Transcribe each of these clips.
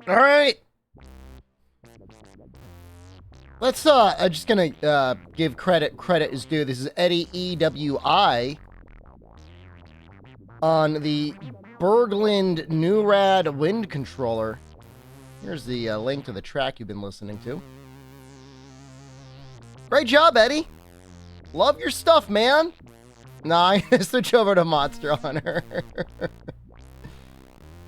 All right. Let's I'm just gonna give credit is due. This is Eddie EWI on the Berglund Newrad wind controller. Here's the link to the track you've been listening to. Great job, Eddie. Love your stuff, man. Nah, I'm gonna switch over to Monster Hunter.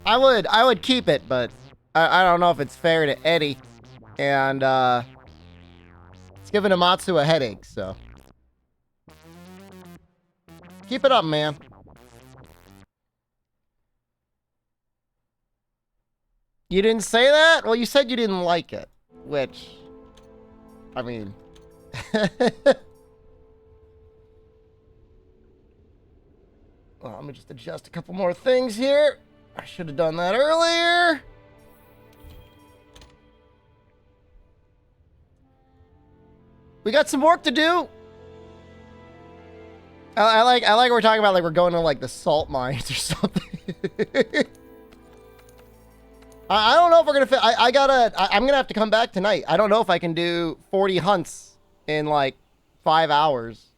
I would keep it, but I don't know if it's fair to Eddie. And it's giving Amatsu a headache, so. Keep it up, man. You didn't say that? Well, you said you didn't like it. Which, I mean... Well, let me just adjust a couple more things here. I should have done that earlier. We got some work to do. I like we're talking about like we're going to like the salt mines or something. I don't know if we're gonna fit. I'm gonna have to come back tonight. I don't know if I can do 40 hunts in like 5 hours.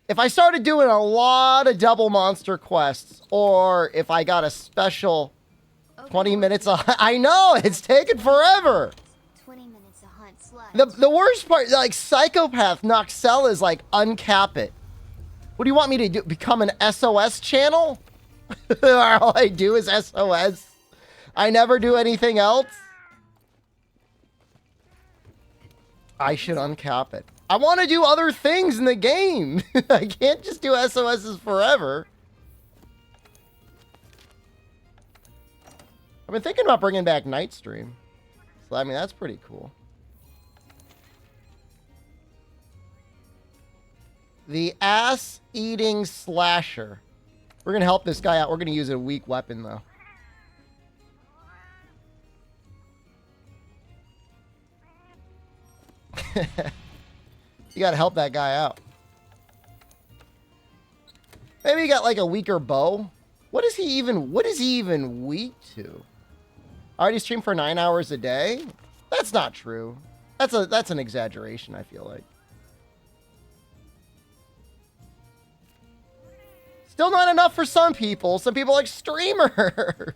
If I started doing a lot of double monster quests, or if I got a special 20 minutes of, I know it's taking forever. 20 minutes of hunt left. The worst part, like Psychopath Noxella is like uncap it. What do you want me to do? Become an SOS channel? All I do is SOS. I never do anything else. I should uncap it. I want to do other things in the game. I can't just do SOSs forever. I've been thinking about bringing back Night Stream. So, I mean, that's pretty cool. The ass-eating slasher. We're going to help this guy out. We're going to use a weak weapon, though. You gotta help that guy out. Maybe he got like a weaker bow. What is he even weak to? I already stream for 9 hours a day? That's not true. That's an exaggeration, I feel like. Still not enough for some people. Some people like streamer.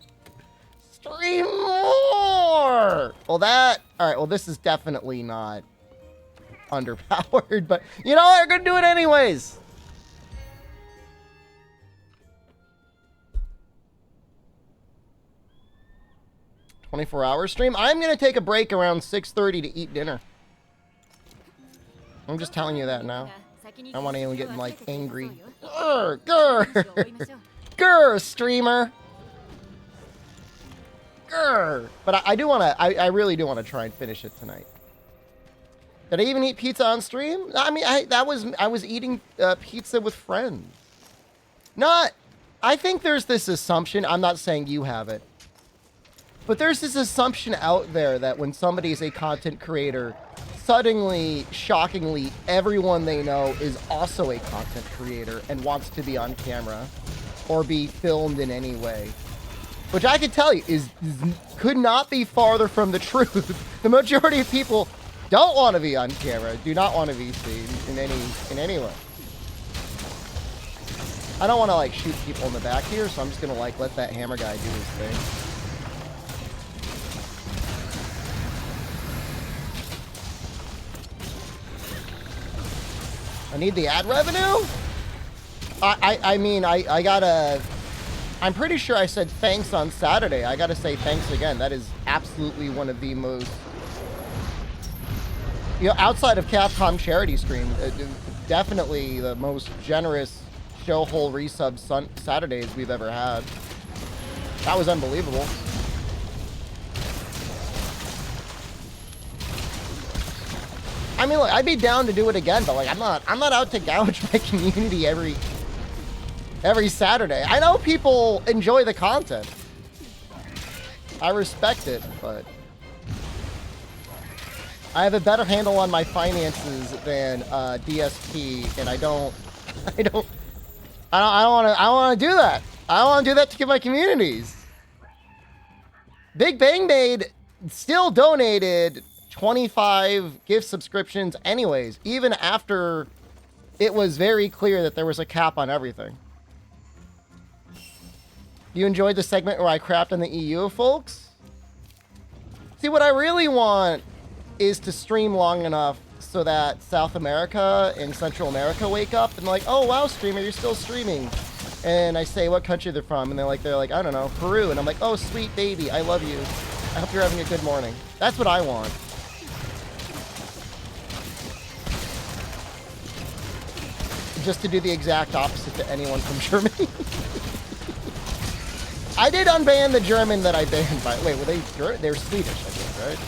Stream more. Well, alright, well, this is definitely not underpowered, but you know what? We're gonna do it anyways. "24-hour stream. I'm gonna take a break around 6:30 to eat dinner. I'm just telling you that now. I don't want anyone getting like angry. Grr, streamer. Grr. But I do want to. I really do want to try and finish it tonight. Did I even eat pizza on stream? I mean, I was eating pizza with friends. I think there's this assumption. I'm not saying you have it, but there's this assumption out there that when somebody is a content creator, suddenly, shockingly, everyone they know is also a content creator and wants to be on camera or be filmed in any way. Which I can tell you could not be farther from the truth. The majority of people don't want to be on camera, do not want to be seen in any way. I don't want to like shoot people in the back here, so I'm just gonna like let that hammer guy do his thing. I need the ad revenue? I mean, I gotta... I'm pretty sure I said thanks on Saturday. I gotta say thanks again. That is absolutely one of the most... You know, outside of Capcom charity stream, definitely the most generous show hole resub Saturdays we've ever had. That was unbelievable. I mean, look, I'd be down to do it again, but like, I'm not out to gouge my community every Saturday. I know people enjoy the content. I respect it, but I have a better handle on my finances than DSP, and I don't want to do that. I don't want to do that to my communities. Big Bang Made still donated 25 gift subscriptions anyways, even after it was very clear that there was a cap on everything. You enjoyed the segment where I crapped on the EU, folks? See, what I really want is to stream long enough so that South America and Central America wake up and like, oh, wow, streamer, you're still streaming. And I say what country they're from, and they're like, I don't know, Peru. And I'm like, oh, sweet baby, I love you. I hope you're having a good morning. That's what I want. Just to do the exact opposite to anyone from Germany. I did unban the German that I banned by. Wait, were they're Swedish, I think, right?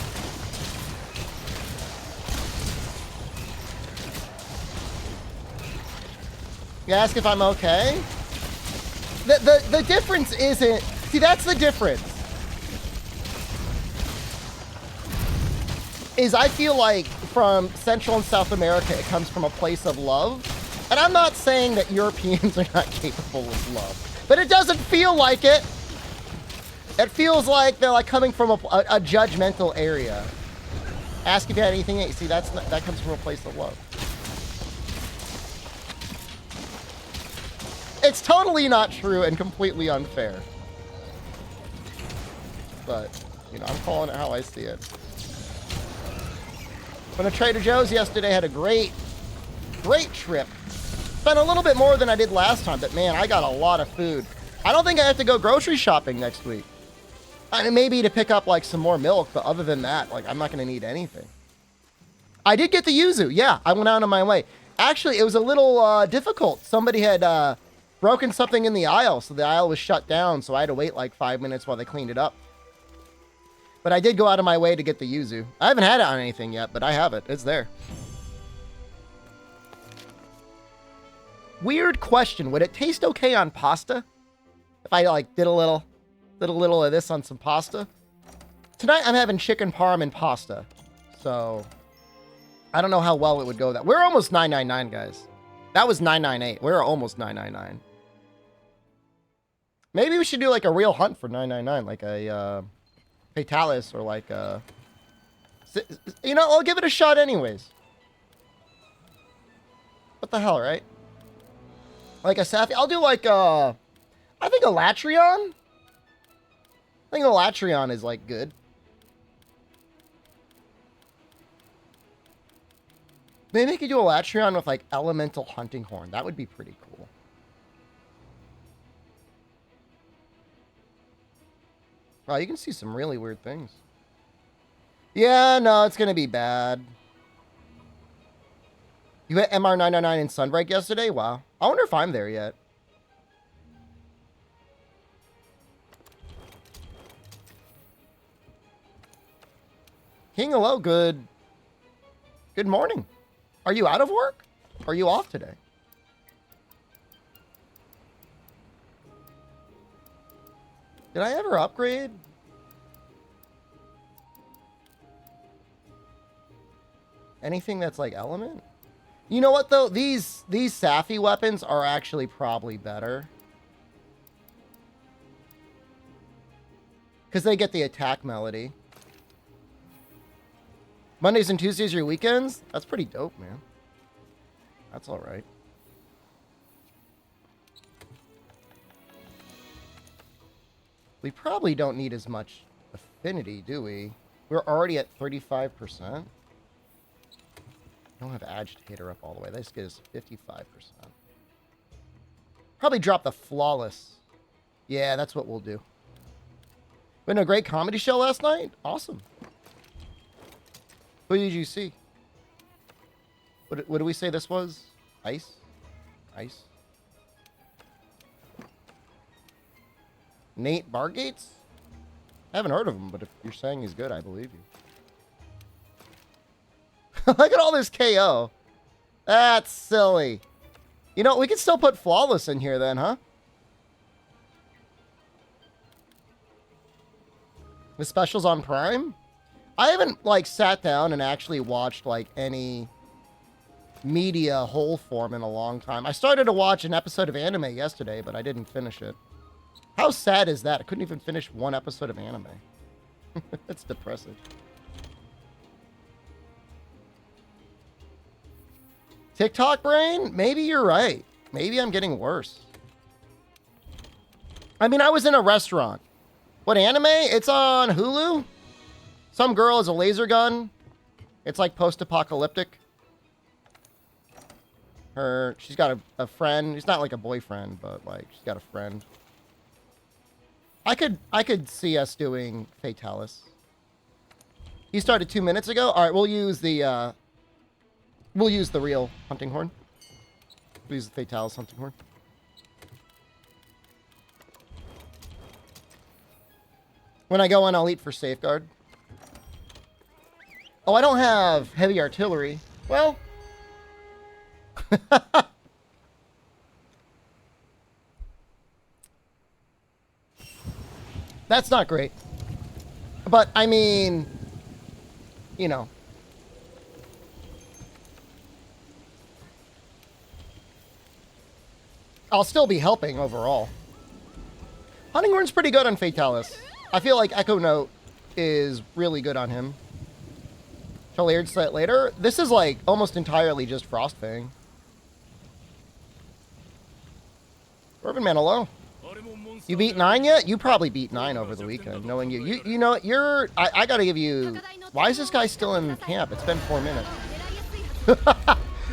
You ask if I'm okay? The difference isn't... See, that's the difference. Is I feel like from Central and South America, it comes from a place of love. And I'm not saying that Europeans are not capable of love. But it doesn't feel like it. It feels like they're like coming from a judgmental area. Ask if you had anything. See, that comes from a place of love. It's totally not true and completely unfair. But, you know, I'm calling it how I see it. Went to Trader Joe's yesterday, had a great trip. Spent a little bit more than I did last time, but man, I got a lot of food. I don't think I have to go grocery shopping next week. I mean, maybe to pick up like some more milk, but other than that, like I'm not going to need anything. I did get the yuzu. Yeah, I went out on my way. Actually, it was a little difficult. Somebody had broken something in the aisle, so the aisle was shut down, so I had to wait like 5 minutes while they cleaned it up. But I did go out of my way to get the yuzu. I haven't had it on anything yet, but I have it. It's there. Weird question. Would it taste okay on pasta? If I like did a little of this on some pasta? Tonight I'm having chicken parm and pasta. So I don't know how well it would go that. We're almost 999, guys. That was 998. We're almost 999. Maybe we should do like a real hunt for 999, like a Fatalis or like a... You know, I'll give it a shot anyways. What the hell, right? Like a Safi. I'll do like a... I think a Latrion. I think the Latrion is like good. Maybe I could do a Latrion with like elemental hunting horn. That would be pretty cool. Wow, you can see some really weird things. Yeah, no, it's going to be bad. You hit MR999 in Sunbreak yesterday? Wow. I wonder if I'm there yet. King Hello, good morning. Are you out of work? Or are you off today? Did I ever upgrade? Anything that's like element? You know what though? These Safi weapons are actually probably better. Because they get the attack melody. Mondays and Tuesdays are your weekends? That's pretty dope, man. That's alright. We probably don't need as much affinity, do we? We're already at 35%. Don't have agitator up all the way. This gives 55%. Probably drop the flawless. Yeah, that's what we'll do. We had a great comedy show last night. Awesome. Who did you see? What do we say this was? Ice? Ice? Nate Bargates? I haven't heard of him, but if you're saying he's good, I believe you. Look at all this KO. That's silly. You know, we could still put Flawless in here then, huh? The specials on Prime? I haven't, like, sat down and actually watched, like, any media whole form in a long time. I started to watch an episode of anime yesterday, but I didn't finish it. How sad is that? I couldn't even finish one episode of anime. It's depressing. TikTok brain? Maybe you're right. Maybe I'm getting worse. I mean, I was in a restaurant. What anime? It's on Hulu. Some girl has a laser gun. It's like post-apocalyptic. She's got a friend. He's not like a boyfriend, but like she's got a friend. I could see us doing Fatalis. He started 2 minutes ago. All right, we'll use the real hunting horn. We'll use the Fatalis hunting horn. When I go in, I'll eat for safeguard. Oh, I don't have heavy artillery. Well. That's not great. But, I mean, you know. I'll still be helping overall. Hunting Horn's pretty good on Fatalis. I feel like Echo Note is really good on him. Shall Laird set later? This is like almost entirely just Frostfang. Urban Man, hello. You beat 9 yet? You probably beat 9 over the weekend, knowing you. You know, I gotta give you... Why is this guy still in camp? It's been 4 minutes.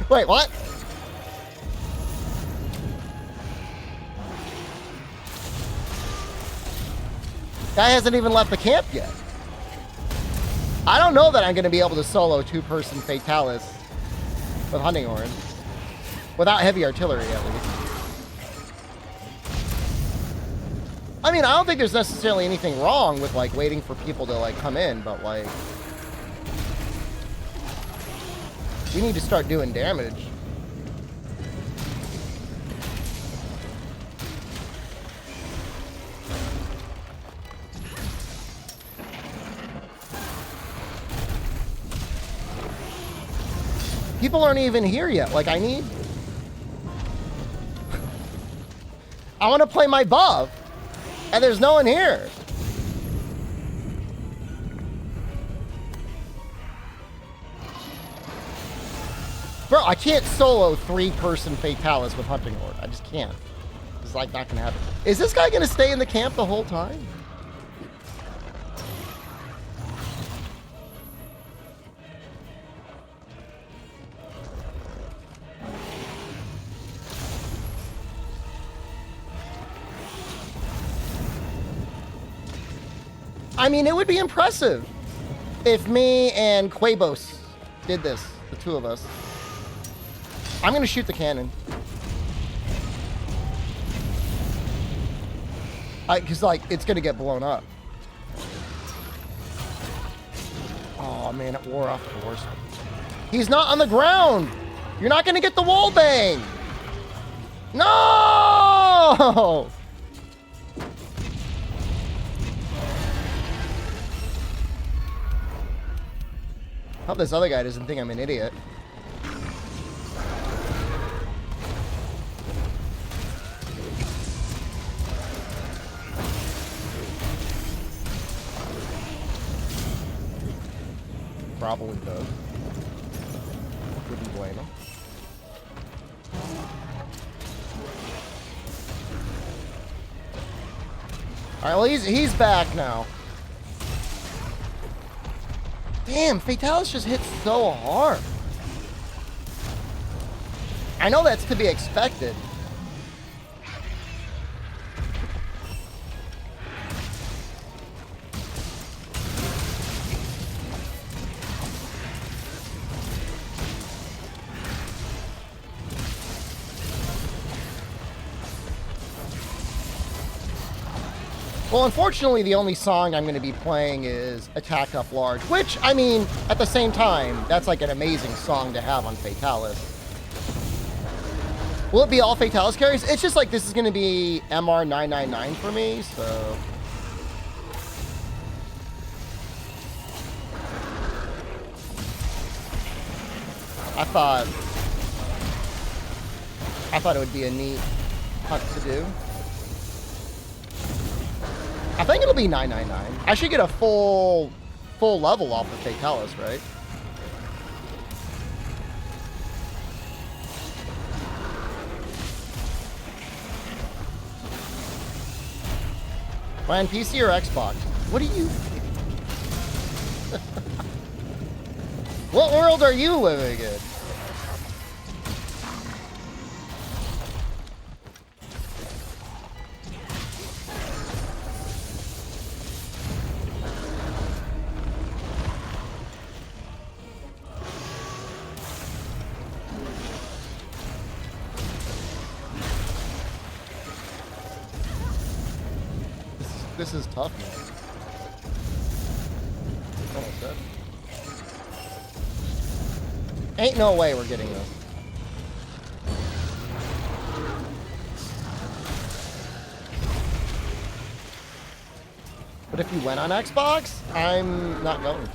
Wait, what? Guy hasn't even left the camp yet. I don't know that I'm going to be able to solo 2-person Fatalis with Hunting Horn. Without heavy artillery, at least. I mean, I don't think there's necessarily anything wrong with, like, waiting for people to, like, come in, but, like... we need to start doing damage. People aren't even here yet. Like, I want to play my buff, and there's no one here. Bro, I can't solo 3-person Fatalis with Hunting Horn. I just can't. It's like not gonna happen. Is this guy gonna stay in the camp the whole time? I mean, it would be impressive if me and Quabos did this, the 2 of us. I'm gonna shoot the cannon. Cause like, it's gonna get blown up. Oh man, it wore off the worst. He's not on the ground! You're not gonna get the wall bang! No! I hope this other guy doesn't think I'm an idiot. Probably does. Wouldn't blame him. Alright, well he's back now. Damn, Fatalis just hit so hard. I know that's to be expected. Well, unfortunately, the only song I'm going to be playing is Attack Up Large, which, I mean, at the same time, that's like an amazing song to have on Fatalis. Will it be all Fatalis carries? It's just like this is going to be MR999 for me, so... I thought it would be a neat hunt to do. I think it'll be 999. I should get a full level off of Fatalis, right? Playing PC or Xbox? What do you... What world are you living in? This is tough, man. Almost dead. Ain't no way we're getting this. But if you went on Xbox, I'm not going.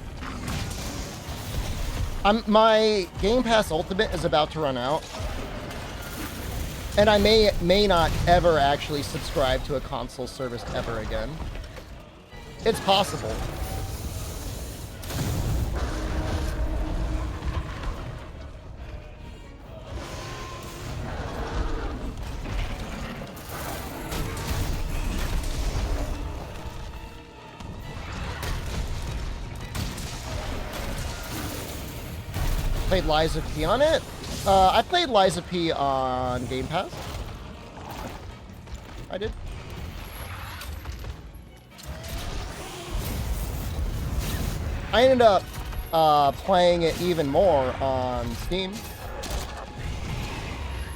My Game Pass Ultimate is about to run out. And I may not ever actually subscribe to a console service ever again. It's possible. Played Liza P on it? I played Liza P on Game Pass. I did. I ended up playing it even more on Steam.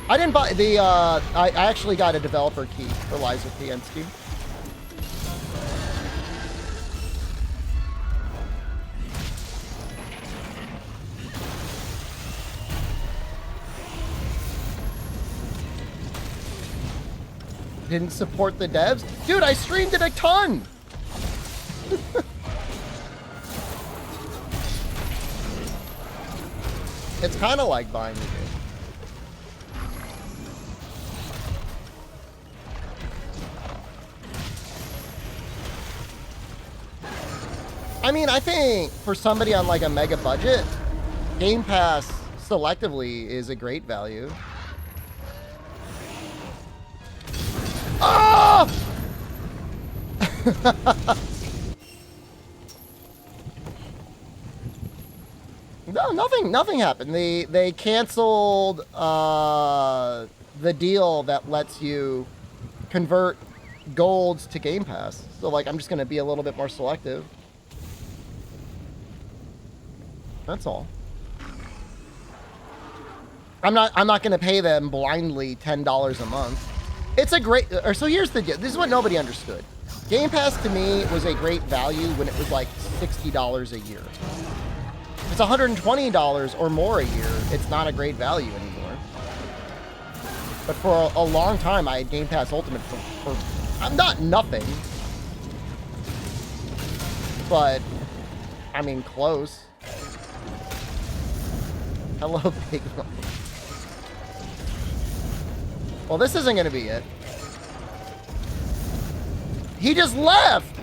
I didn't buy the, I actually got a developer key for Liza P on Steam. Didn't support the devs? Dude, I streamed it a ton! It's kind of like buying the game. I mean, I think for somebody on like a mega budget, Game Pass selectively is a great value. Oh! No, nothing happened. They canceled the deal that lets you convert golds to Game Pass. So like I'm just gonna be a little bit more selective. That's all. I'm not gonna pay them blindly $10 a month. It's a great, or so here's the deal. This is what nobody understood. Game Pass to me was a great value when it was like $60 a year. If it's $120 or more a year, it's not a great value anymore. But for a long time, I had Game Pass Ultimate for I'm not nothing. But, I mean, close. Hello, Big Mom. Well, this isn't going to be it. He just left!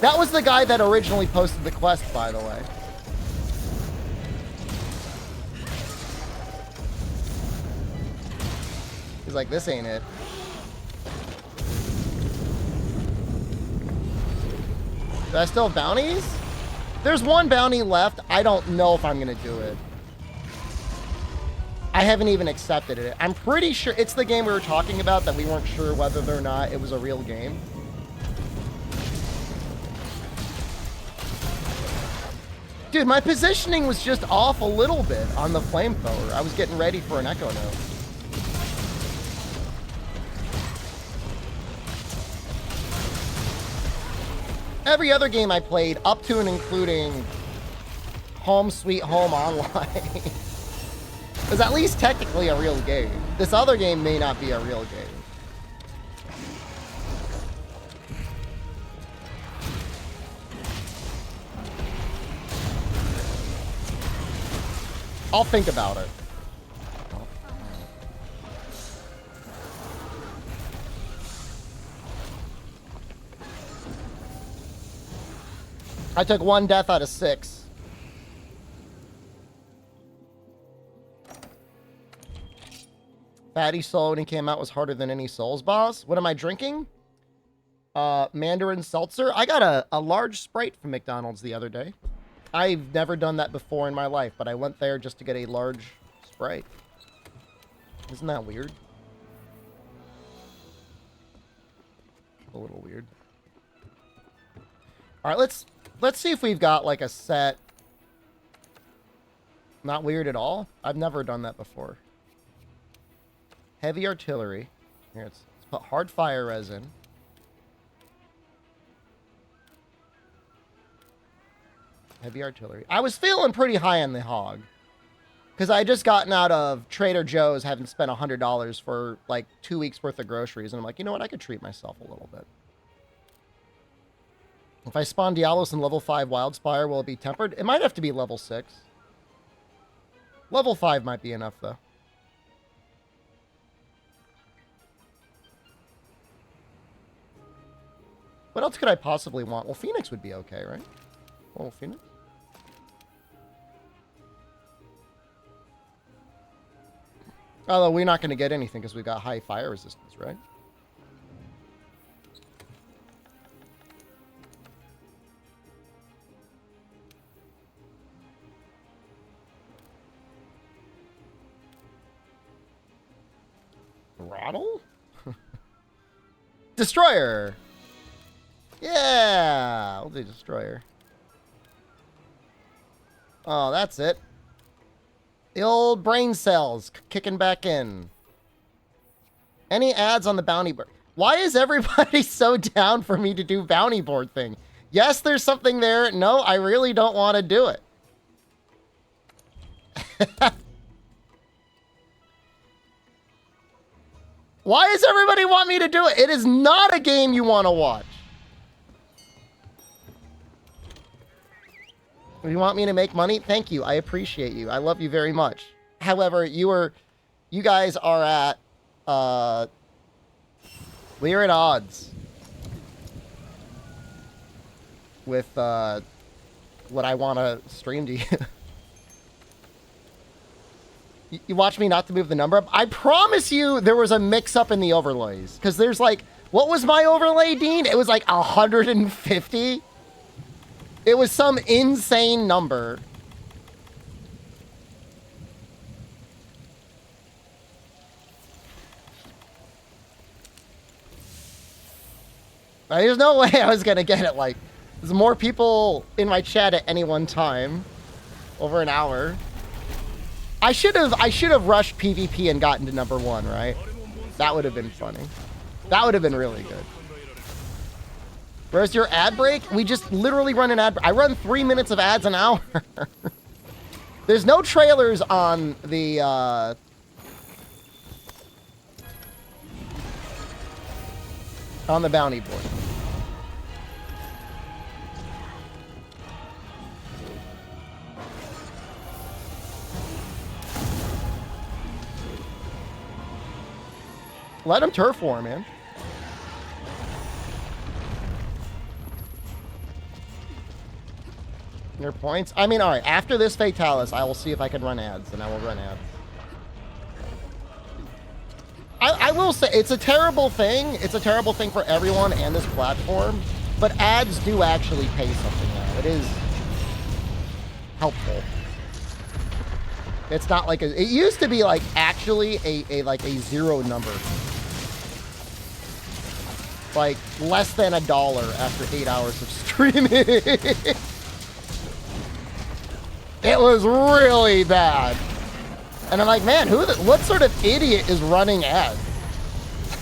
That was the guy that originally posted the quest, by the way. He's like, this ain't it. Do I still have bounties? There's one bounty left. I don't know if I'm going to do it. I haven't even accepted it. I'm pretty sure it's the game we were talking about that we weren't sure whether or not it was a real game. Dude, my positioning was just off a little bit on the flamethrower. I was getting ready for an echo note. Every other game I played, up to and including Home Sweet Home Online, was at least technically a real game. This other game may not be a real game. I'll think about it. I took 1 death out of 6. Fatty Soul when he came out was harder than any Souls boss. What am I drinking? Mandarin Seltzer. I got a large Sprite from McDonald's the other day. I've never done that before in my life, but I went there just to get a large Sprite. Isn't that weird? A little weird. All right, let's see if we've got like a set. Not weird at all. I've never done that before. Heavy artillery. Here, let's put hard fire resin. Heavy artillery. I was feeling pretty high on the hog. Because I just gotten out of Trader Joe's having spent $100 for like 2 weeks worth of groceries. And I'm like, you know what? I could treat myself a little bit. If I spawn Diablos in level 5 Wildspire, will it be tempered? It might have to be level 6. Level 5 might be enough, though. What else could I possibly want? Well, Phoenix would be okay, right? Well, Phoenix? Although we're not going to get anything because we got high fire resistance, right? Rattle? Destroyer! Yeah! We'll do Destroyer. Oh, that's it. The old brain cells kicking back in. Any ads on the bounty board? Why is everybody so down for me to do bounty board thing? Yes, there's something there. No, I really don't want to do it. Why does everybody want me to do it? It is not a game you want to watch. You want me to make money? Thank you. I appreciate you. I love you very much. However, you guys are at, we're at odds with, what I want to stream to you. You watch me not to move the number up? I promise you there was a mix-up in the overlays. Because there's like, what was my overlay, Dean? It was like 150. It was some insane number. There's no way I was going to get it. Like, there's more people in my chat at any one time. Over an hour. I should have rushed PvP and gotten to number 1, right? That would have been funny. That would have been really good. Where's your ad break? We just literally run an ad break. I run 3 minutes of ads an hour. There's no trailers on the bounty board. Let him turf war, man. Your points? I mean, all right. After this Fatalis, I will see if I can run ads, and I will run ads. I will say, it's a terrible thing. It's a terrible thing for everyone and this platform. But ads do actually pay something now. It is helpful. It's not like it used to be like actually a zero number. Like less than $1 after 8 hours of streaming. It was really bad. And I'm like, man, what sort of idiot is running ads?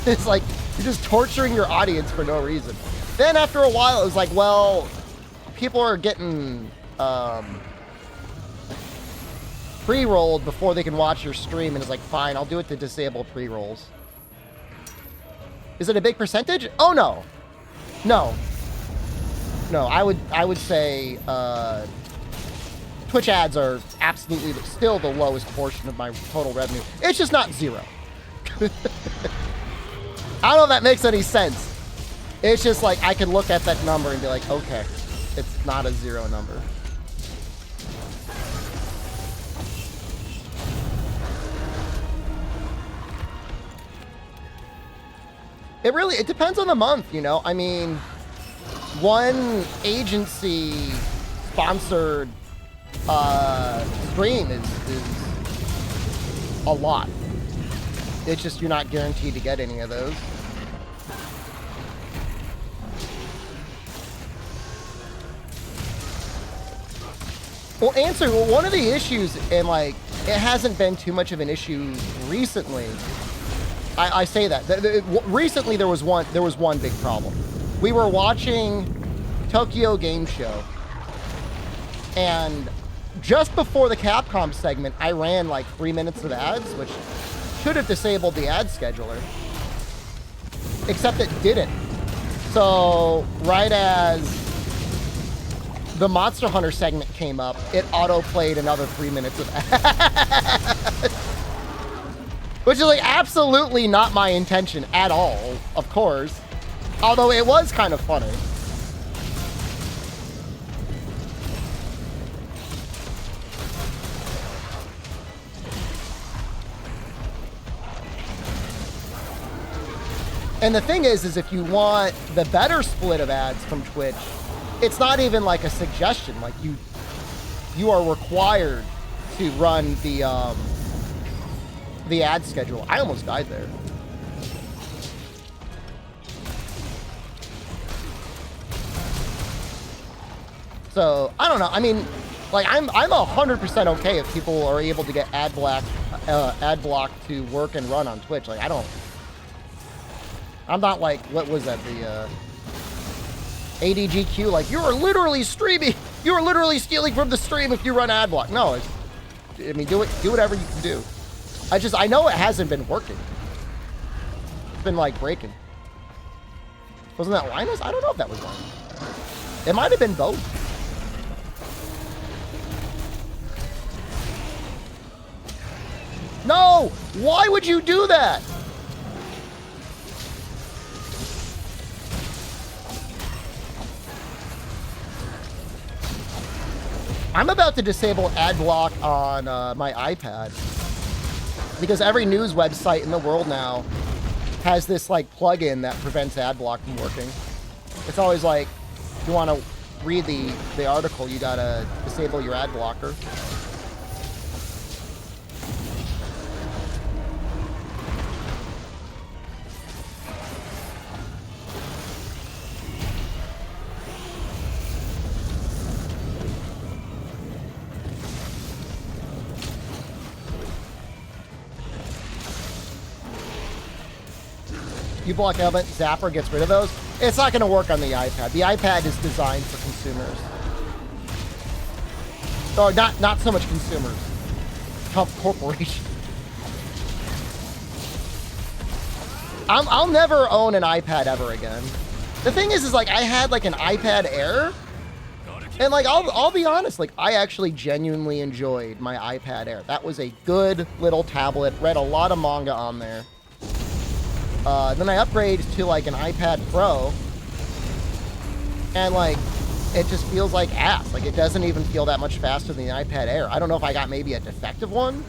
It's like you're just torturing your audience for no reason. Then after a while, it was like, well, people are getting pre-rolled before they can watch your stream, and it's like, fine, I'll do it to disable pre-rolls. Is it a big percentage? Oh no, no. I would say Twitch ads are absolutely still the lowest portion of my total revenue. It's just not zero. I don't know if that makes any sense. It's just like I can look at that number and be like, okay. It's not a zero number. It depends on the month, you know? I mean, one agency sponsored stream is a lot. It's just you're not guaranteed to get any of those. Well, one of the issues, and like, it hasn't been too much of an issue recently. I say that. Recently there was one big problem. We were watching Tokyo Game Show, and just before the Capcom segment, I ran like 3 minutes of ads, which should have disabled the ad scheduler, except it didn't. So right as the Monster Hunter segment came up, it auto-played another 3 minutes of ads. Which is like absolutely not my intention at all, of course. Although it was kind of funny. And the thing is if you want the better split of ads from Twitch, it's not even like a suggestion. Like you are required to run the ad schedule. I almost died there. So I don't know. I mean, like I'm 100% okay if people are able to get ad block to work and run on Twitch. Like I'm not like, what was that, the ADGQ, like you are literally streaming, you are literally stealing from the stream if you run ad block. No, I mean, do whatever you can do. I know it hasn't been working. It's been like breaking. Wasn't that Linus? I don't know if that was Linus. It might have been both. No! Why would you do that? I'm about to disable ad block on my iPad because every news website in the world now has this like plugin that prevents ad block from working. It's always like, if you want to read the article, you gotta disable your ad blocker. You block element, Zapper gets rid of those. It's not going to work on the iPad. The iPad is designed for consumers. Or not so much consumers. Corporations. I'll never own an iPad ever again. The thing is like I had like an iPad Air, and like I'll be honest, like I actually genuinely enjoyed my iPad Air. That was a good little tablet. Read a lot of manga on there. Then I upgraded to like an iPad Pro, and like it just feels like ass. Like it doesn't even feel that much faster than the iPad Air. I don't know if I got maybe a defective one.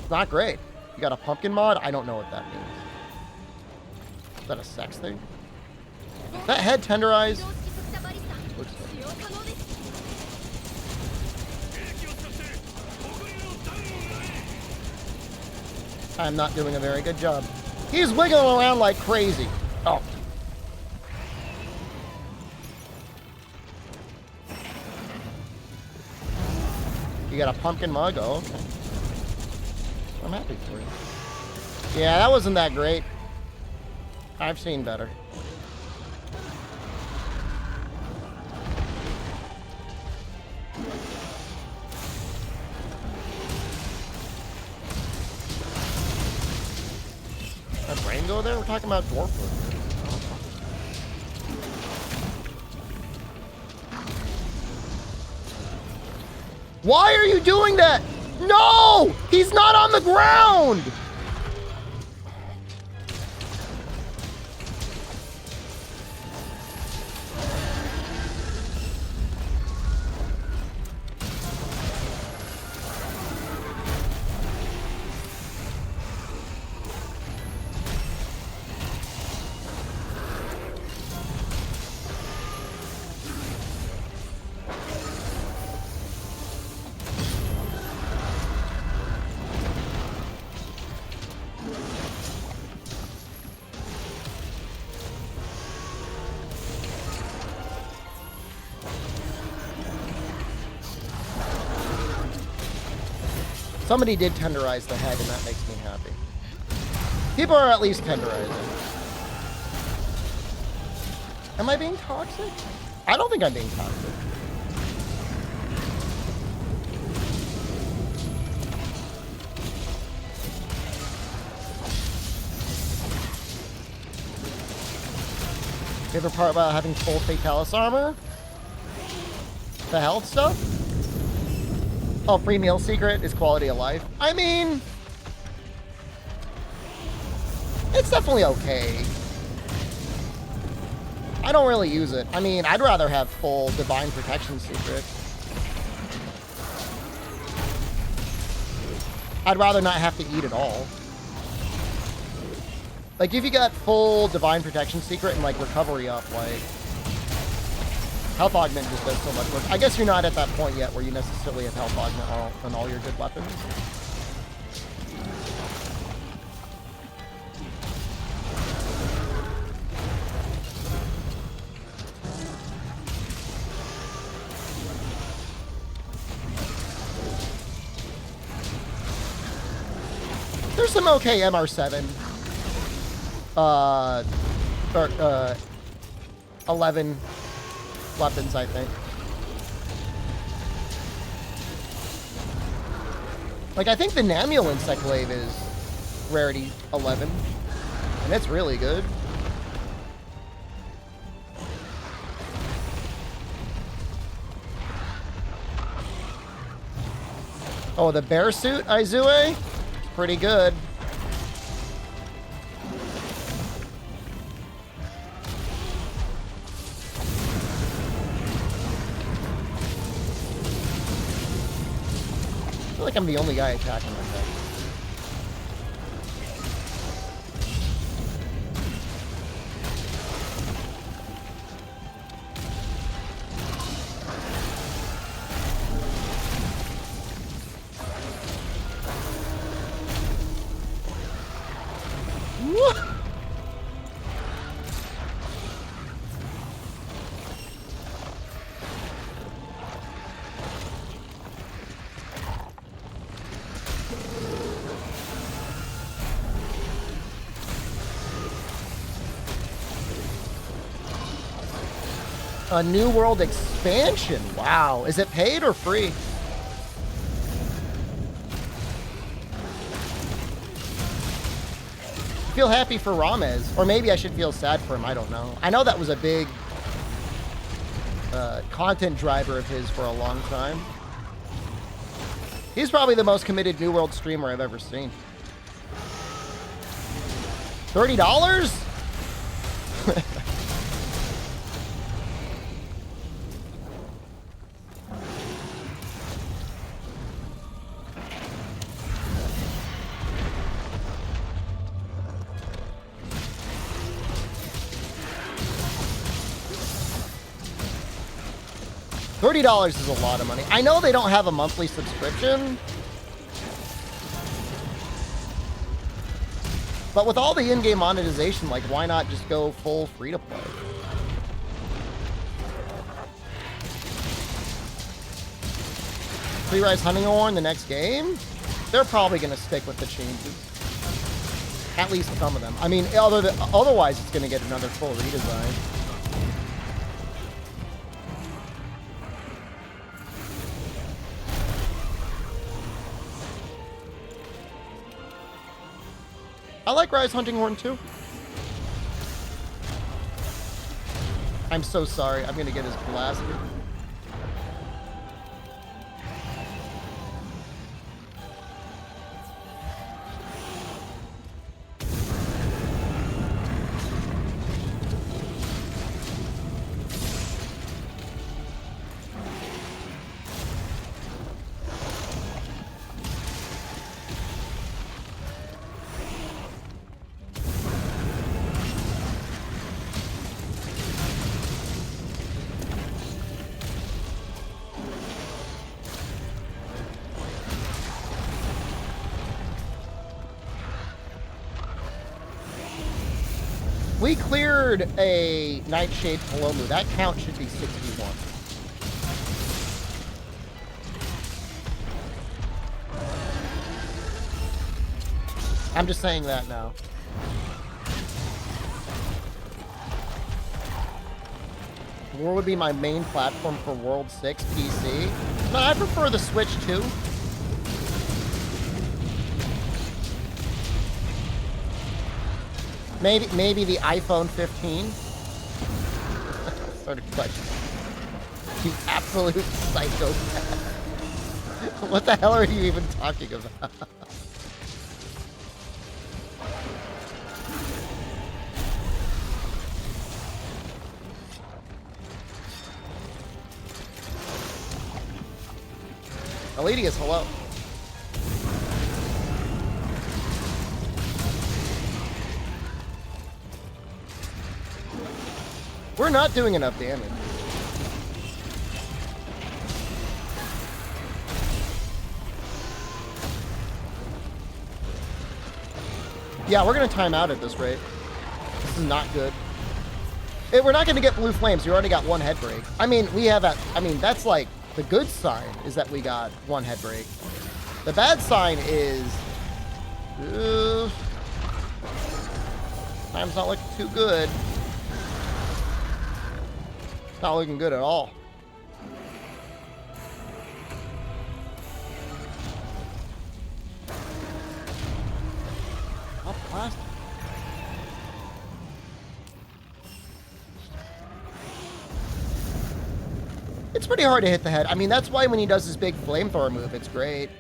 It's not great. You got a pumpkin mod? I don't know what that means. Is that a sex thing? Is that head tenderized? Looks like. I'm not doing a very good job. He's wiggling around like crazy. Oh. You got a pumpkin mug? Oh, okay. I'm happy for you. Yeah, that wasn't that great. I've seen better. Did my brain go there? We're talking about dwarf food. Why are you doing that? No! He's not on the ground! Somebody did tenderize the head, and that makes me happy. People are at least tenderizing. Am I being toxic? I don't think I'm being toxic. Favorite part about having full Fatalis armor? The health stuff? Oh, free meal secret is quality of life. I mean, it's definitely okay. I don't really use it. I mean, I'd rather have full divine protection secret. I'd rather not have to eat at all. Like, if you got full divine protection secret and, like, recovery up, like, health augment just does so much work. I guess you're not at that point yet where you necessarily have health augment on all your good weapons. There's some okay MR7. 11 weapons, I think. Like, I think the Namule Insect Wave is rarity 11, and it's really good. Oh, the bear suit, Aizue? Pretty good. I feel like I'm the only guy attacking like that. A New World expansion. Wow. Is it paid or free? Feel happy for Ramez. Or maybe I should feel sad for him. I don't know. I know that was a big content driver of his for a long time. He's probably the most committed New World streamer I've ever seen. $30? $30 is a lot of money. I know they don't have a monthly subscription, but with all the in-game monetization, like, why not just go full free-to-play? Free-Rise Hunting Horn the next game? They're probably going to stick with the changes. At least some of them. I mean, otherwise it's going to get another full redesign. I like Rise Hunting Horn too. I'm so sorry. I'm gonna get his blasted. We cleared a Nightshade Palomu. That count should be 61. I'm just saying that now. War would be my main platform for World 6 PC. No, I prefer the Switch too. Maybe the iPhone 15. Started clutching. You absolute psychopath. What the hell are you even talking about? Elitius, hello. We're not doing enough damage. Yeah, we're gonna time out at this rate. This is not good. We're not gonna get blue flames. We already got one head break. I mean, we have that. I mean, that's like the good sign is that we got one head break. The bad sign is time's not looking too good. Not looking good at all. Oh, plastic. It's pretty hard to hit the head. I mean, that's why when he does his big flamethrower move, it's great.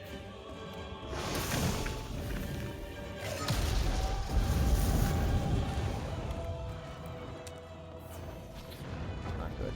Not good.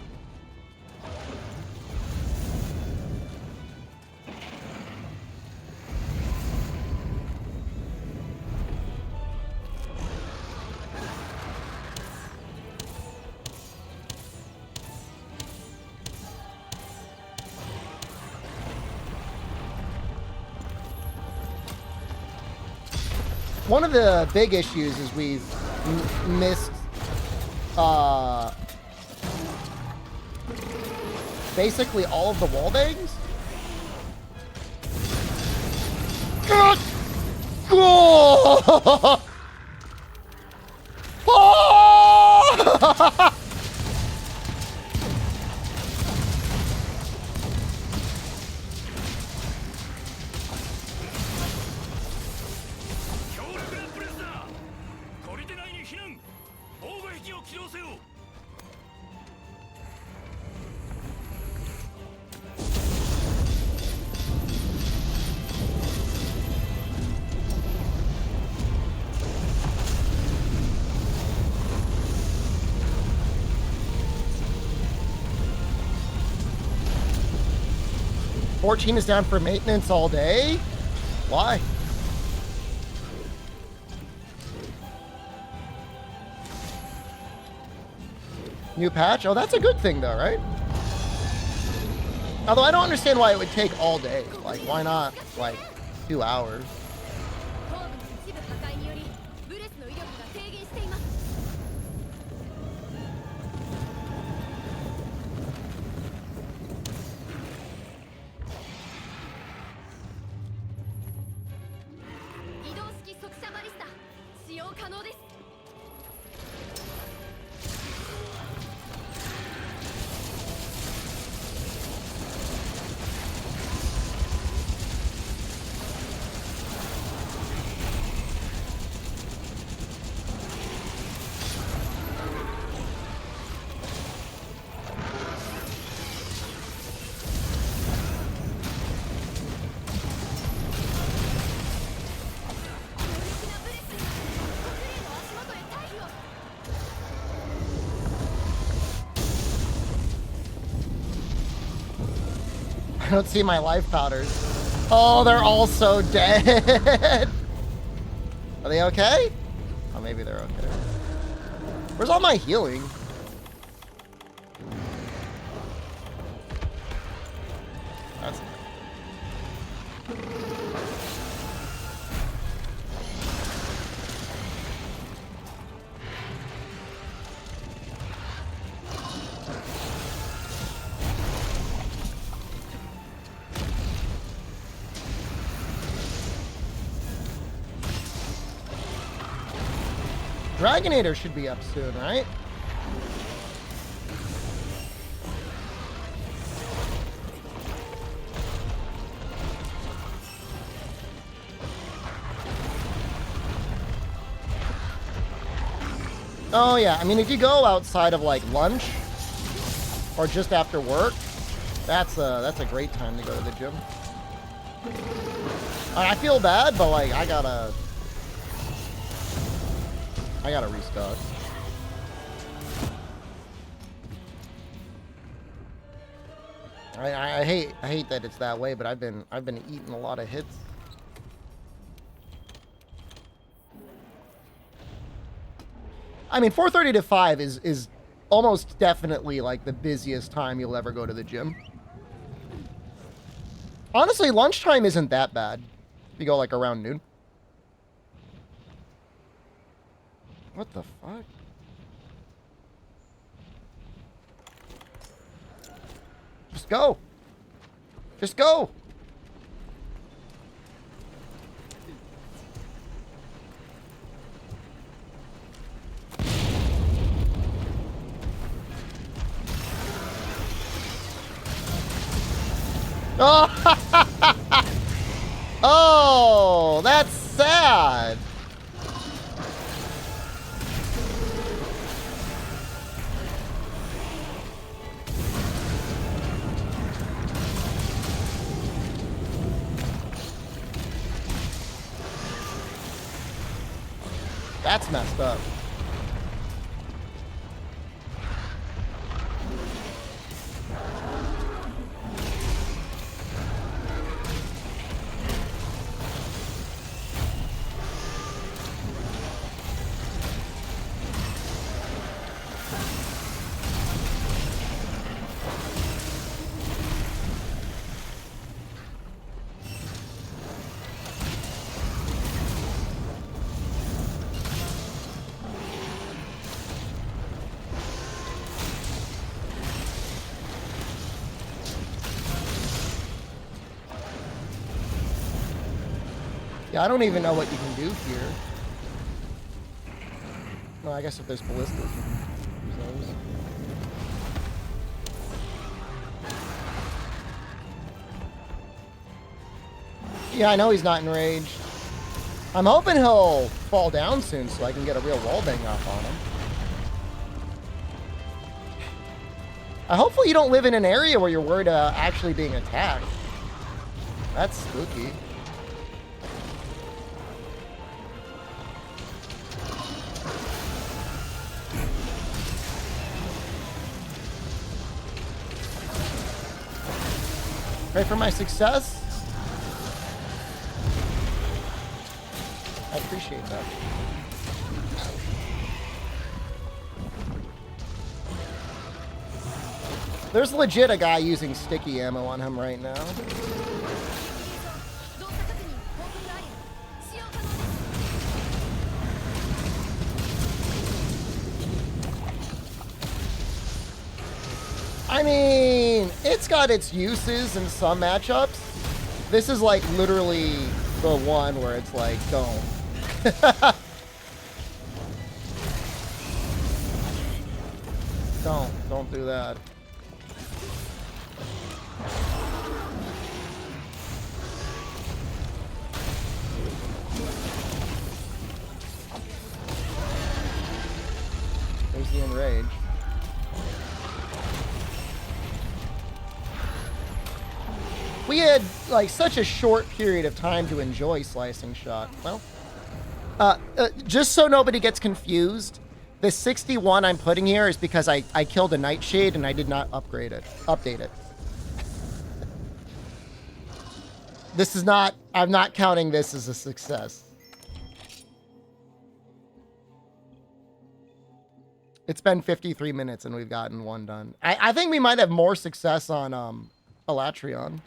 One of the big issues is we've missed basically all of the wall bangs. God! Oh! Oh! $14 is down for maintenance all day? Why? New patch? Oh, that's a good thing though, right? Although I don't understand why it would take all day. Like, why not, like, 2 hours? I don't see my life powders. Oh, they're all so dead. Are they okay? Oh, maybe they're okay. Where's all my healing? That's Dragonator should be up soon, right? Oh yeah, I mean, if you go outside of like lunch or just after work, that's a great time to go to the gym. I feel bad, but like I gotta restock. I hate that it's that way, but I've been eating a lot of hits. I mean, 4:30 to 5 is almost definitely like the busiest time you'll ever go to the gym. Honestly, lunchtime isn't that bad. If you go like around noon. What the fuck? Just go. Just go. Oh, oh, that's sad. That's messed up. Yeah, I don't even know what you can do here. No, I guess if there's ballistas, you can use those. Yeah, I know he's not enraged. I'm hoping he'll fall down soon so I can get a real wallbang off on him. Hopefully you don't live in an area where you're worried about actually being attacked. That's spooky. Pray for my success. I appreciate that. There's legit a guy using sticky ammo on him right now. I mean, it's got its uses in some matchups. This is like literally the one where it's like, don't. Don't do that. There's the enrage. We had like such a short period of time to enjoy Slicing Shot. Well, just so nobody gets confused, the 61 I'm putting here is because I killed a Nightshade and I did not update it. This is not, I'm not counting this as a success. It's been 53 minutes and we've gotten one done. I think we might have more success on Elatrion.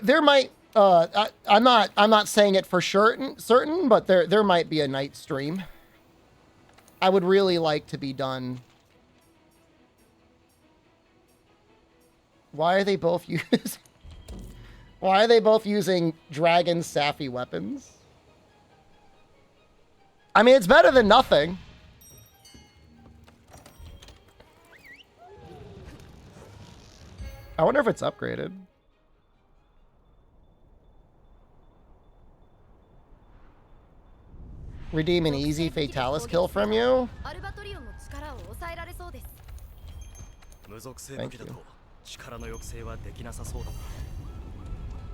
There might I'm not saying it for certain, but there might be a night stream I would really like to be done. Why are they both using dragon Safi weapons? I mean, it's better than nothing. I wonder if it's upgraded. Redeem an easy Fatalis kill from you? Thank you. 力の抑制はできなさそうだな。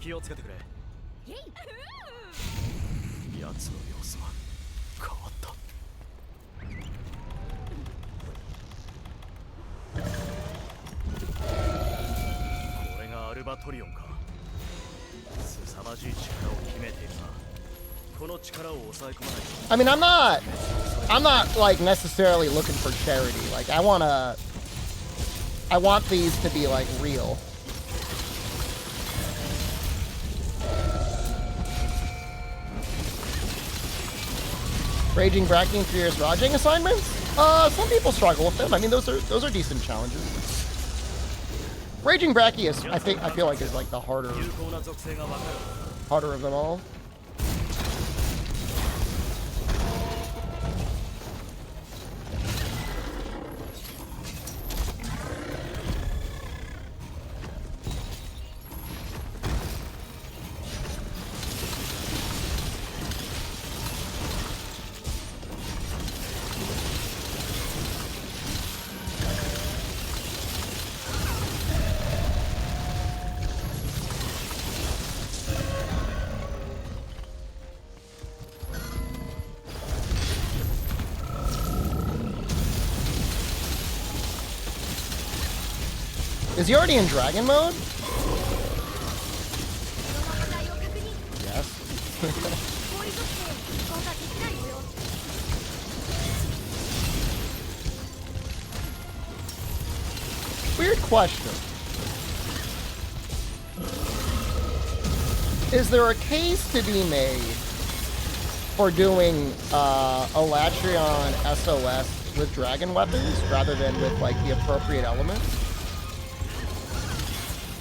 気をつけてくれ。奴の様子は変わった。これがアルバトリオンか。凄まじい力を秘めているな。この力を抑え込まないと。I mean, I'm not like necessarily looking for charity. Like I want these to be like real. Raging Bracky and Furious Rajing assignments? Some people struggle with them. I mean, those are decent challenges. Raging Bracky is, I feel like, is like the harder of them all. Is he already in dragon mode? Yes. Weird question. Is there a case to be made for doing Elatrion SOS with dragon weapons rather than with like the appropriate elements?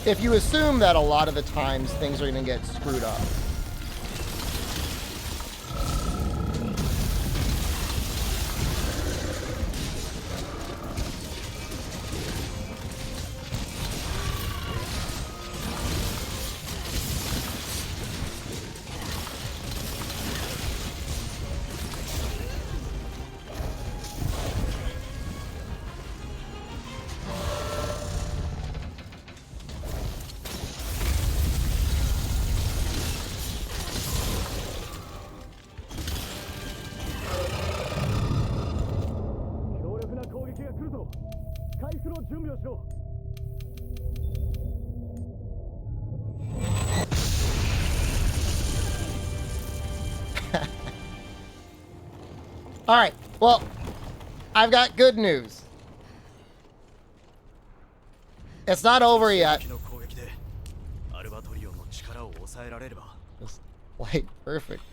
If you assume that a lot of the times things are going to get screwed up. All right, well, I've got good news. It's not over yet. Just like perfect.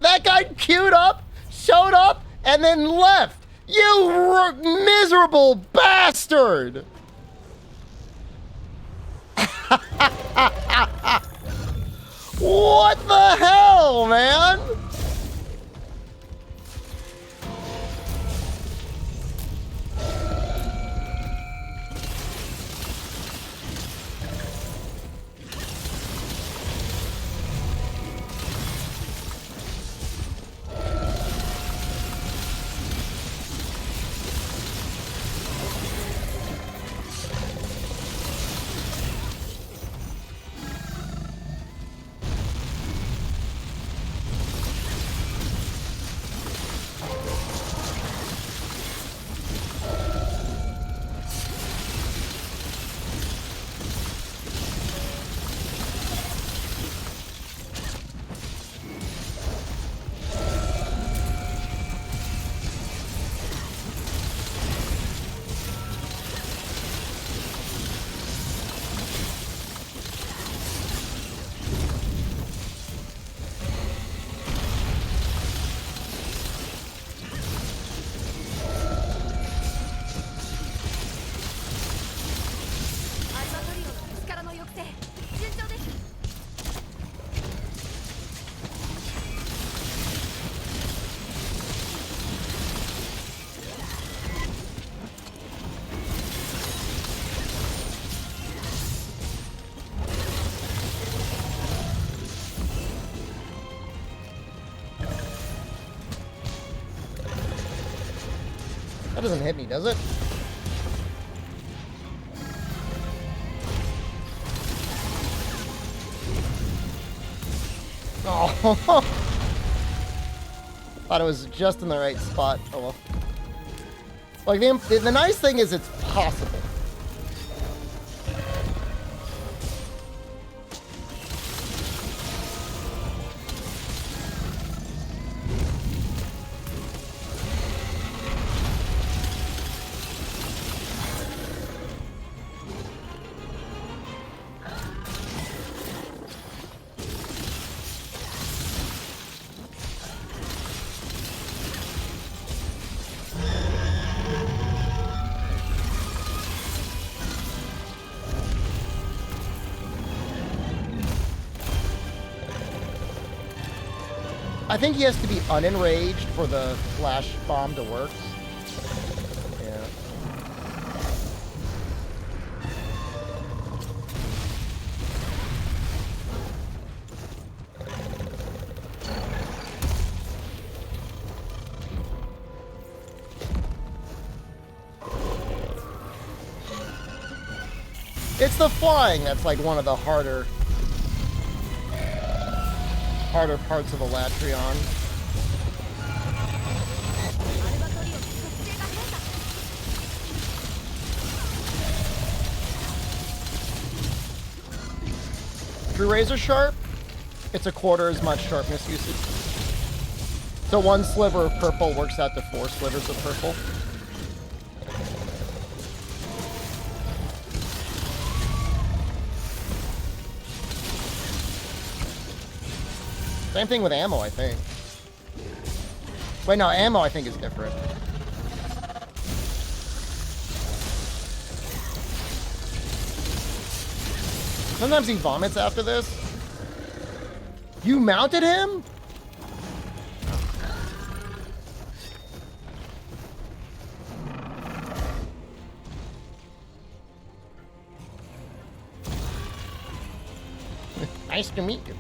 That guy queued up, showed up, and then left. You miserable bastard! What the hell, man? That doesn't hit me, does it? Oh. Thought it was just in the right spot. Oh well. Like, the nice thing is it's possible. I think he has to be unenraged for the flash bomb to work. Yeah. It's the flying that's like one of the harder parts of the Latreon. True Razor Sharp, it's a quarter as much sharpness usage. So one sliver of purple works out to 4 slivers of purple. Same thing with ammo, I think. Wait, no, ammo I think is different. Sometimes he vomits after this. You mounted him? Nice to meet you.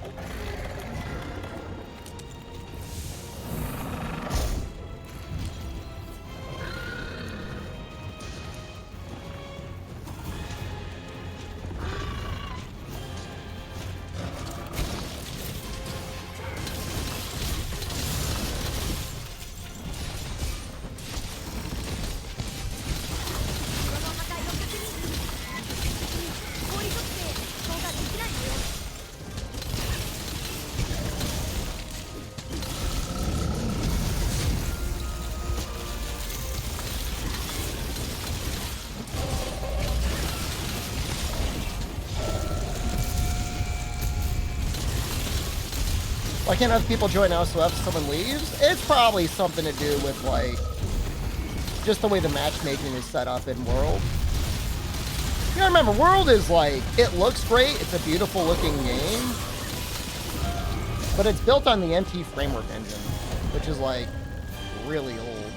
Why can't other people join LSOF if someone leaves? It's probably something to do with, like, just the way the matchmaking is set up in World. You gotta remember, World is like, it looks great, it's a beautiful looking game, but it's built on the MT Framework engine, which is, like, really old.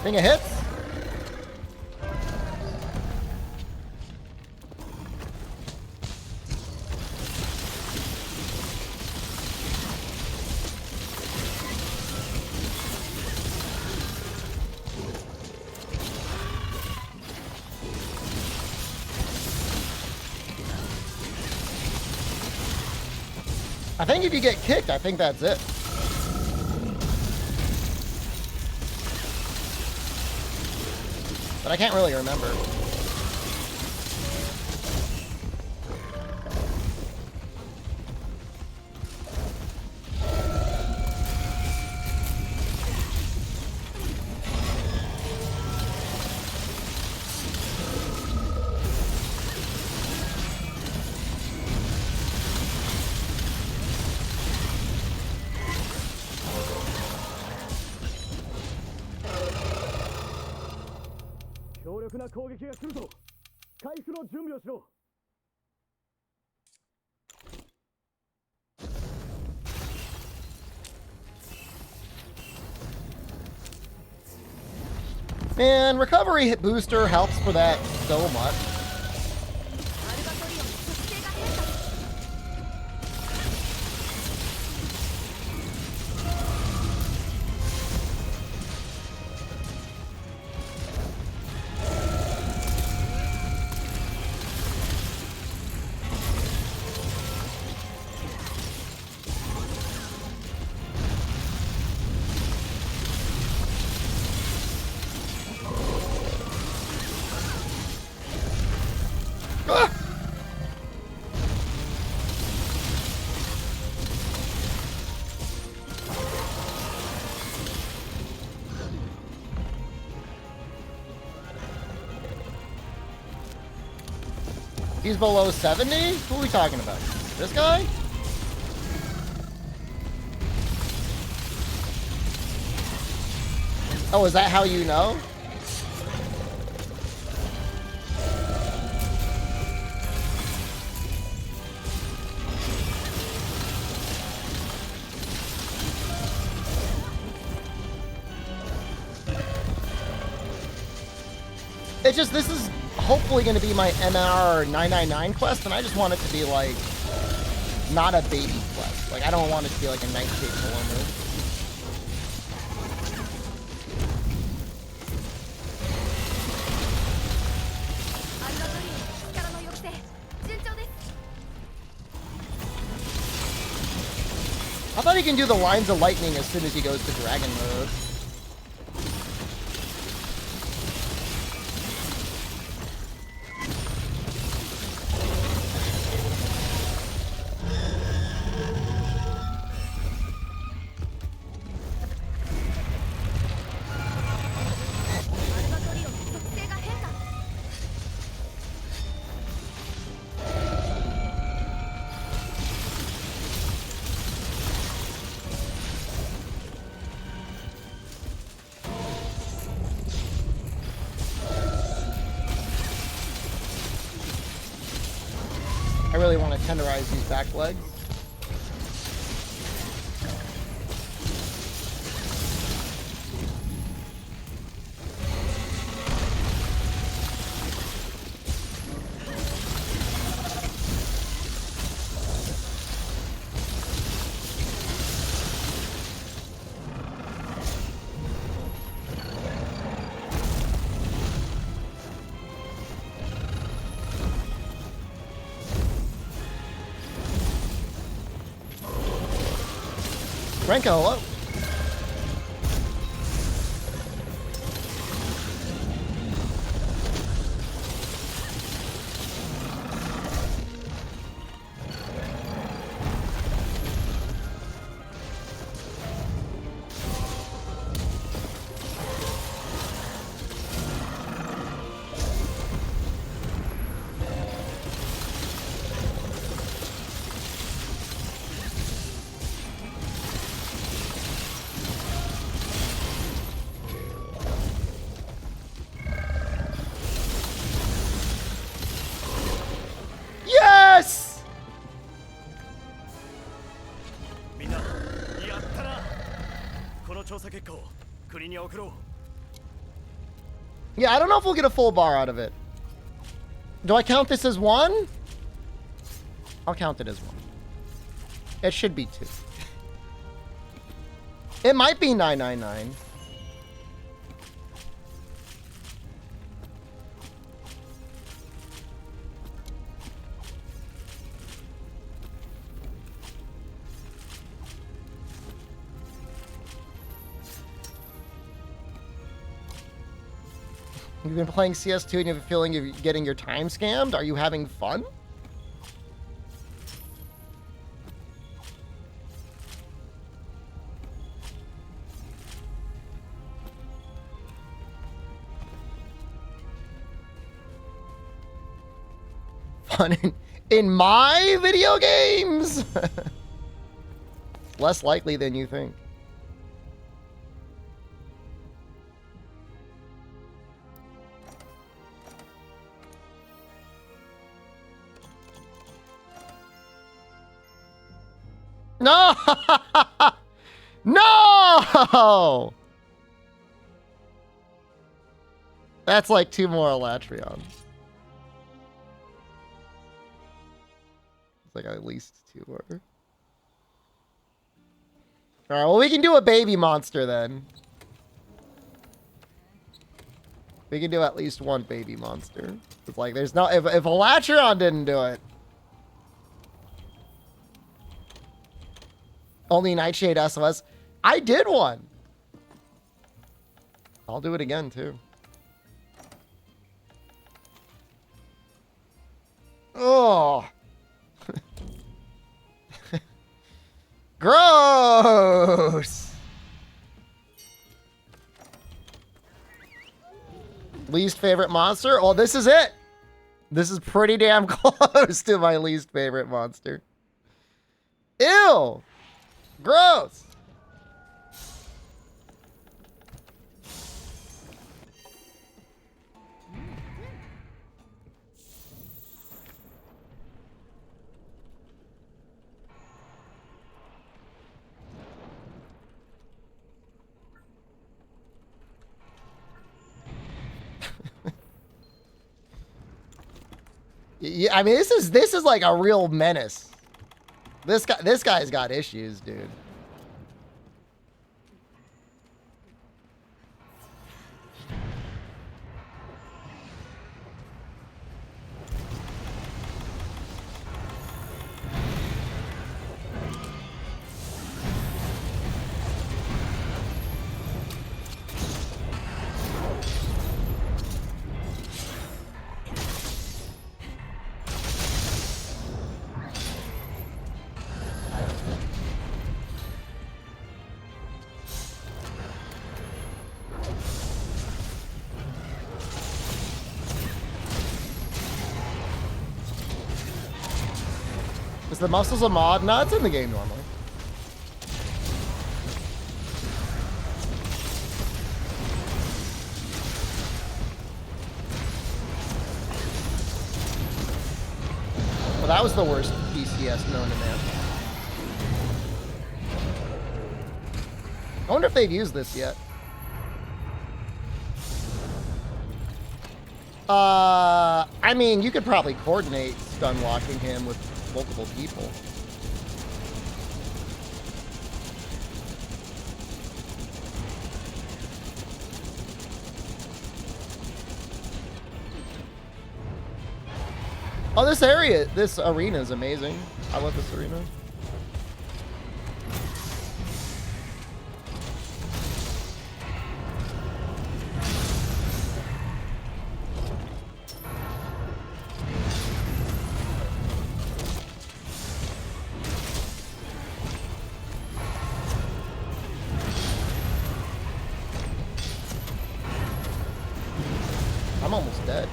Think it hits? I think if you get kicked, I think that's it. But I can't really remember. Man, recovery hit booster helps for that so much. He's below 70? Who are we talking about? This guy? Oh, is that how you know? It's just, this is hopefully going to be my MR 999 quest, and I just want it to be, like, not a baby quest. Like, I don't want it to be, like, a Nightshade Fuller move. I thought he can do the lines of lightning as soon as he goes to dragon mode. I really want to tenderize these back legs. Renko, hello. Yes! Yeah, I don't know if we'll get a full bar out of it. Do I count this as one? I'll count it as one. It should be two. It might be 999. You've been playing CS2 and you have a feeling you're getting your time scammed? Are you having fun? Fun in my video games? Less likely than you think. No! No! That's like 2 more Elatrions. It's like at least 2 more. Alright, well we can do a baby monster then. We can do at least 1 baby monster. It's like there's no... If Elatrion didn't do it... Only Nightshade SOS. I did one. I'll do it again too. Oh. Gross. Least favorite monster? Oh, this is it. This is pretty damn close to my least favorite monster. Ew! Gross! Yeah, I mean, this is like a real menace. This guy's got issues, dude. Is the muscles a mod? No, it's in the game normally. Well, that was the worst PCS known to man. I wonder if they've used this yet. I mean, you could probably coordinate stun locking him with multiple people. Oh, this area, this arena is amazing. I love this arena. I'm almost dead.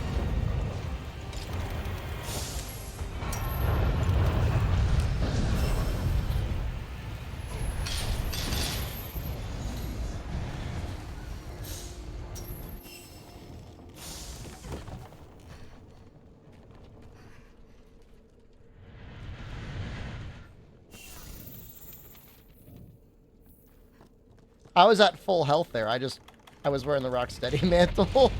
I was at full health there. I was wearing the Rocksteady mantle.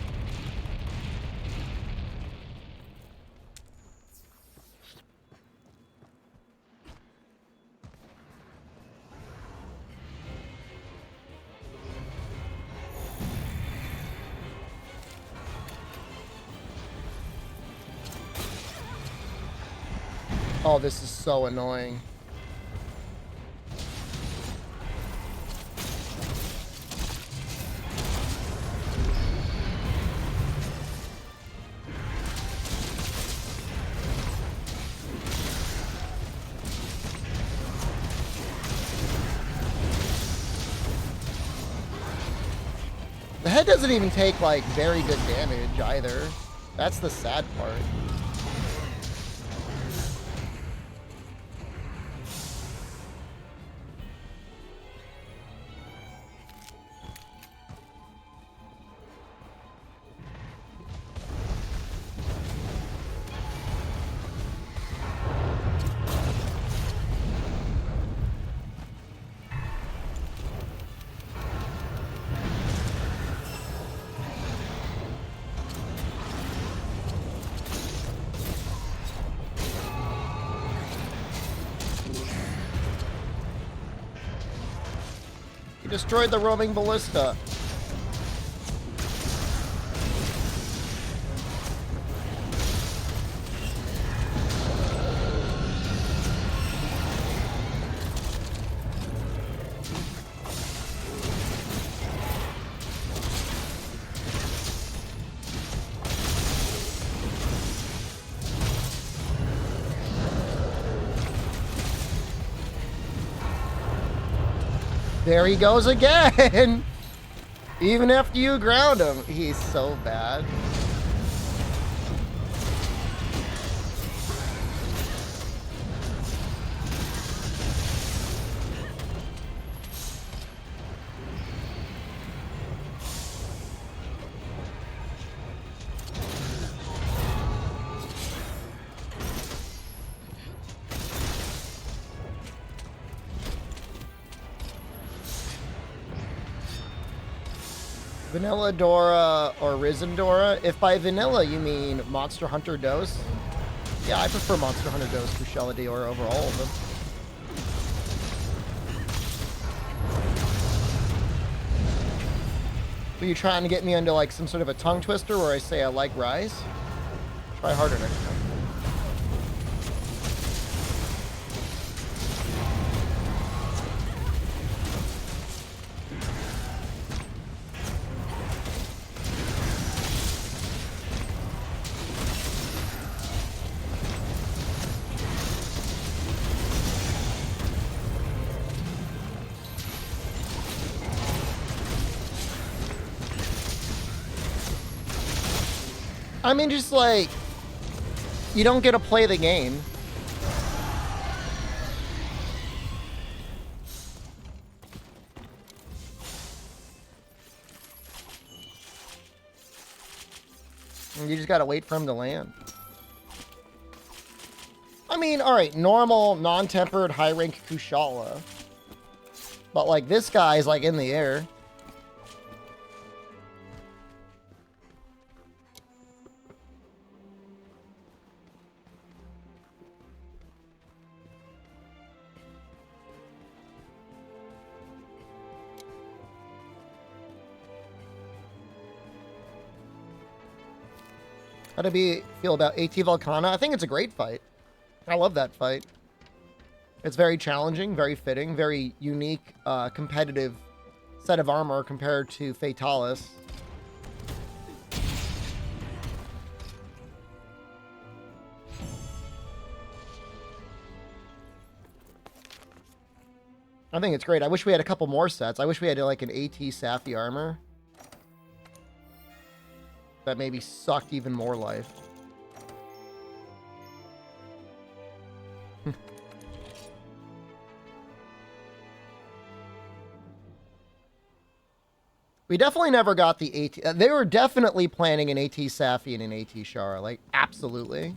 Oh, this is so annoying. The head doesn't even take, like, very good damage either. That's the sad part. Destroyed the roaming ballista. There he goes again. Even after you ground him, he's so bad. Vanilla Dora or Risen Dora? If by vanilla you mean Monster Hunter Dose, yeah, I prefer Monster Hunter Dose to Shella Diora over all of them. Are you trying to get me into like some sort of a tongue twister where I say I like Rise? Try harder next time. I mean, just like, you don't get to play the game. And you just gotta wait for him to land. I mean, alright, normal, non-tempered, high-rank Kushala. But like, this guy's like in the air. How do you feel about AT Volcana? I think it's a great fight. I love that fight. It's very challenging, very fitting, very unique, competitive set of armor compared to Fatalis. I think it's great. I wish we had a couple more sets. I wish we had like an AT Safi armor that maybe sucked even more life. We definitely never got the AT. They were definitely planning an AT Safi and an AT Shara. Like, absolutely.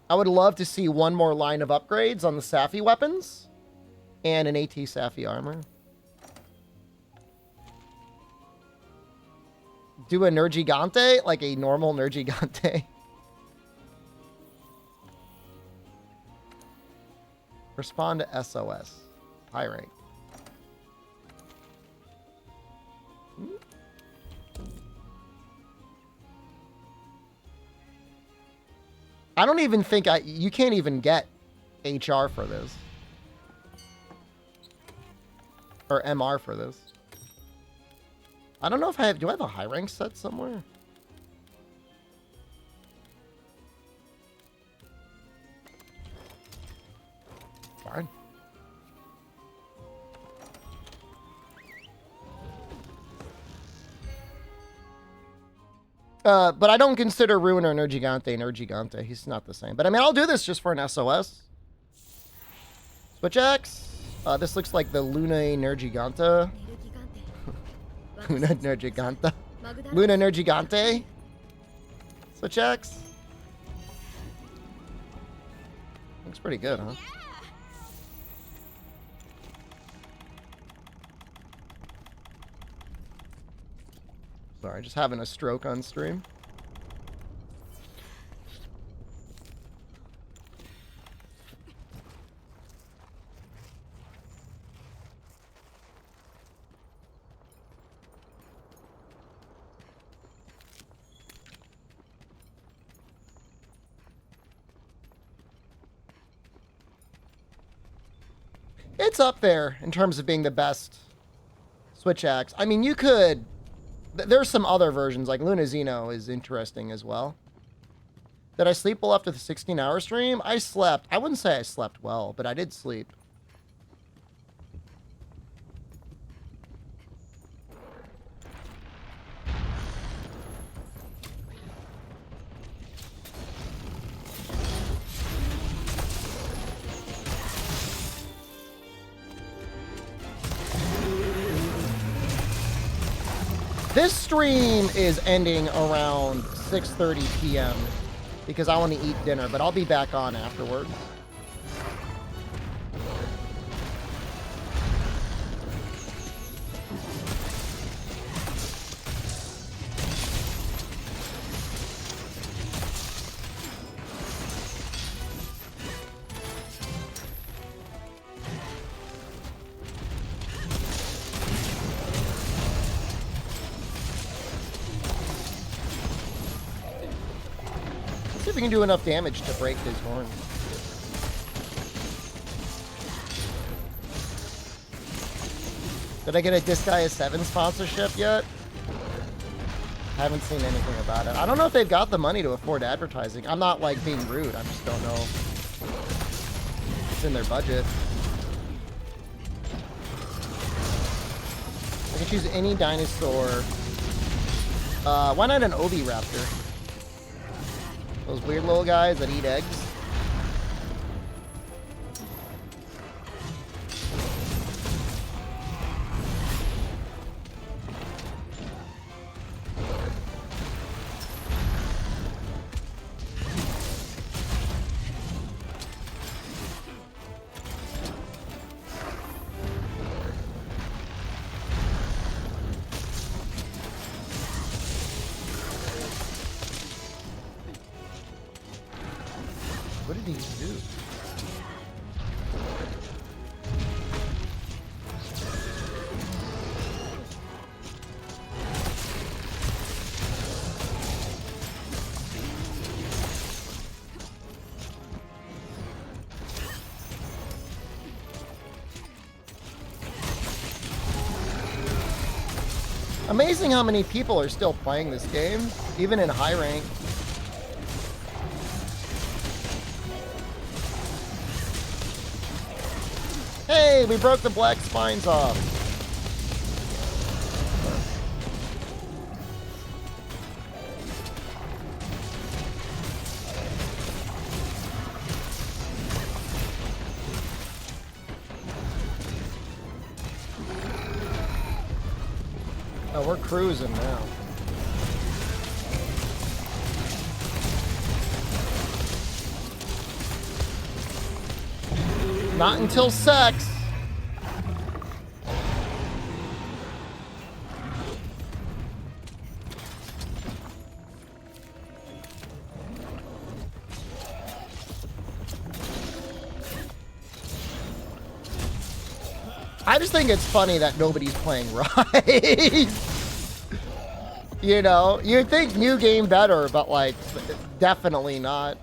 I would love to see one more line of upgrades on the Safi weapons. And an AT Safi armor. Do a Nergigante, like a normal Nergigante. Respond to SOS. High rank. I don't even think you can't even get HR for this. Or MR for this. I don't know if I have... Do I have a high rank set somewhere? Fine. But I don't consider Ruiner Nergigante. He's not the same. But I mean, I'll do this just for an SOS. Switch X. This looks like the Luna Nergiganta. Luna Nergiganta. Luna Nergigante. Switch X. Looks pretty good, huh? Sorry, just having a stroke on stream. It's up there in terms of being the best Switch axe. I mean, you could... There's some other versions, like Luna Xeno is interesting as well. Did I sleep well after the 16-hour stream? I slept. I wouldn't say I slept well, but I did sleep. This stream is ending around 6:30 p.m. because I want to eat dinner, but I'll be back on afterwards. if we can do enough damage to break his horn. Did I get a Disgaea 7 sponsorship yet? I haven't seen anything about it. I don't know if they've got the money to afford advertising. I'm not like being rude. I just don't know. It's in their budget. I can choose any dinosaur. Why not an Oviraptor? Those weird little guys that eat eggs. What did he do? Amazing how many people are still playing this game, even in high rank. Hey, we broke the black spines off. Oh, we're cruising now. Not until sex. I just think it's funny that nobody's playing right. You know, you'd think new game better, but like, definitely not.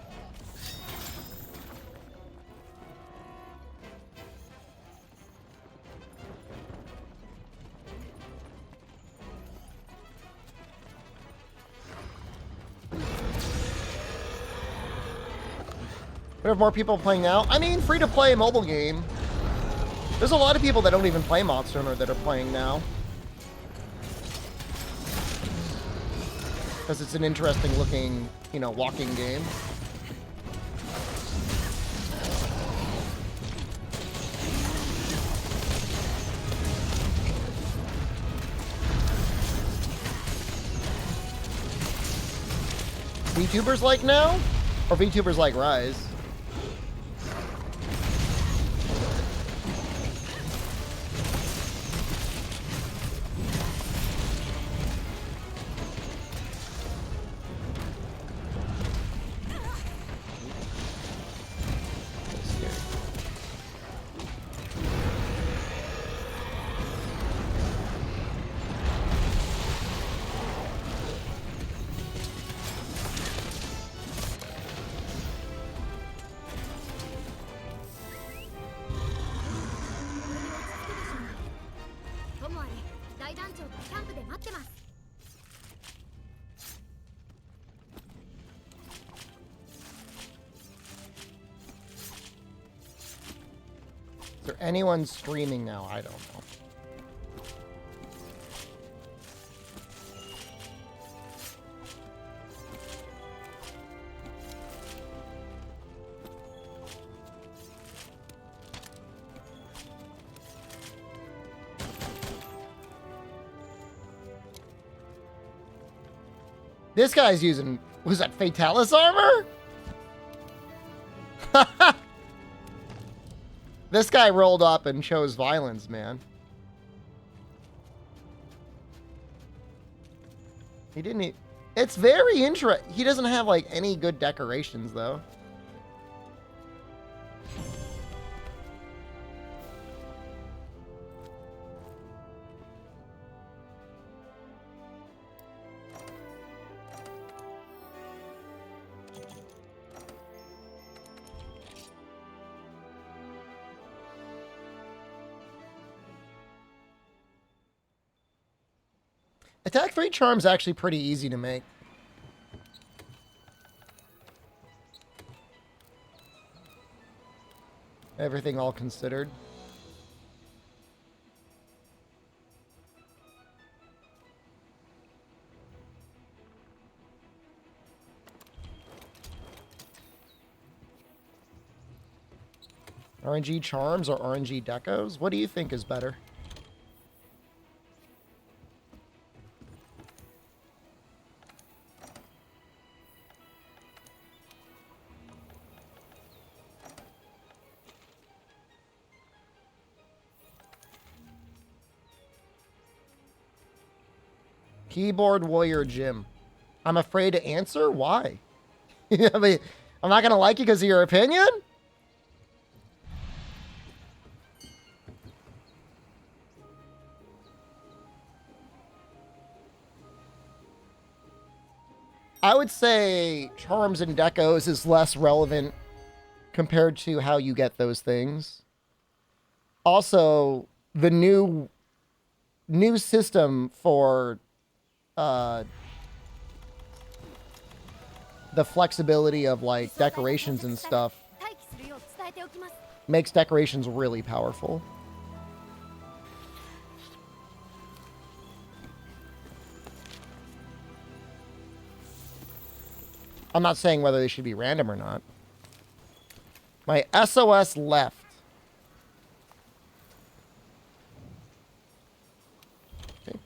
We have more people playing now. I mean, free-to-play mobile game. There's a lot of people that don't even play Monster Hunter that are playing now. Because it's an interesting looking, you know, walking game. VTubers like now? Or VTubers like Rise? Is there anyone streaming now? I don't know. This guy's using, was that Fatalis armor? This guy rolled up and chose violence, man. He didn't. It's very interesting. He doesn't have like any good decorations though. Attack 3 charm's actually pretty easy to make. Everything all considered. RNG charms or RNG decos? What do you think is better? Keyboard Warrior Jim. I'm afraid to answer? Why? I mean, I'm not going to like you because of your opinion? I would say charms and decos is less relevant compared to how you get those things. Also, the new system for the flexibility of like decorations and stuff makes decorations really powerful. I'm not saying whether they should be random or not. My SOS left. Okay.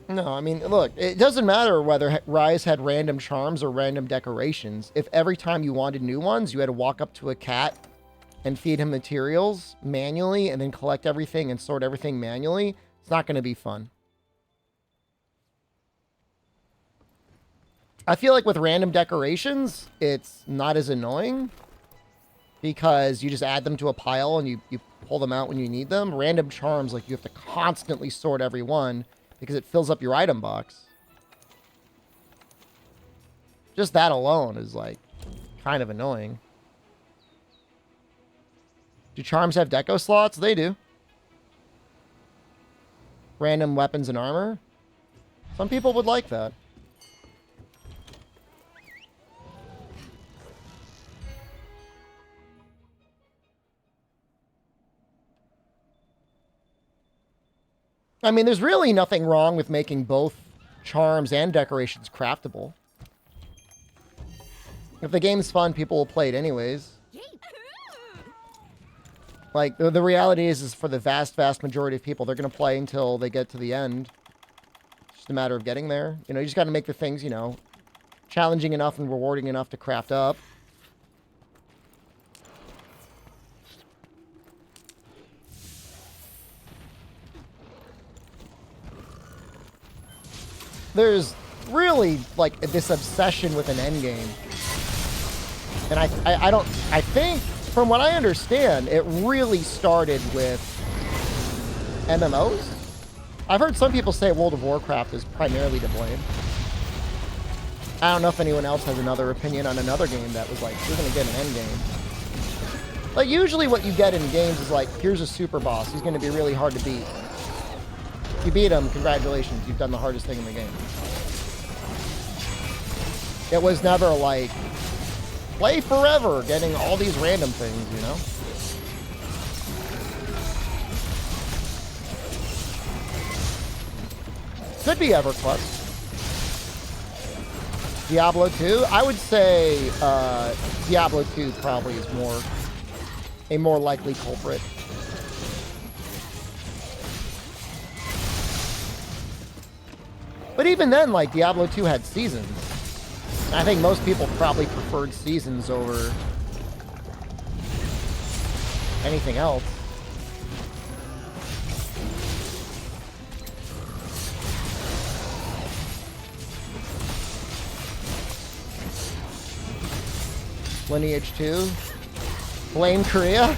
No, I mean, look, it doesn't matter whether Rise had random charms or random decorations. If every time you wanted new ones, you had to walk up to a cat and feed him materials manually and then collect everything and sort everything manually, it's not going to be fun. I feel like with random decorations, it's not as annoying because you just add them to a pile and you pull them out when you need them. Random charms, like you have to constantly sort every one because it fills up your item box. Just that alone is like kind of annoying. Do charms have deco slots? They do. Random weapons and armor? Some people would like that. I mean, there's really nothing wrong with making both charms and decorations craftable. If the game's fun, people will play it anyways. Like, the reality is for the vast majority of people, they're going to play until they get to the end. It's just a matter of getting there. You know, you just got to make the things, you know, challenging enough and rewarding enough to craft up. There's really, like, this obsession with an endgame. And I think, from what I understand, it really started with MMOs. I've heard some people say World of Warcraft is primarily to blame. I don't know if anyone else has another opinion on another game that was like, you're going to get an endgame. Like, usually what you get in games is like, here's a super boss. He's going to be really hard to beat. If you beat him, congratulations, you've done the hardest thing in the game. It was never like, play forever, getting all these random things, you know? Could be EverQuest. Diablo 2? I would say Diablo 2 probably is a more likely culprit. But even then, like, Diablo 2 had seasons. I think most people probably preferred seasons over anything else. Lineage 2. Blame Korea.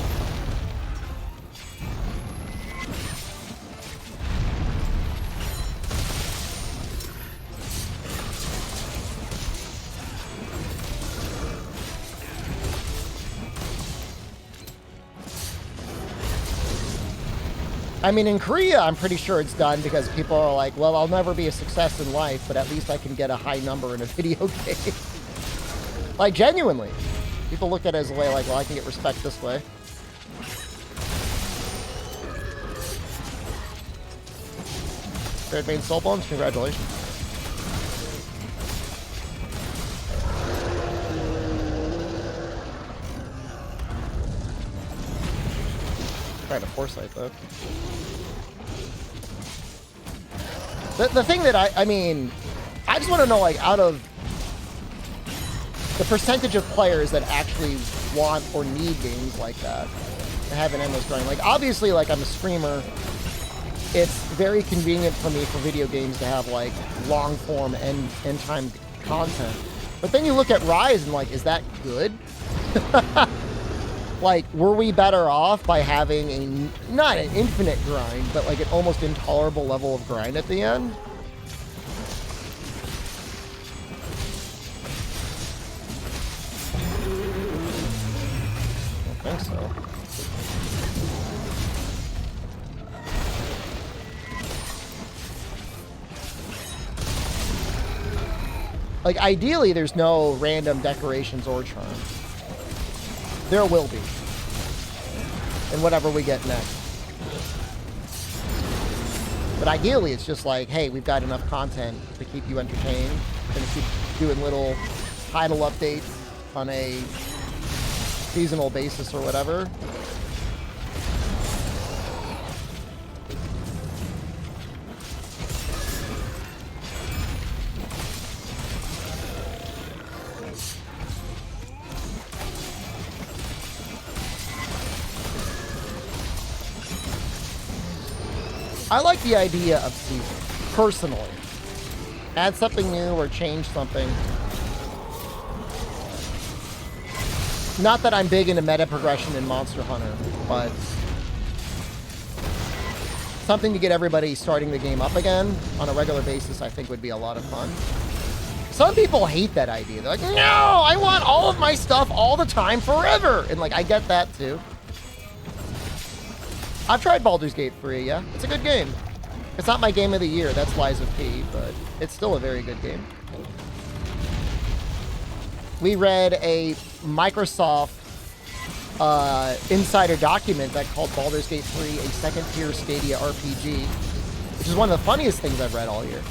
I mean, in Korea, I'm pretty sure it's done because people are like, well, I'll never be a success in life, but at least I can get a high number in a video game. Like, genuinely. People look at it as a way like, well, I can get respect this way. Third main soul bones, congratulations. Trying to foresight though. The thing that I mean, I just want to know, like, out of the percentage of players that actually want or need games like that to have an endless grind. Like, obviously, like, I'm a streamer. It's very convenient for me for video games to have, like, long form end time content. But then you look at Rise and, like, is that good? Like, were we better off by having a, not an infinite grind, but like an almost intolerable level of grind at the end? I don't think so. Like, ideally, there's no random decorations or charms. There will be. And whatever we get next. But ideally, it's just like, hey, we've got enough content to keep you entertained. And to keep doing little title updates on a seasonal basis or whatever. I like the idea of seasons, personally. Add something new or change something. Not that I'm big into meta progression in Monster Hunter, but something to get everybody starting the game up again on a regular basis I think would be a lot of fun. Some people hate that idea. They're like, no, I want all of my stuff all the time forever. And like, I get that too. I've tried Baldur's Gate 3, yeah. It's a good game. It's not my game of the year, that's Lies of P, but it's still a very good game. We read a Microsoft insider document that called Baldur's Gate 3 a second-tier Stadia RPG, which is one of the funniest things I've read all year.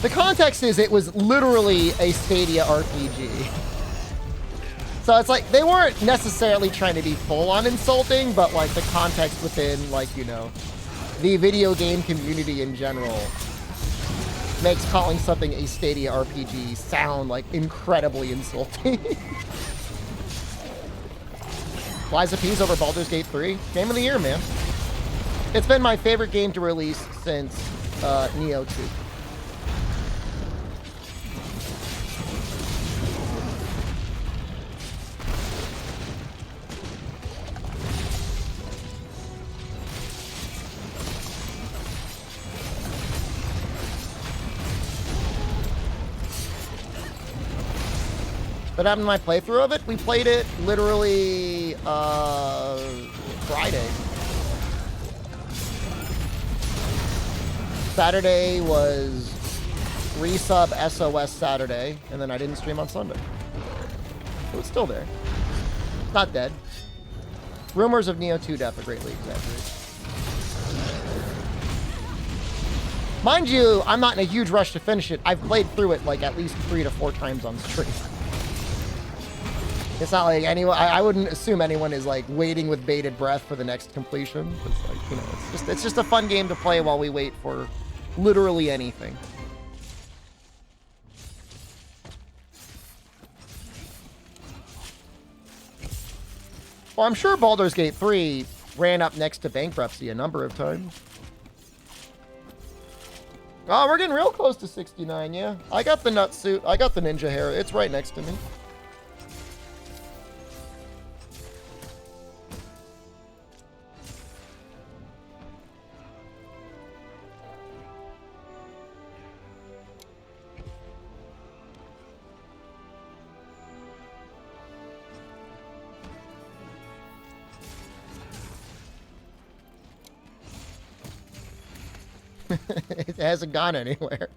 The context is it was literally a Stadia RPG. So it's like, they weren't necessarily trying to be full-on insulting, but like the context within, like, you know, the video game community in general makes calling something a Stadia RPG sound like incredibly insulting. Lies of P's over Baldur's Gate 3. Game of the year, man. It's been my favorite game to release since Neo 2. What happened to my playthrough of it? We played it literally Friday. Saturday was Resub SOS Saturday, and then I didn't stream on Sunday. So it's still there. It's not dead. Rumors of Neo 2 death are greatly exaggerated. Mind you, I'm not in a huge rush to finish it. I've played through it like at least 3 to 4 times on stream. It's not like anyone, I wouldn't assume anyone is like waiting with bated breath for the next completion. It's like, you know, it's just a fun game to play while we wait for literally anything. Well, I'm sure Baldur's Gate 3 ran up next to bankruptcy a number of times. Oh, we're getting real close to 69, yeah. I got the nut suit. I got the ninja hair. It's right next to me. It hasn't gone anywhere.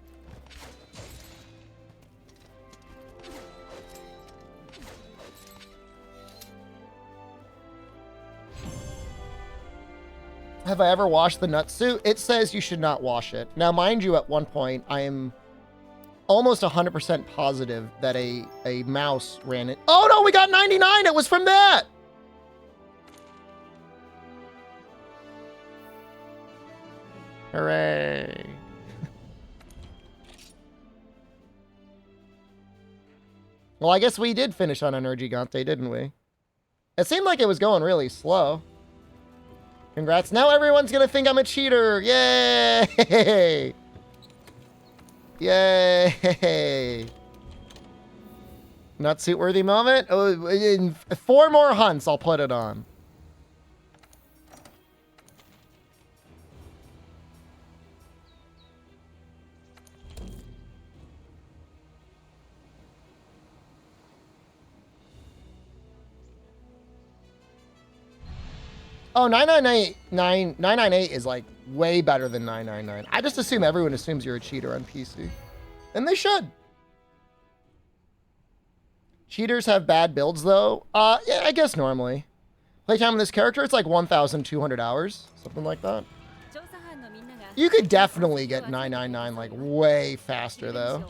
Have I ever washed the nutsuit? It says you should not wash it. Now, mind you, at one point, I am almost 100% positive that a mouse ran it. Oh no, we got 99! It was from that! Hooray. Well, I guess we did finish on Energy Gante, didn't we? It seemed like it was going really slow. Congrats. Now everyone's gonna think I'm a cheater. Yay! Yay! Not suit worthy moment? Oh, in 4 more hunts, I'll put it on. Oh, 998 is like way better than 999. I just assume everyone assumes you're a cheater on PC. And they should. Cheaters have bad builds though. Yeah, I guess normally. Playtime on this character, it's like 1,200 hours. Something like that. You could definitely get 999 like way faster though.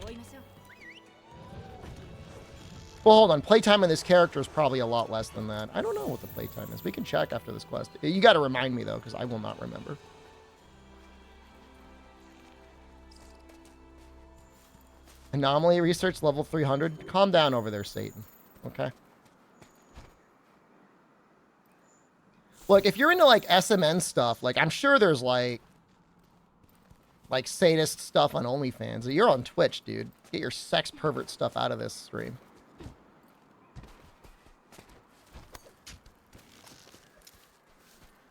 Well, hold on. Playtime in this character is probably a lot less than that. I don't know what the playtime is. We can check after this quest. You got to remind me, though, because I will not remember. Anomaly research level 300. Calm down over there, Satan. Okay? Look, if you're into, like, SMN stuff, like, I'm sure there's, like sadist stuff on OnlyFans. You're on Twitch, dude. Get your sex pervert stuff out of this stream.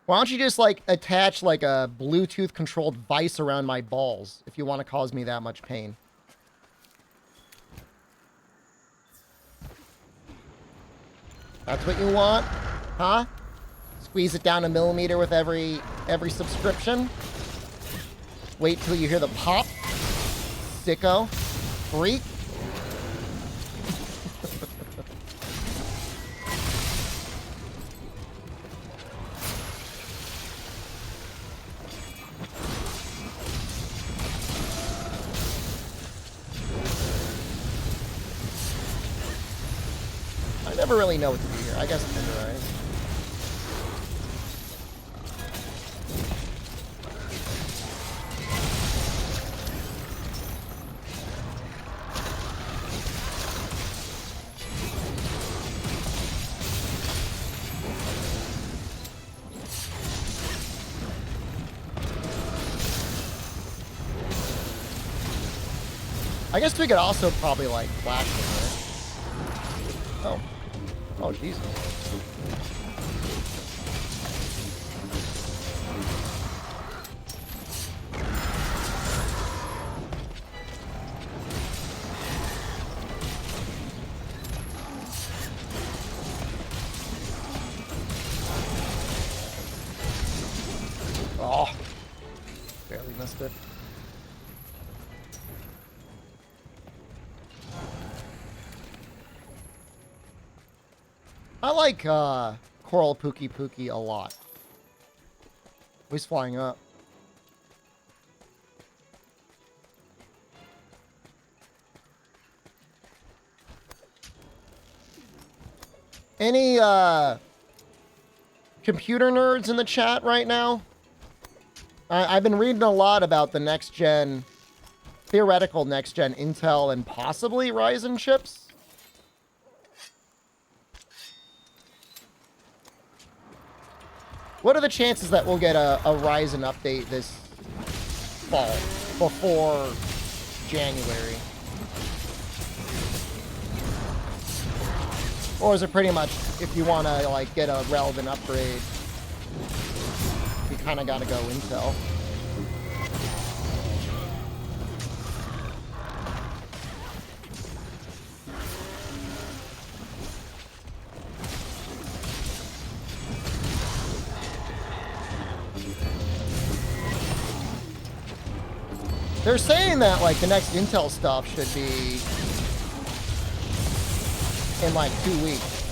Why don't you just, like, attach, like, a Bluetooth-controlled vice around my balls if you want to cause me that much pain? That's what you want? Huh? Squeeze it down a millimeter with every subscription? Wait till you hear the pop? Sicko? Freak? I never really know what to do here. I guess tenderize. I guess we could also probably like flash them, right? Oh. Oh, Jesus. Oh. Barely missed it. I like Coral Pookie Pookie a lot. He's flying up. Any computer nerds in the chat right now? I've been reading a lot about the next gen, theoretical next gen Intel and possibly Ryzen chips. What are the chances that we'll get a Ryzen update this fall, before January? Or is it pretty much, if you want to like get a relevant upgrade, you kind of got to go Intel? They're saying that like the next Intel stuff should be in like 2 weeks.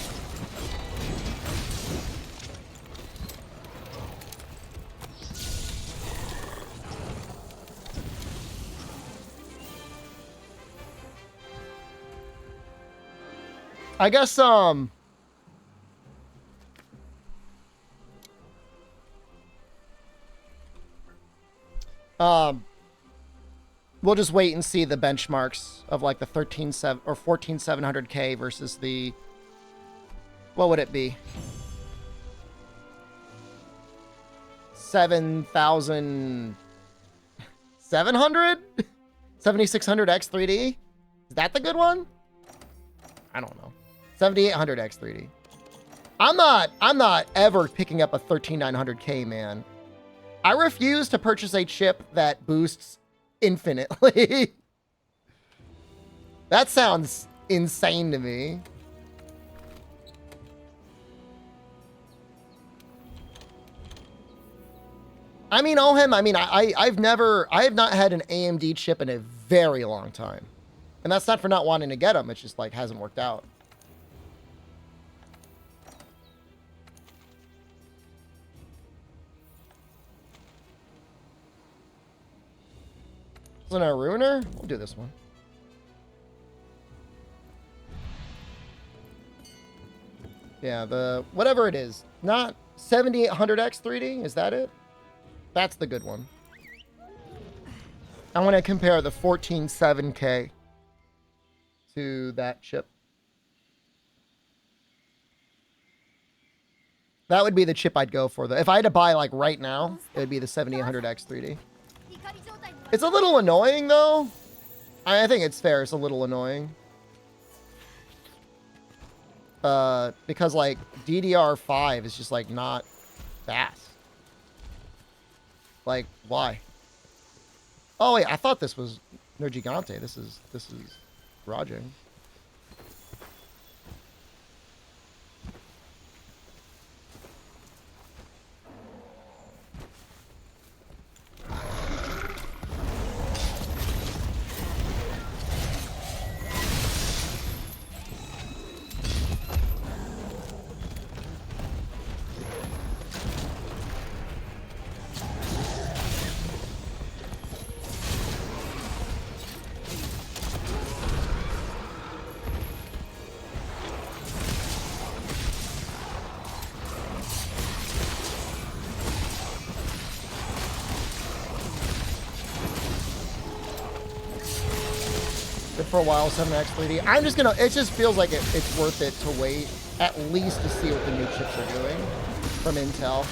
I guess we'll just wait and see the benchmarks of like the 13.7 or 14.700K versus the, what would it be? 7,700? 7600 X3D? Is that the good one? I don't know. 7800 X3D. I'm not ever picking up a 13900K, man. I refuse to purchase a chip that boosts infinitely. That sounds insane to me. I mean, Ohem, I mean, I have not had an AMD chip in a very long time. And that's not for not wanting to get them. It's just like hasn't worked out. Isn't a ruiner? We'll do this one. Yeah, the whatever it is. Not 7800X 3D, is that it? That's the good one. I want to compare the 14.7K to that chip. That would be the chip I'd go for. If I had to buy like right now, it would be the 7800X 3D. It's a little annoying though. I think it's fair. It's a little annoying. Because like DDR5 is just like not fast. Like why? Oh wait, I thought this was Nergigante. This is Rajing. For a while, 7X 3D. I'm just gonna, it just feels like it's worth it to wait at least to see what the new chips are doing from Intel.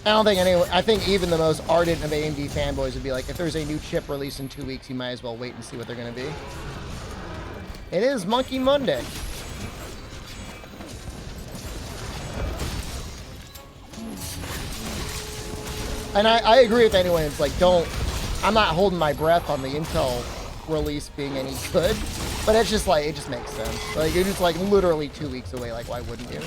I don't think anyone, I think even the most ardent of AMD fanboys would be like, if there's a new chip released in 2 weeks, you might as well wait and see what they're gonna be. It is Monkey Monday. And I agree with anyone. It's like, I'm not holding my breath on the Intel release being any good, but it's just like, it just makes sense. Like, you're just like literally 2 weeks away. Like, why wouldn't you?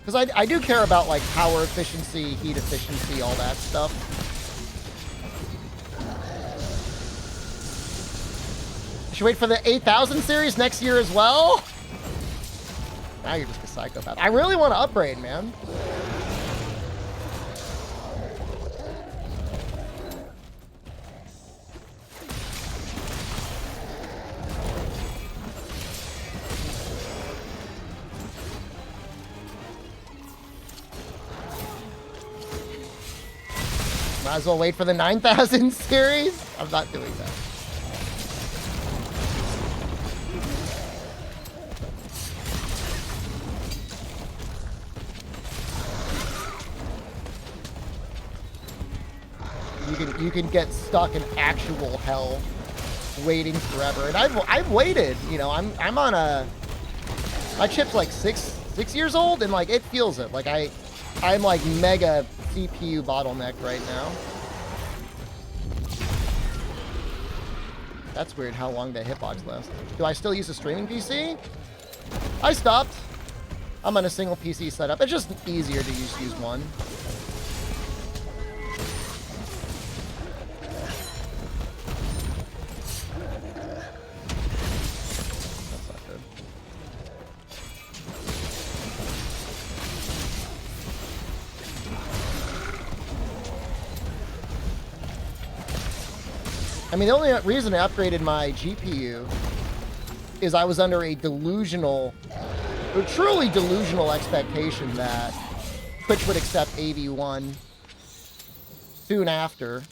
Because I do care about like power efficiency, heat efficiency, all that stuff. Should wait for the 8000 series next year as well? Now you're just a psychopath. I really want to upgrade, man. Might as well wait for the 9000 series. I'm not doing that. You can get stuck in actual hell waiting forever. And I've waited, you know, I'm on a, my chip's like six years old and like it feels it. Like I'm like mega CPU bottleneck right now. That's weird how long the hitbox lasts. Do I still use a streaming PC? I stopped. I'm on a single PC setup. It's just easier to use one. That's not good. I mean, the only reason I upgraded my GPU is I was under a delusional, or truly delusional expectation that Twitch would accept AV1 soon after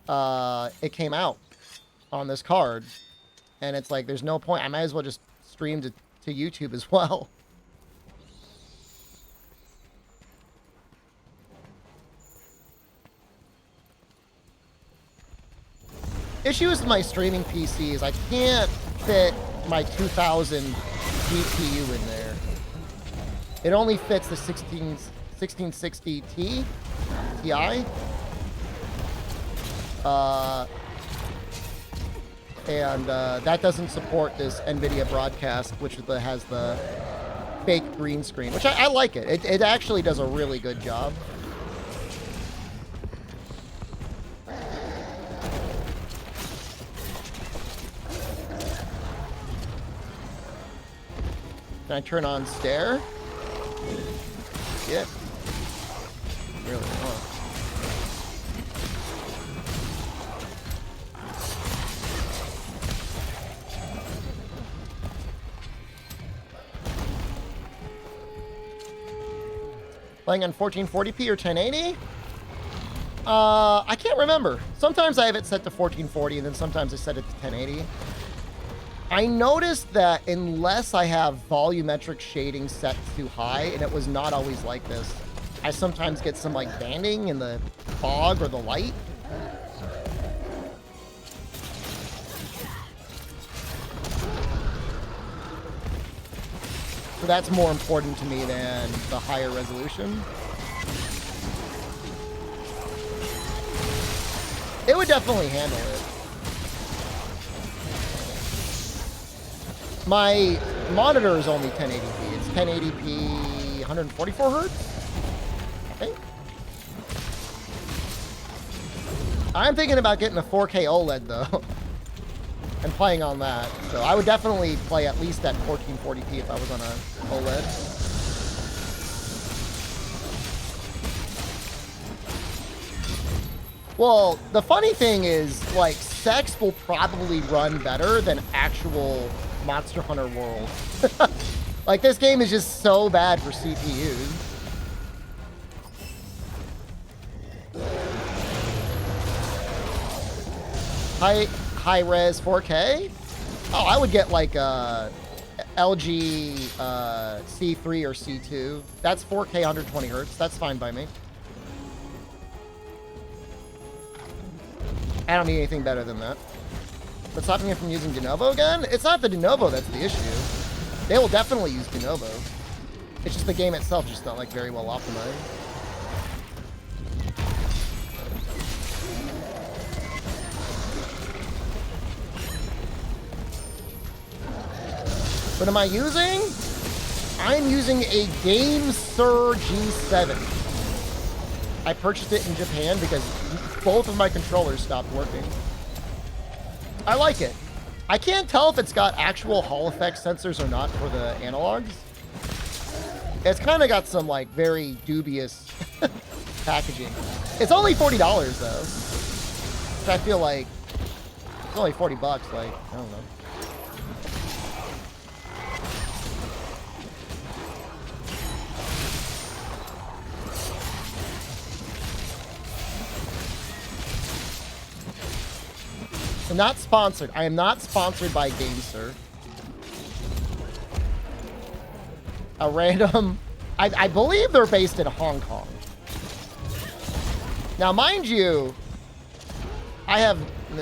it came out on this card. And it's like, there's no point. I might as well just stream to YouTube as well. Issue with my streaming PC is I can't fit my 2000 GPU in there. It only fits the 1660 Ti. That doesn't support this NVIDIA broadcast, which has the fake green screen, which I like it. It actually does a really good job. Can I turn on stare? Yeah. Really? Oh. Playing on 1440p or 1080? I can't remember. Sometimes I have it set to 1440 and then sometimes I set it to 1080. I noticed that unless I have volumetric shading set too high, and it was not always like this, I sometimes get some like banding in the fog or the light. So that's more important to me than the higher resolution. It would definitely handle it. My monitor is only 1080p. It's 1080p, 144 hertz, I think. I'm thinking about getting a 4K OLED though, and playing on that. So I would definitely play at least at 1440p if I was on a OLED. Well, the funny thing is, like, Sex will probably run better than actual Monster Hunter World. Like, this game is just so bad for CPUs. High res 4K? Oh, I would get like LG C3 or C2. That's 4K 120 hertz. That's fine by me. I don't need anything better than that. What's stopping me from using de novo again? It's not the de novo that's the issue. They will definitely use de novo. It's just the game itself just not like very well optimized. What am I using? I'm using a GameSir G7. I purchased it in Japan because both of my controllers stopped working. I like it. I can't tell if it's got actual Hall effect sensors or not for the analogs. It's kind of got some like very dubious packaging. It's only $40 though. Which I feel like it's only 40 bucks. Like, I don't know. I'm not sponsored. I am not sponsored by GameSir. A random... I believe they're based in Hong Kong. Now, mind you, I have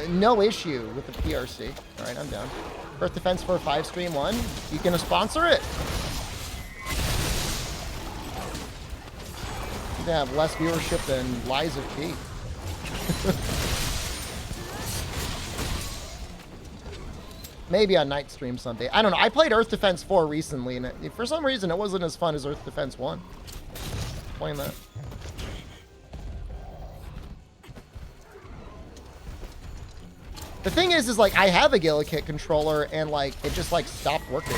no issue with the PRC. All right, I'm down. Earth Defense 4-5 Stream 1. You can sponsor it. gonna have less viewership than Lies of P. Maybe on night stream someday. I don't know. I played Earth Defense 4 recently, and for some reason it wasn't as fun as Earth Defense 1. Playing that. The thing is like, I have a Gillikit controller, and, like, it just, like, stopped working.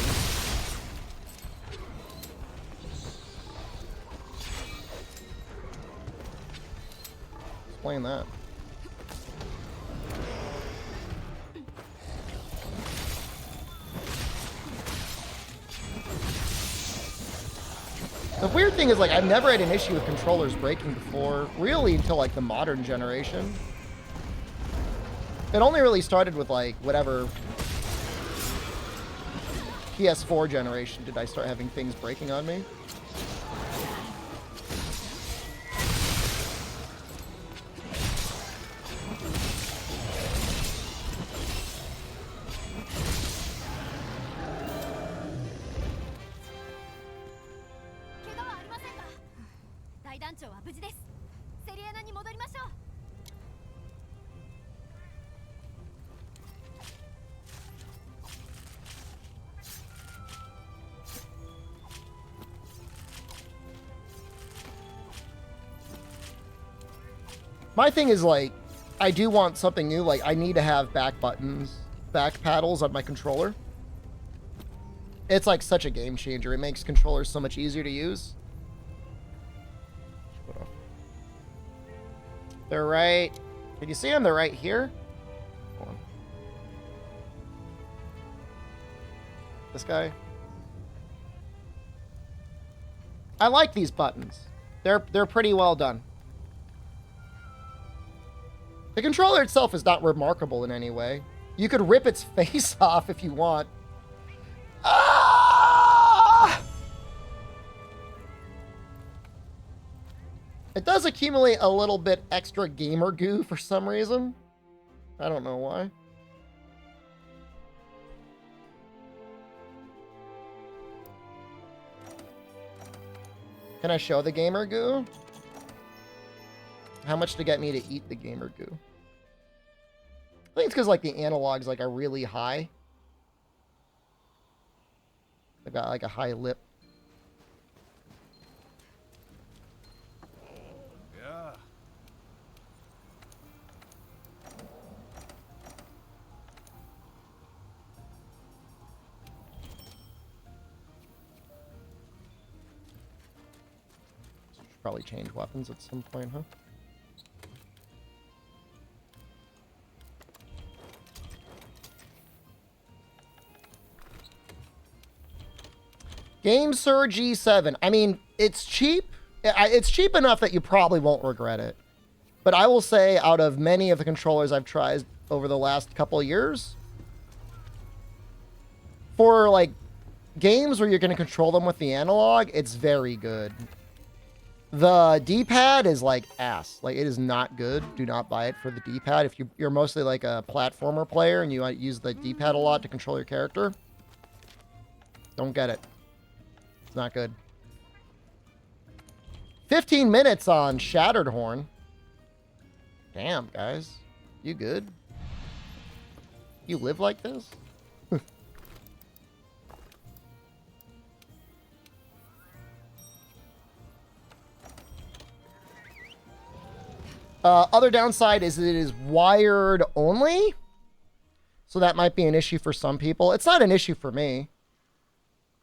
Playing that. The weird thing is, like, I've never had an issue with controllers breaking before, really until, like, the modern generation. It only really started with, like, whatever PS4 generation did I start having things breaking on me. My thing is, like, I do want something new. Like, I need to have back buttons, back paddles on my controller. It's, like, such a game changer. It makes controllers so much easier to use. They're right... Can you see them? They're right here. Hold on. This guy. I like these buttons. They're pretty well done. The controller itself is not remarkable in any way. You could rip its face off if you want. Ah! It does accumulate a little bit extra gamer goo for some reason. I don't know why. Can I show the gamer goo? How much to get me to eat the gamer goo? I think it's because, like, the analogs, like, are really high. I've got, like, a high lip. Yeah. Should probably change weapons at some point, huh? GameSir G7. I mean, it's cheap. It's cheap enough that you probably won't regret it. But I will say, out of many of the controllers I've tried over the last couple of years, for, like, games where you're going to control them with the analog, it's very good. The D-pad is, like, ass. Like, it is not good. Do not buy it for the D-pad. If you're mostly, like, a platformer player and you use the D-pad a lot to control your character, don't get it. It's not good. 15 minutes on Shattered Horn. Damn, guys. You good? You live like this? Other downside is that it is wired only. So that might be an issue for some people. It's not an issue for me.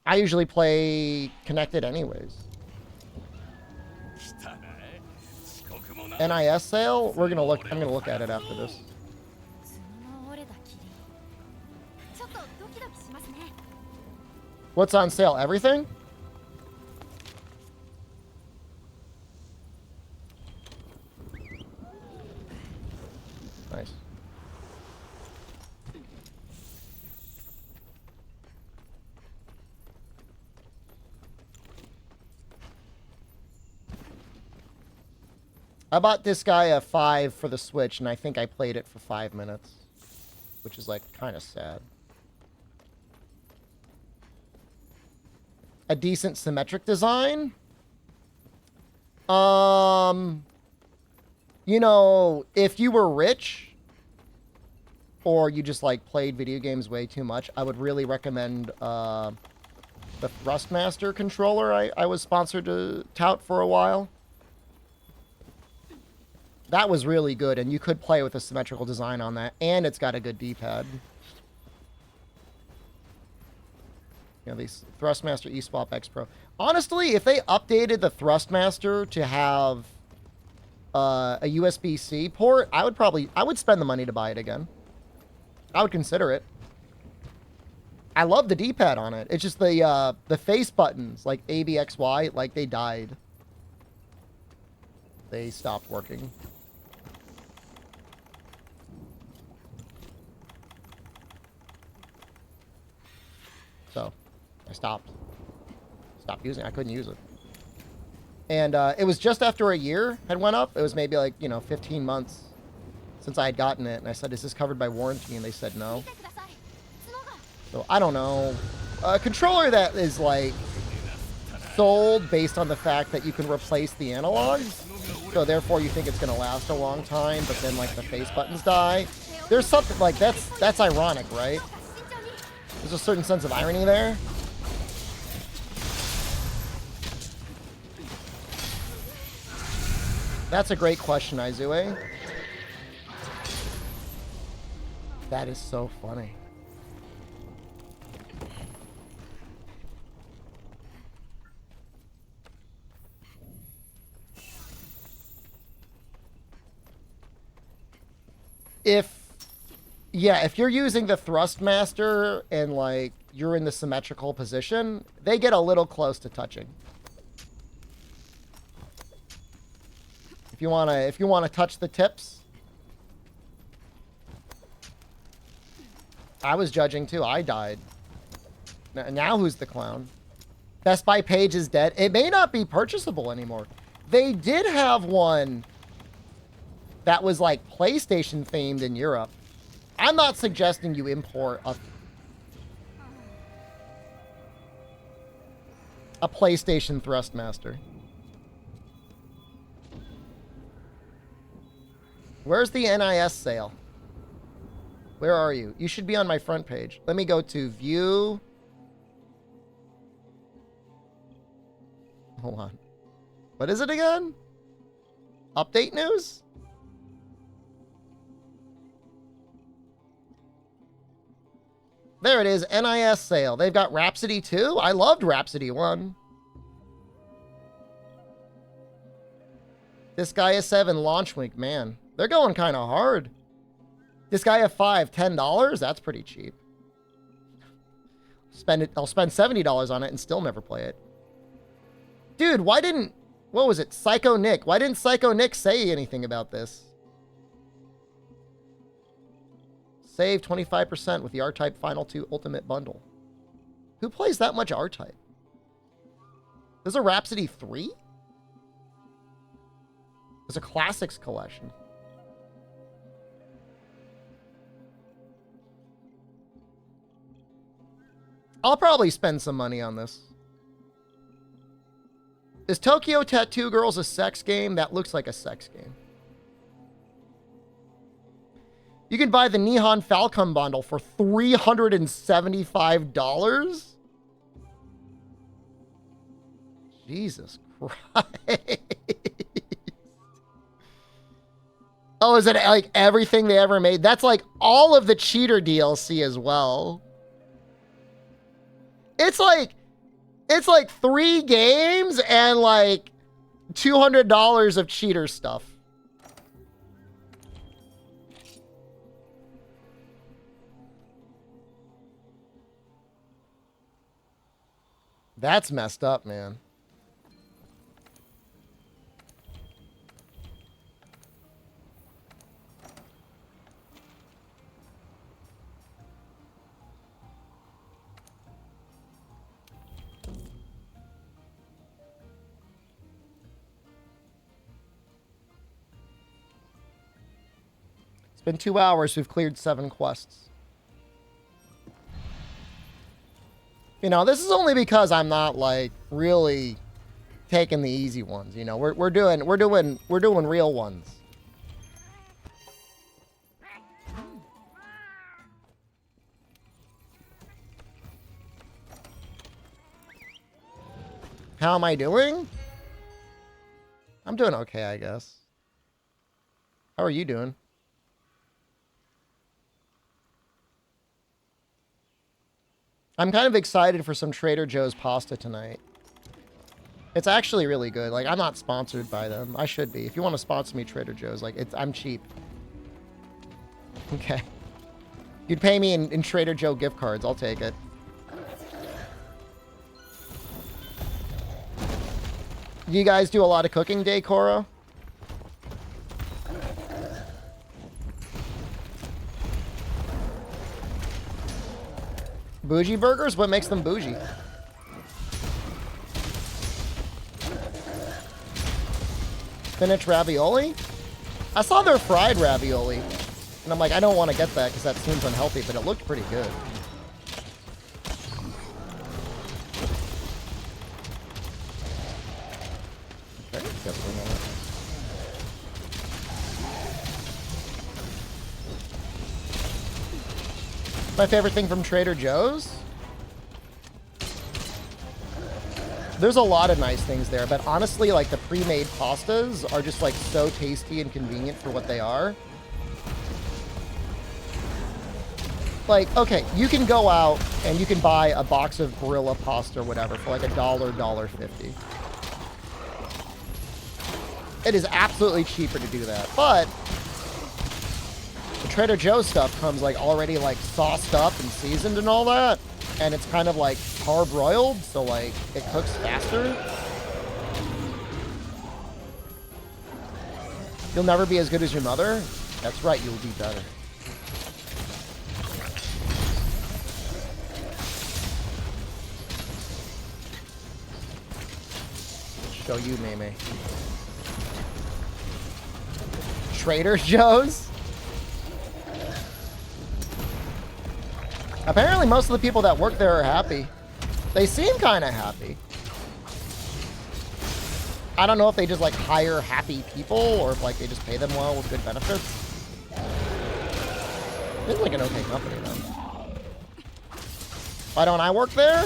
I usually play connected anyways. NIS sale? I'm gonna look at it after this. What's on sale? Everything? Nice. I bought this guy a 5 for the Switch, and I think I played it for 5 minutes, which is, like, kind of sad. A decent symmetric design? You know, if you were rich or you just like played video games way too much, I would really recommend the Thrustmaster controller I was sponsored to tout for a while. That was really good, and you could play with a symmetrical design on that, and it's got a good D-pad. You know, these Thrustmaster eSwap X Pro. Honestly, if they updated the Thrustmaster to have a USB-C port, I would spend the money to buy it again. I would consider it. I love the D-pad on it. It's just the face buttons, like A, B, X, Y, like they died. They stopped working. So, I stopped using it. I couldn't use it. And it was just after a year had went up. It was maybe like, you know, 15 months since I had gotten it. And I said, is this covered by warranty? And they said no. So I don't know. A controller that is like sold based on the fact that you can replace the analogs. So therefore you think it's going to last a long time, but then like the face buttons die. There's something like that's ironic, right? There's a certain sense of irony there. That's a great question, Izue. That is so funny. If you're using the Thrustmaster and like you're in the symmetrical position, they get a little close to touching. If you wanna touch the tips. I was judging too. I died. Now who's the clown? Best Buy page is dead. It may not be purchasable anymore. They did have one that was like PlayStation themed in Europe. I'm not suggesting you import a PlayStation Thrustmaster. Where's the NIS sale? Where are you? You should be on my front page. Let me go to view. Hold on. What is it again? Update news? There it is, NIS sale. They've got Rhapsody 2. I loved Rhapsody 1. This guy is 7 launch week, man. They're going kind of hard. This guy at 5, $10? That's pretty cheap. I'll spend $70 on it and still never play it. Dude, what was it? Psycho Nick. Why didn't Psycho Nick say anything about this? Save 25% with the R-Type Final 2 Ultimate Bundle. Who plays that much R-Type? There's a Rhapsody 3? There's a Classics collection. I'll probably spend some money on this. Is Tokyo Tattoo Girls a sex game? That looks like a sex game. You can buy the Nihon Falcon bundle for $375? Jesus Christ. Oh, is it like everything they ever made? That's like all of the cheater DLC as well. It's like 3 games and like $200 of cheater stuff. That's messed up, man. It's been 2 hours. We've cleared 7 quests. You know, this is only because I'm not, like, really taking the easy ones. You know, we're doing real ones. How am I doing? I'm doing okay, I guess. How are you doing? I'm kind of excited for some Trader Joe's pasta tonight. It's actually really good. Like, I'm not sponsored by them. I should be. If you want to sponsor me, Trader Joe's, like, I'm cheap. Okay. You'd pay me in Trader Joe gift cards. I'll take it. You guys do a lot of cooking day, Coro? Bougie burgers? What makes them bougie? Spinach ravioli? I saw their fried ravioli. And I'm like, I don't want to get that because that seems unhealthy, but it looked pretty good. Okay, definitely not. My favorite thing from Trader Joe's? There's a lot of nice things there, but honestly, like, the pre-made pastas are just, like, so tasty and convenient for what they are. Like, okay, you can go out and you can buy a box of Barilla pasta or whatever for like $1, $1.50. It is absolutely cheaper to do that, but the Trader Joe's stuff comes like already like sauced up and seasoned and all that, and it's kind of like parboiled, so like it cooks faster. You'll never be as good as your mother? That's right, you'll be better. Show you, Meme. Trader Joe's? Apparently most of the people that work there are happy. They seem kind of happy. I don't know if they just like hire happy people or if like they just pay them well with good benefits. It's like an okay company though. Why don't I work there?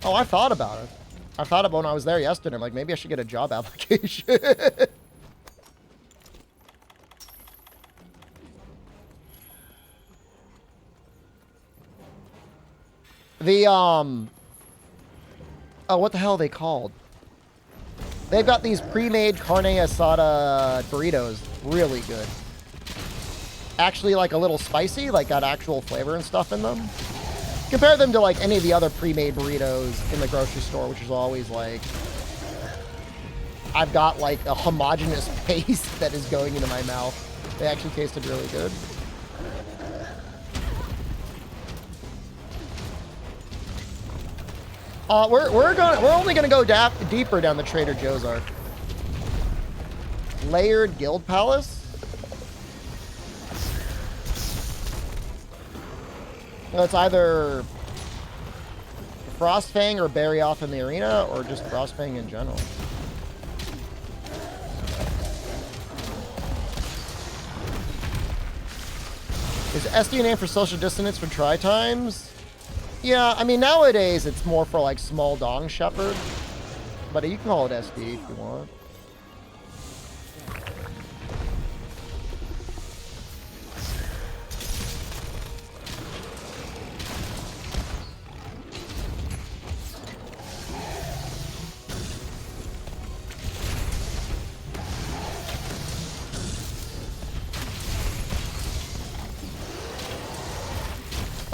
Oh, I thought about it. I thought about when I was there yesterday. I'm like, maybe I should get a job application. Oh, what the hell are they called? They've got these pre-made carne asada burritos. Really good. Actually, like a little spicy, like got actual flavor and stuff in them. Compare them to like any of the other pre-made burritos in the grocery store, which is always like, I've got like a homogeneous paste that is going into my mouth. They actually tasted really good. We're only gonna go deeper down the Trader Joe's arc. Layered Guild Palace. Well, it's either Frostfang or Bury Off in the Arena, or just Frostfang in general. Is SD a name for social dissonance for try times? Yeah, I mean, nowadays it's more for like small dong shepherd, but you can call it SD if you want.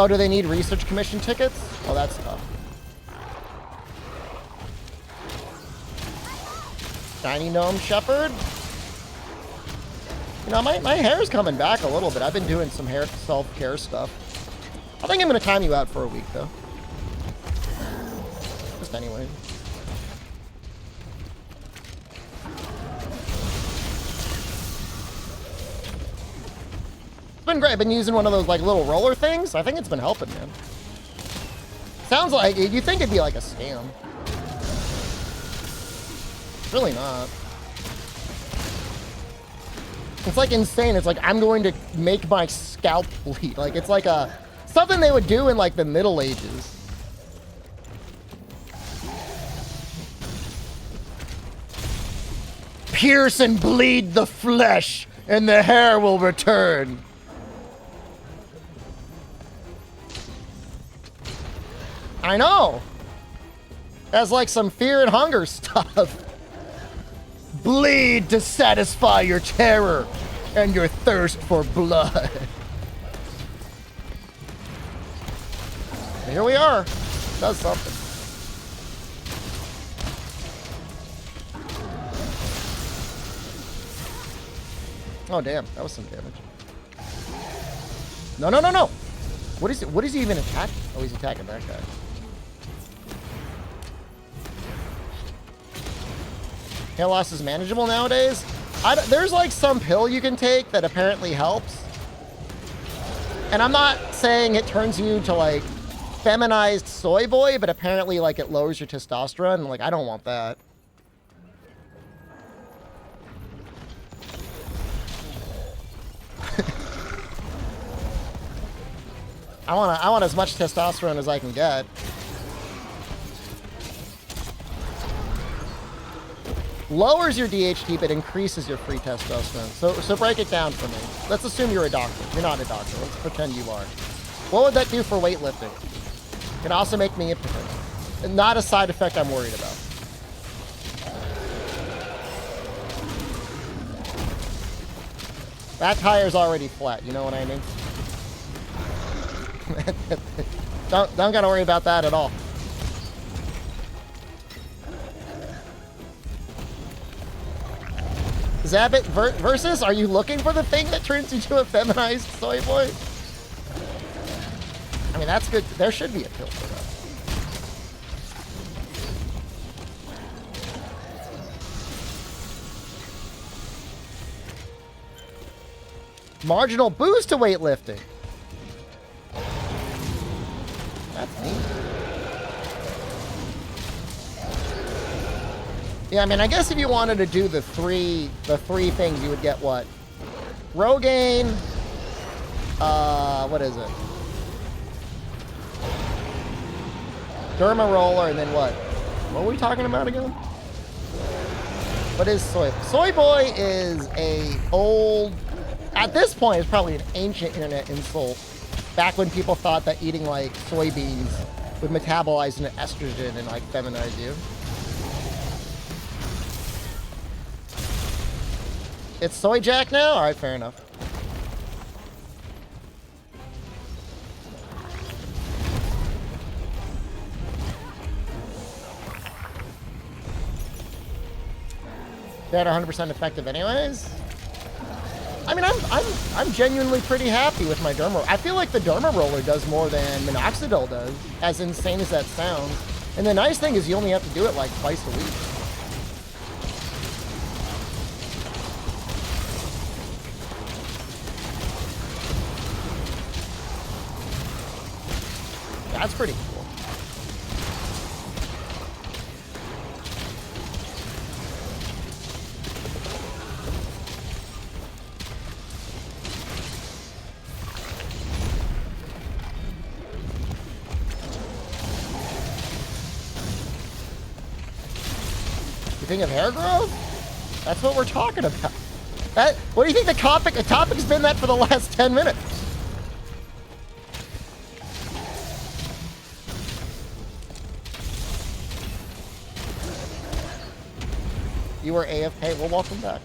Oh, do they need research commission tickets? Oh, that's tough. Shiny Gnome Shepherd? You know, my hair's coming back a little bit. I've been doing some hair self-care stuff. I think I'm going to time you out for a week, though. Just anyway. Been great. I've been using one of those like little roller things. I think it's been helping, man. Sounds like you think it'd be like a scam. Really not. It's like insane. It's like I'm going to make my scalp bleed. Like it's like a something they would do in like the Middle Ages. Pierce and bleed the flesh, and the hair will return. I know. That's like some fear and hunger stuff. Bleed to satisfy your terror and your thirst for blood. Here we are. Does something. Oh damn, that was some damage. No, no, no, no. What is it? What is he even attacking? Oh, he's attacking that guy. Hair loss is manageable nowadays. There's like some pill you can take that apparently helps. And I'm not saying it turns you to like feminized soy boy, but apparently like it lowers your testosterone. And like, I don't want that. I want as much testosterone as I can get. Lowers your DHT, but increases your free testosterone. So break it down for me. Let's assume you're a doctor. You're not a doctor. Let's pretend you are. What would that do for weightlifting? It can also make me impotent. Not a side effect I'm worried about. That tire's already flat. You know what I mean? don't gotta worry about that at all. Zabbit versus, are you looking for the thing that turns you to a feminized soy boy? I mean, that's good. There should be a pill for that. Marginal boost to weightlifting. That's neat. Yeah, I mean, I guess if you wanted to do the three things, you would get what? Rogaine. What is it? Derma roller, and then what? What were we talking about again? What is soy? Soy boy is a old. At this point, it's probably an ancient internet insult. Back when people thought that eating like soybeans would metabolize into estrogen and like feminize you. It's soy jack now? Alright, fair enough. They're 100% effective anyways. I mean, I'm genuinely pretty happy with my derma. I feel like the derma roller does more than minoxidil does, as insane as that sounds. And the nice thing is you only have to do it like twice a week. That's pretty cool. You think of hair growth? That's what we're talking about. What do you think the topic's been that for the last 10 minutes? You were AFK. Well, welcome back.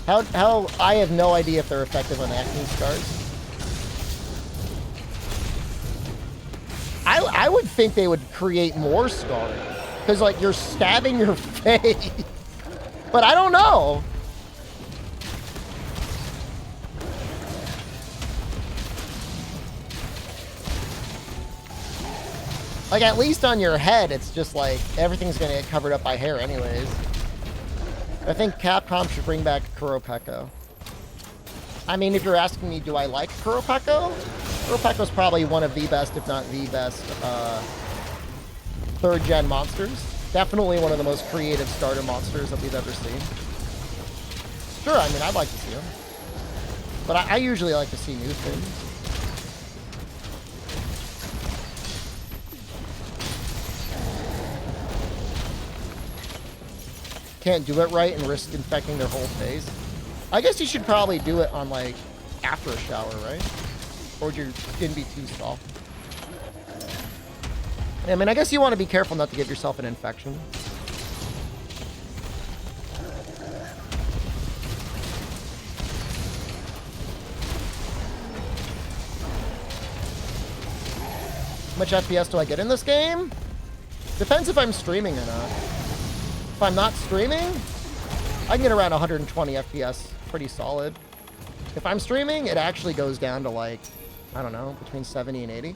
How? I have no idea if they're effective on acne scars. I would think they would create more scarring. Because, like, you're stabbing your face. But I don't know. Like, at least on your head, it's just like, everything's gonna get covered up by hair anyways. I think Capcom should bring back Kuropeko. I mean, if you're asking me, do I like Kuropeko? Kuropeko's probably one of the best, if not the best, third-gen monsters. Definitely one of the most creative starter monsters that we've ever seen. Sure, I mean, I'd like to see him. But I usually like to see new things. Can't do it right and risk infecting their whole face. I guess you should probably do it on, like, after a shower, right? Or your skin be too soft. I mean, I guess you want to be careful not to give yourself an infection. How much FPS do I get in this game? Depends if I'm streaming or not. If I'm not streaming, I can get around 120 FPS pretty solid. If I'm streaming, it actually goes down to like, I don't know, between 70 and 80.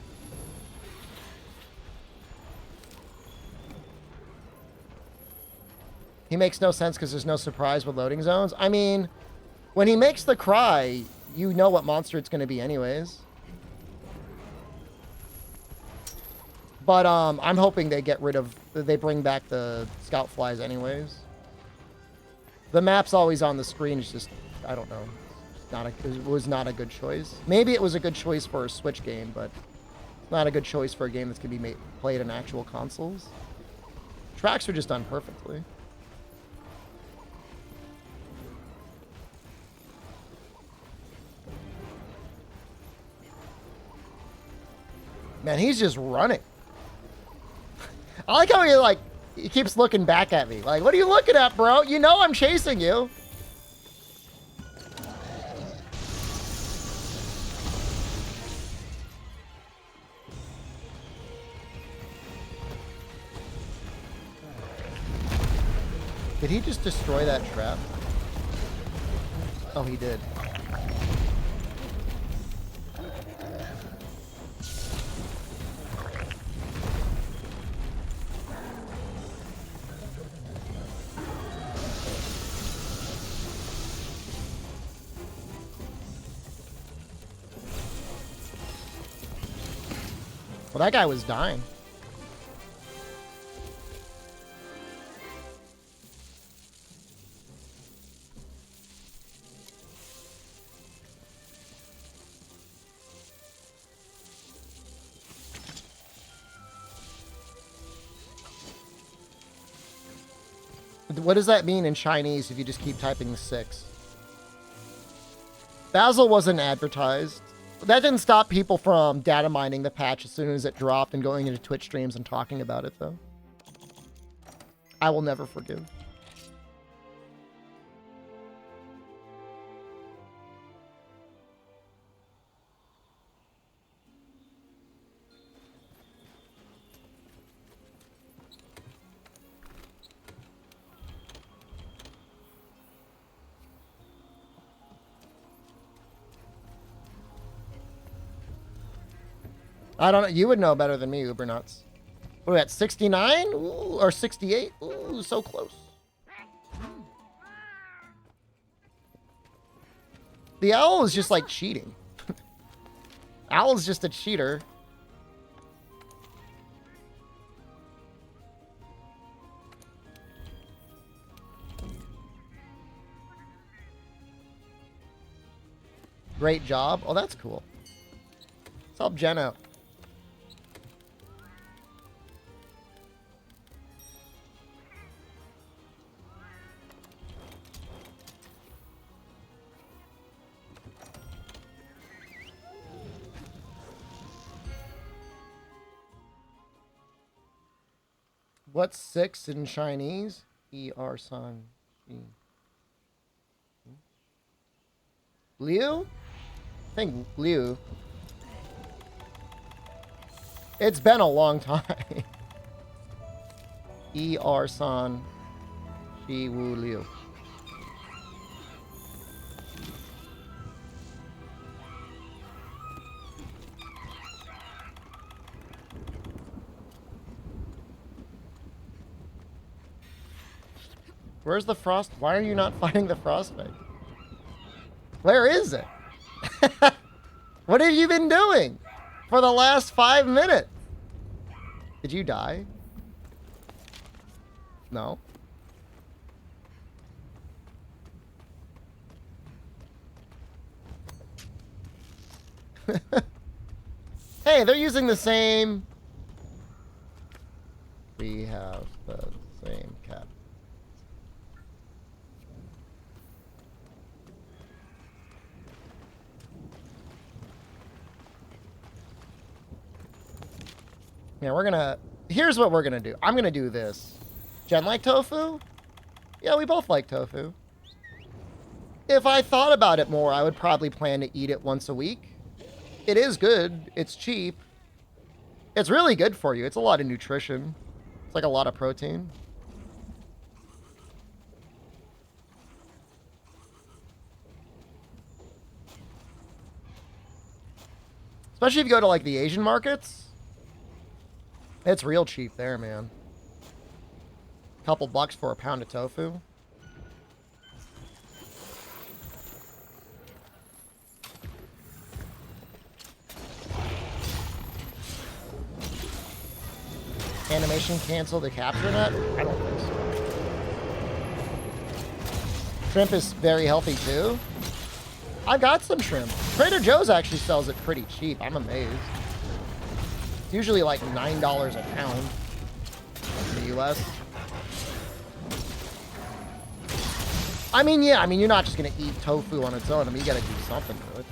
He makes no sense because there's no surprise with loading zones. I mean, when he makes the cry, you know what monster it's going to be anyways. But I'm hoping they get rid of, they bring back the scout flies anyways. The map's always on the screen. It's just, I don't know. It was not a good choice. Maybe it was a good choice for a Switch game, but not a good choice for a game that's going to be played in actual consoles. Tracks are just done perfectly. Man, he's just running. I like how he keeps looking back at me. Like, what are you looking at, bro? You know I'm chasing you. Did he just destroy that trap? Oh, he did. Well, that guy was dying. What does that mean in Chinese if you just keep typing 6? Basil wasn't advertised. That didn't stop people from data mining the patch as soon as it dropped and going into Twitch streams and talking about it, though. I will never forgive. I don't know. You would know better than me, Ubernuts. What are we at, 69? Ooh, or 68? Ooh, so close. The owl is just like cheating. Owl is just a cheater. Great job. Oh, that's cool. Let's help Jen out. What's 6 in Chinese? E-R San. Liu? I think Liu. It's been a long time. E-R San. Shi Wu Liu. Where's the frost? Why are you not fighting the frostbite? Where is it? What have you been doing for the last 5 minutes? Did you die? No. Hey, they're using the same... We have the same cat. Yeah, we're gonna... Here's what we're gonna do. I'm gonna do this. Jen like tofu? Yeah, we both like tofu. If I thought about it more, I would probably plan to eat it once a week. It is good. It's cheap. It's really good for you. It's a lot of nutrition. It's like a lot of protein. Especially if you go to like the Asian markets. It's real cheap there, man. Couple bucks for a pound of tofu. Animation cancel the capture net? I don't think so. Shrimp is very healthy too. I got some shrimp. Trader Joe's actually sells it pretty cheap. I'm amazed. It's usually like $9 a pound in the US. I mean, yeah, I mean, you're not just going to eat tofu on its own. I mean, you got to do something to it.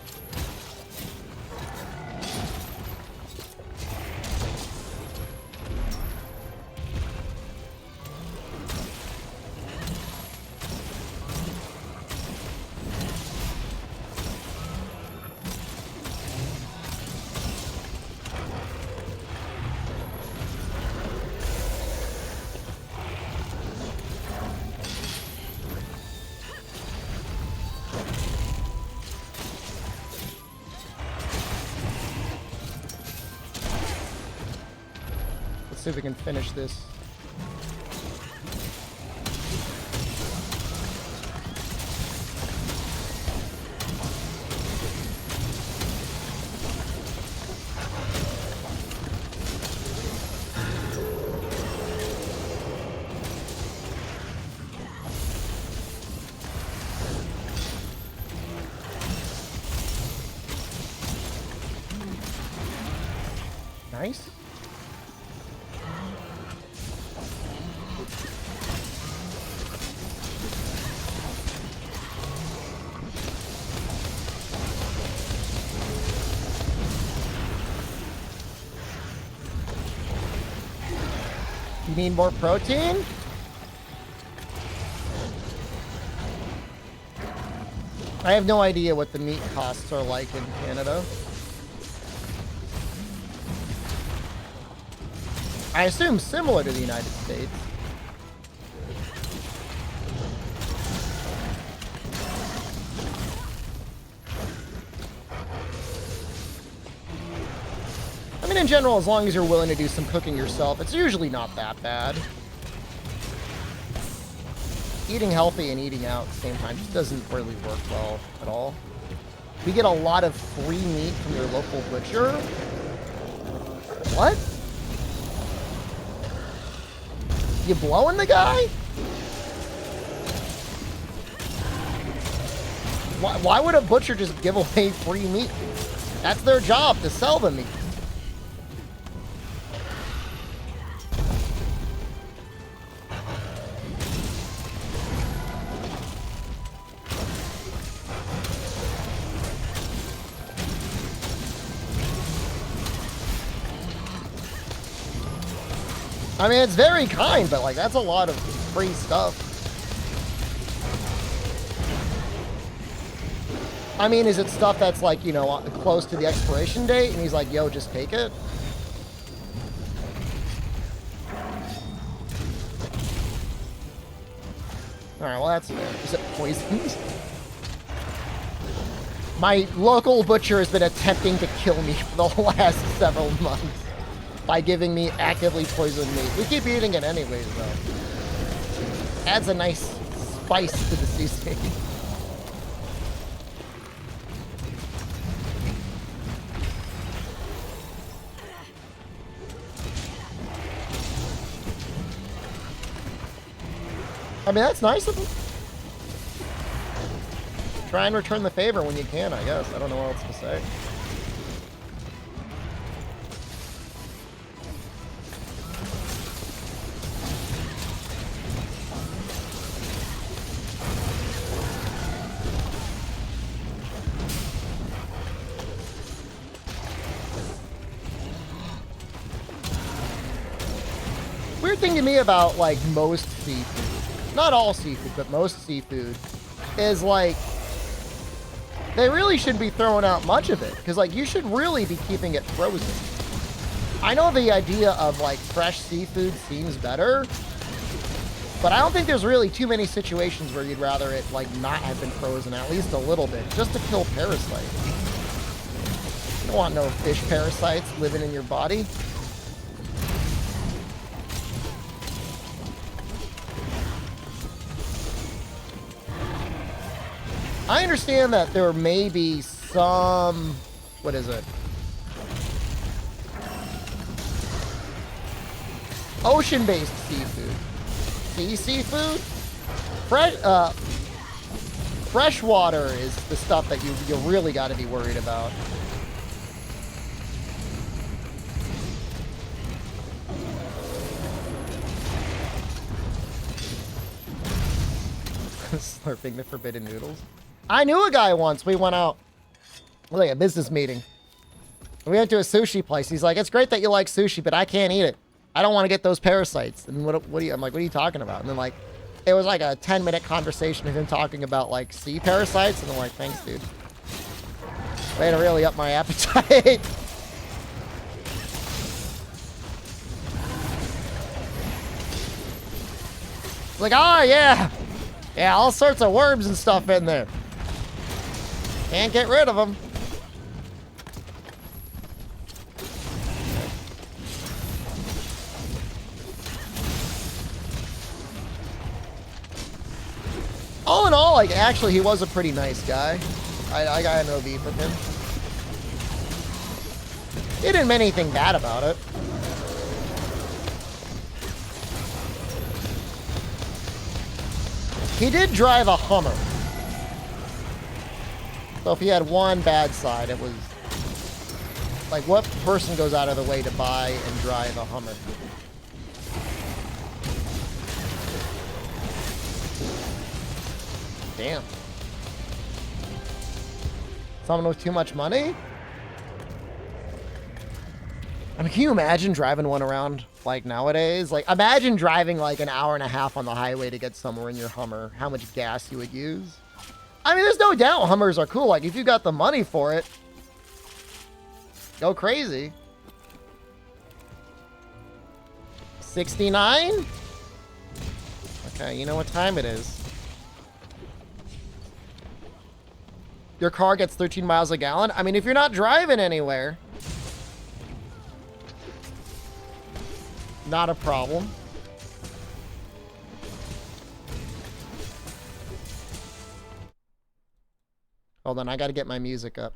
See if we can finish this. Nice. You need more protein? I have no idea what the meat costs are like in Canada. I assume similar to the United States. I mean, in general, as long as you're willing to do some cooking yourself, it's usually not that bad. Eating healthy and eating out at the same time just doesn't really work well at all. We get a lot of free meat from your local butcher. What? You blowing the guy? Why would a butcher just give away free meat? That's their job, to sell the meat. I mean, it's very kind, but like, that's a lot of free stuff. I mean, is it stuff that's like, you know, close to the expiration date? And he's like, yo, just take it? Alright, well, that's fair. Is it poisoned? My local butcher has been attempting to kill me for the last several months by giving me actively poisoned meat. We keep eating it anyways, though. Adds a nice spice to the seasoning. I mean, that's nice of him. Try and return the favor when you can, I guess. I don't know what else to say. Weird thing to me about, like, most seafood, not all seafood, but most seafood, is, like, they really shouldn't be throwing out much of it, because, like, you should really be keeping it frozen. I know the idea of, like, fresh seafood seems better, but I don't think there's really too many situations where you'd rather it, like, not have been frozen at least a little bit, just to kill parasites. You don't want no fish parasites living in your body. I understand that there may be some, what is it? Ocean-based seafood. Sea seafood? Freshwater is the stuff that you really got to be worried about. Slurping the forbidden noodles. I knew a guy once. We went out, like a business meeting. We went to a sushi place. He's like, "It's great that you like sushi, but I can't eat it. I don't want to get those parasites." And what do you? I'm like, "What are you talking about?" And then like, it was like a 10-minute conversation of him talking about like sea parasites, and I'm like, "Thanks, dude. Way to really up my appetite." It's like, "Oh yeah, yeah, all sorts of worms and stuff in there. Can't get rid of them." All in all, like, actually, he was a pretty nice guy. I got no beef with him. He didn't mean anything bad about it. He did drive a Hummer. So if he had one bad side, it was... Like, what person goes out of the way to buy and drive a Hummer? Damn. Someone with too much money? I mean, can you imagine driving one around, like, nowadays? Like, imagine driving, like, an hour and a half on the highway to get somewhere in your Hummer. How much gas you would use? I mean, there's no doubt Hummers are cool. Like, if you got the money for it, go crazy. 69? Okay, you know what time it is. Your car gets 13 miles a gallon? I mean, if you're not driving anywhere, not a problem. Hold on, I gotta get my music up.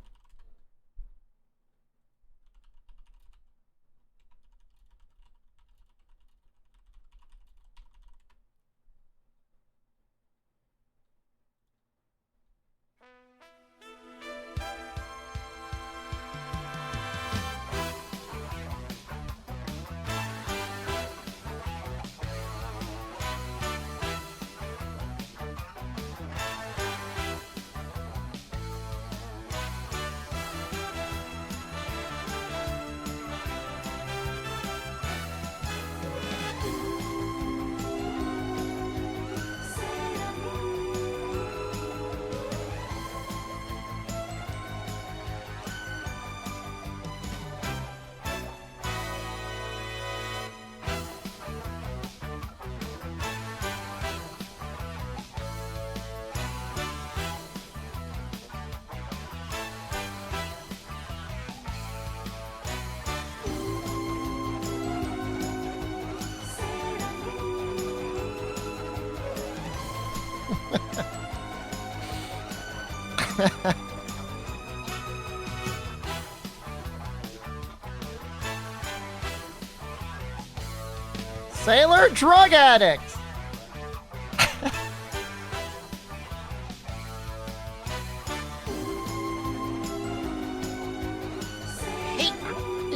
Sailor drug addict.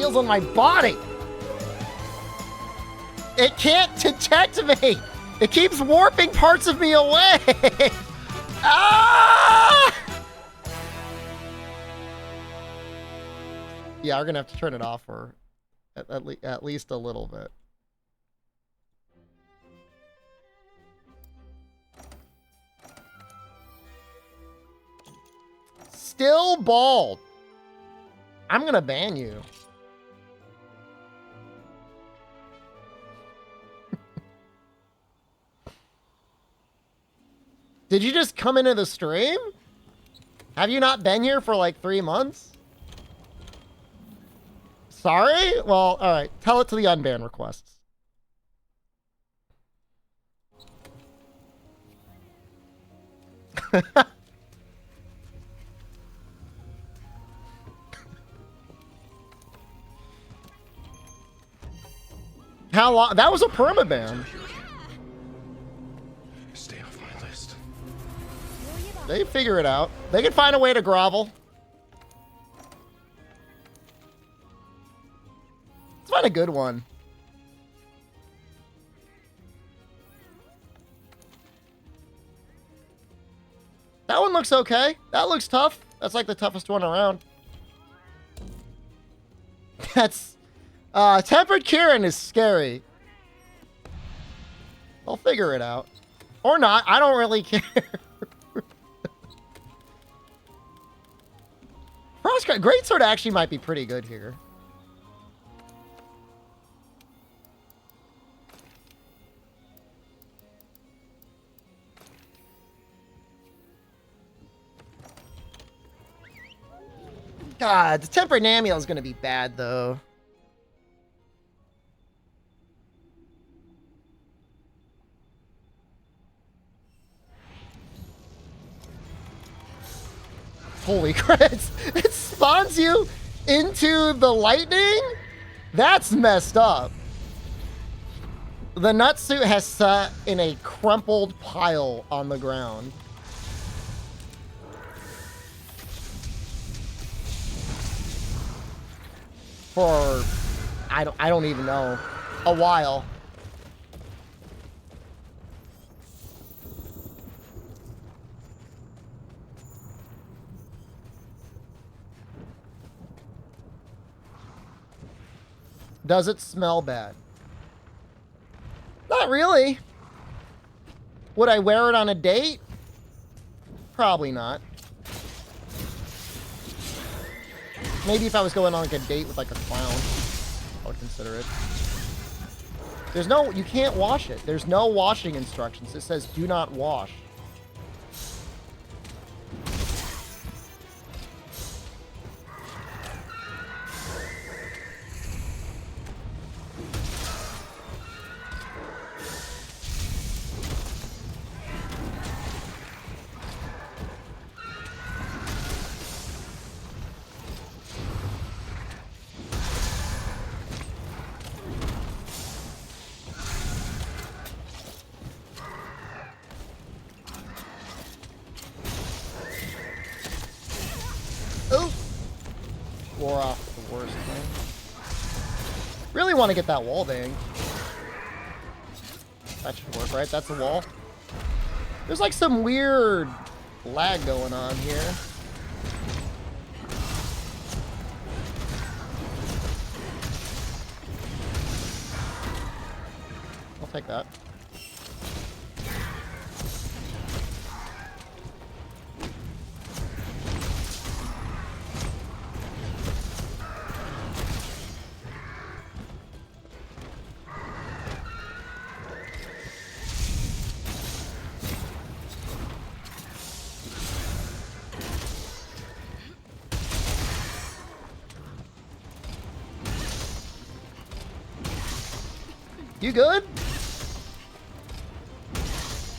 feels on my body. It can't detect me. It keeps warping parts of me away. Ah! Yeah, we're gonna have to turn it off for at least a little bit. Still bald. I'm gonna ban you. Did you just come into the stream? Have you not been here for like 3 months? Sorry? Well, alright. Tell it to the unban requests. How long? That was a permaban. Stay off my list. They figure it out. They can find a way to grovel. Let's find a good one. That one looks okay. That looks tough. That's like the toughest one around. That's... Tempered Kieran is scary. I'll figure it out. Or not. I don't really care. Greatsword actually might be pretty good here. God, the Tempered Namiel is going to be bad, though. Holy crap, it spawns you into the lightning? That's messed up. The nutsuit has sat in a crumpled pile on the ground. For, I don't even know, a while. Does it smell bad? Not really. Would I wear it on a date? Probably not. Maybe if I was going on like a date with like a clown, I would consider it. There's no, you can't wash it. There's no washing instructions. It says do not wash. Want to get that wall bang. That should work, right? That's the wall. There's like some weird lag going on here. I'll take that. You good?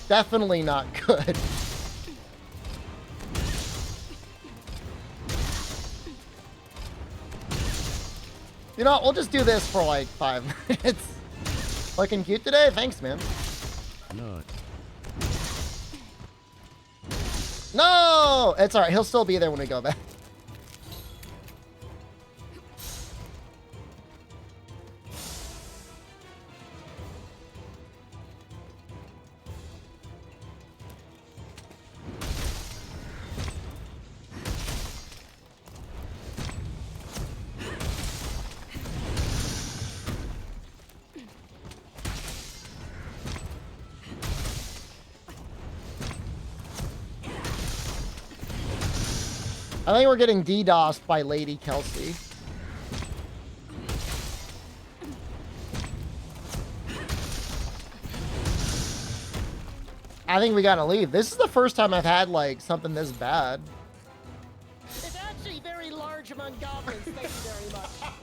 Definitely not good. You know what? We'll just do this for like 5 minutes. Looking cute today? Thanks, man. No! It's alright. He'll still be there when we go back. I think we're getting DDoSed by Lady Kelsey. I think we gotta leave. This is the first time I've had, like, something this bad. It's actually very large among goblins. Thank you very much.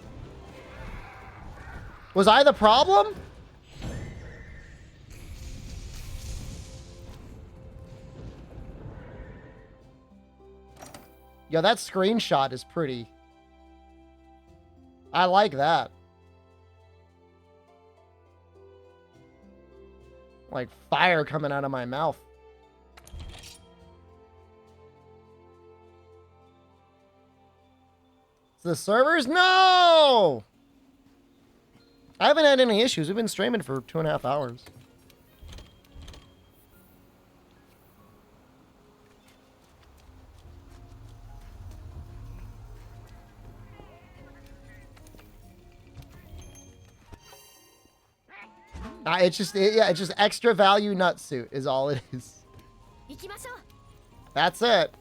Was I the problem? Yo, that screenshot is pretty. I like that. Like fire coming out of my mouth. The servers? No! I haven't had any issues. We've been streaming for 2.5 hours. It's just extra value nutsuit is all it is. That's it.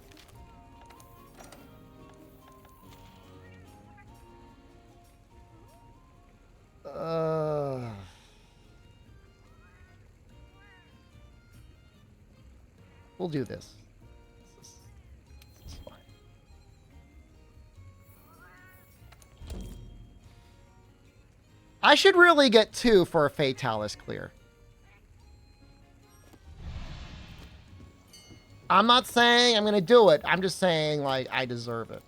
We'll do this. This is fine. I should really get 2 for a Fatalis clear. I'm not saying I'm going to do it. I'm just saying, like, I deserve it.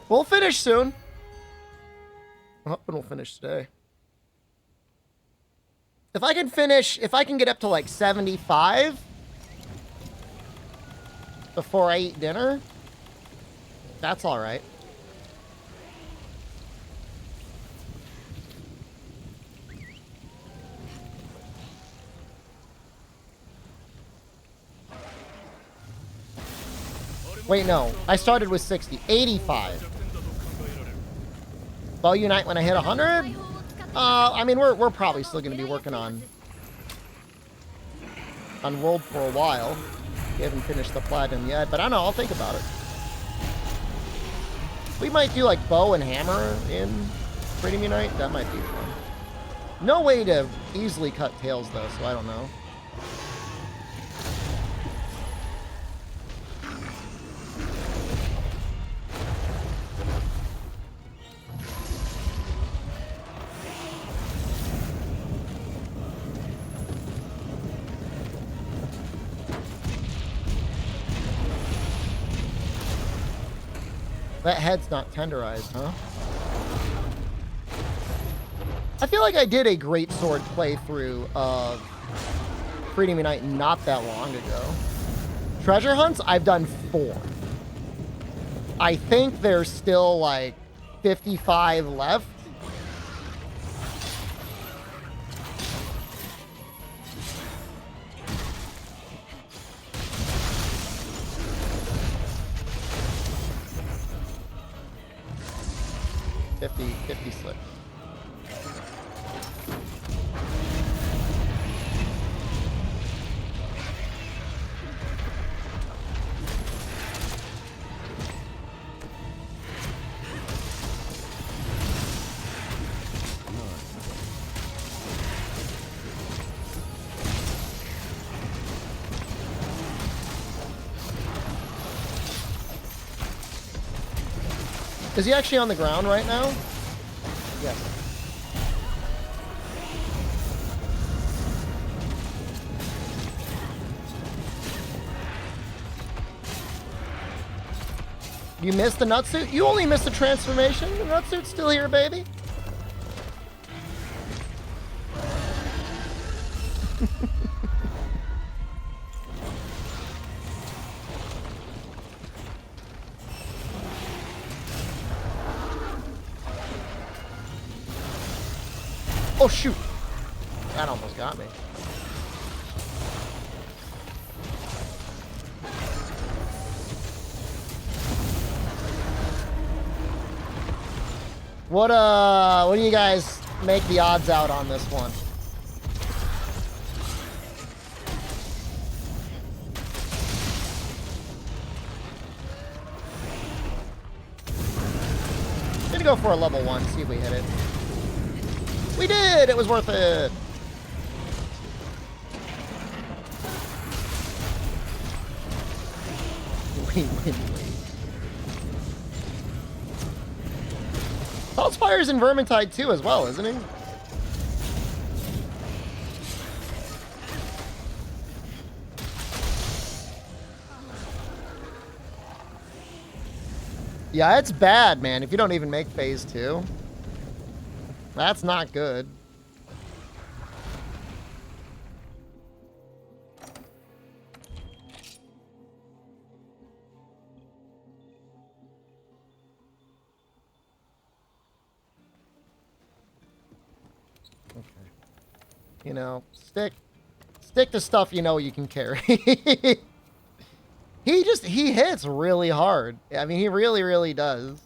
We'll finish soon. I'm hoping we'll finish today. If I can get up to like 75 before I eat dinner, that's all right. Wait, no. I started with 60. 85. Bow Unite when I hit 100? I mean, we're probably still going to be working on World for a while. We haven't finished the Platinum yet, but I don't know. I'll think about it. We might do, like, Bow and Hammer in Freedom Unite. That might be fun. No way to easily cut tails, though, so I don't know. That head's not tenderized, huh? I feel like I did a great sword playthrough of Freedom Unite not that long ago. Treasure hunts, I've done 4. I think there's still like 55 left. Fifty slips. Is he actually on the ground right now? Yes. You missed the nutsuit? You only missed the transformation? The nutsuit's still here, baby. Oh, shoot. That almost got me. What do you guys make the odds out on this one? Gonna go for a level 1, see if we hit it. We did! It was worth it! Wait. Saltspire's in Vermintide too as well, isn't he? Yeah, it's bad, man, if you don't even make phase 2. That's not good. Okay. You know, stick to stuff you know you can carry. He hits really hard. I mean, he really, really does.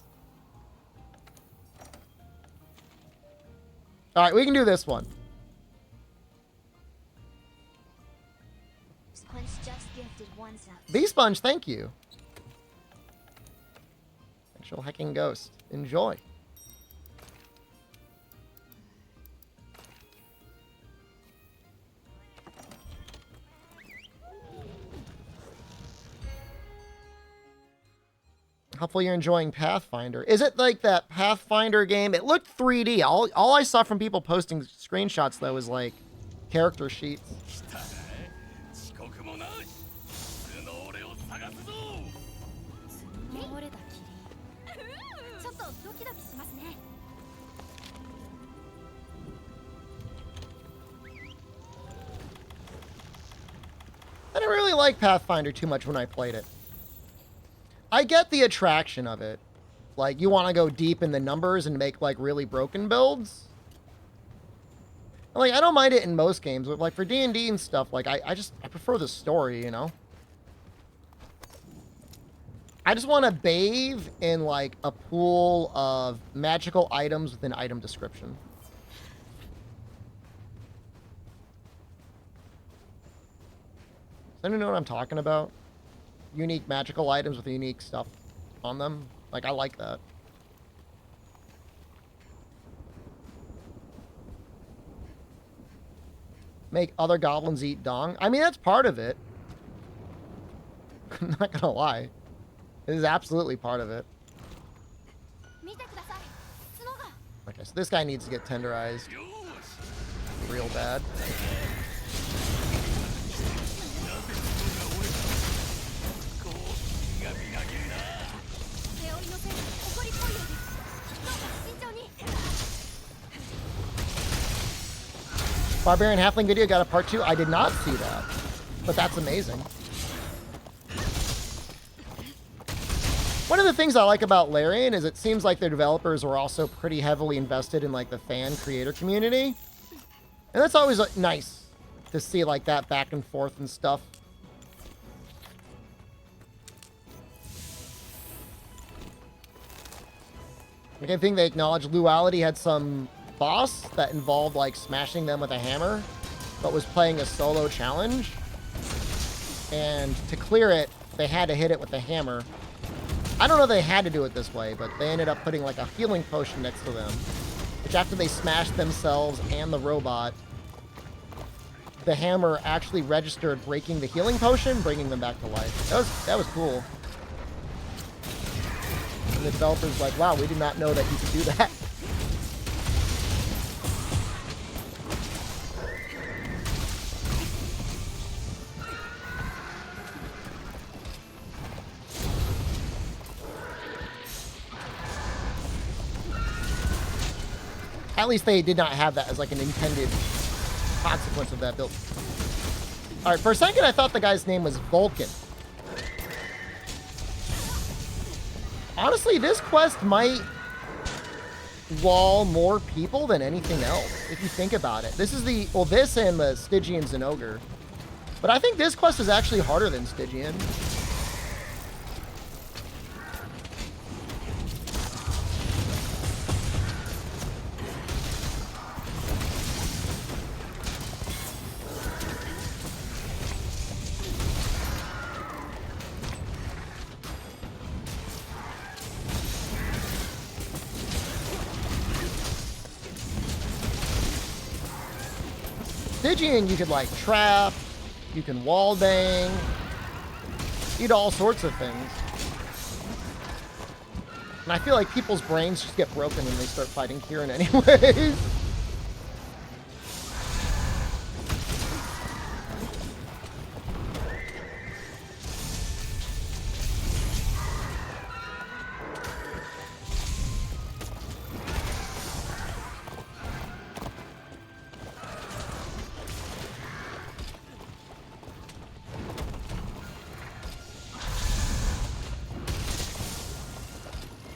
All right, we can do this one. Sponge just gifted one sub. V-Sponge, thank you. Actual hecking ghost. Enjoy. Hopefully you're enjoying Pathfinder. Is it like that Pathfinder game? It looked 3D. All I saw from people posting screenshots, though, was like character sheets. I didn't really like Pathfinder too much when I played it. I get the attraction of it. Like, you want to go deep in the numbers and make, like, really broken builds. Like, I don't mind it in most games, but, like, for D&D and stuff, like, I prefer the story, you know? I just want to bathe in, like, a pool of magical items with an item description. Does anyone know what I'm talking about? Unique magical items with unique stuff on them. Like, I like that. Make other goblins eat dong. I mean, that's part of it. I'm not gonna lie. It is absolutely part of it. Okay, so this guy needs to get tenderized real bad. Barbarian Halfling video got a part 2. I did not see that, but that's amazing. One of the things I like about Larian is it seems like their developers were also pretty heavily invested in like the fan creator community. And that's always nice to see like that back and forth and stuff. Like, I think they acknowledged Luality had some boss that involved like smashing them with a hammer, but was playing a solo challenge. And to clear it, they had to hit it with a hammer. I don't know if they had to do it this way, but they ended up putting like a healing potion next to them, which after they smashed themselves and the robot, the hammer actually registered breaking the healing potion, bringing them back to life. That was cool. And the developer's like, wow, we did not know that you could do that. At least they did not have that as like an intended consequence of that build. All right, for a second I thought the guy's name was Vulcan. Honestly, this quest might wall more people than anything else, if you think about it. This is the, well, this and the Stygian Zinogre. But I think this quest is actually harder than Stygian. Stygian, you could like trap, you can wall bang, you do all sorts of things. And I feel like people's brains just get broken when they start fighting Kieran anyways.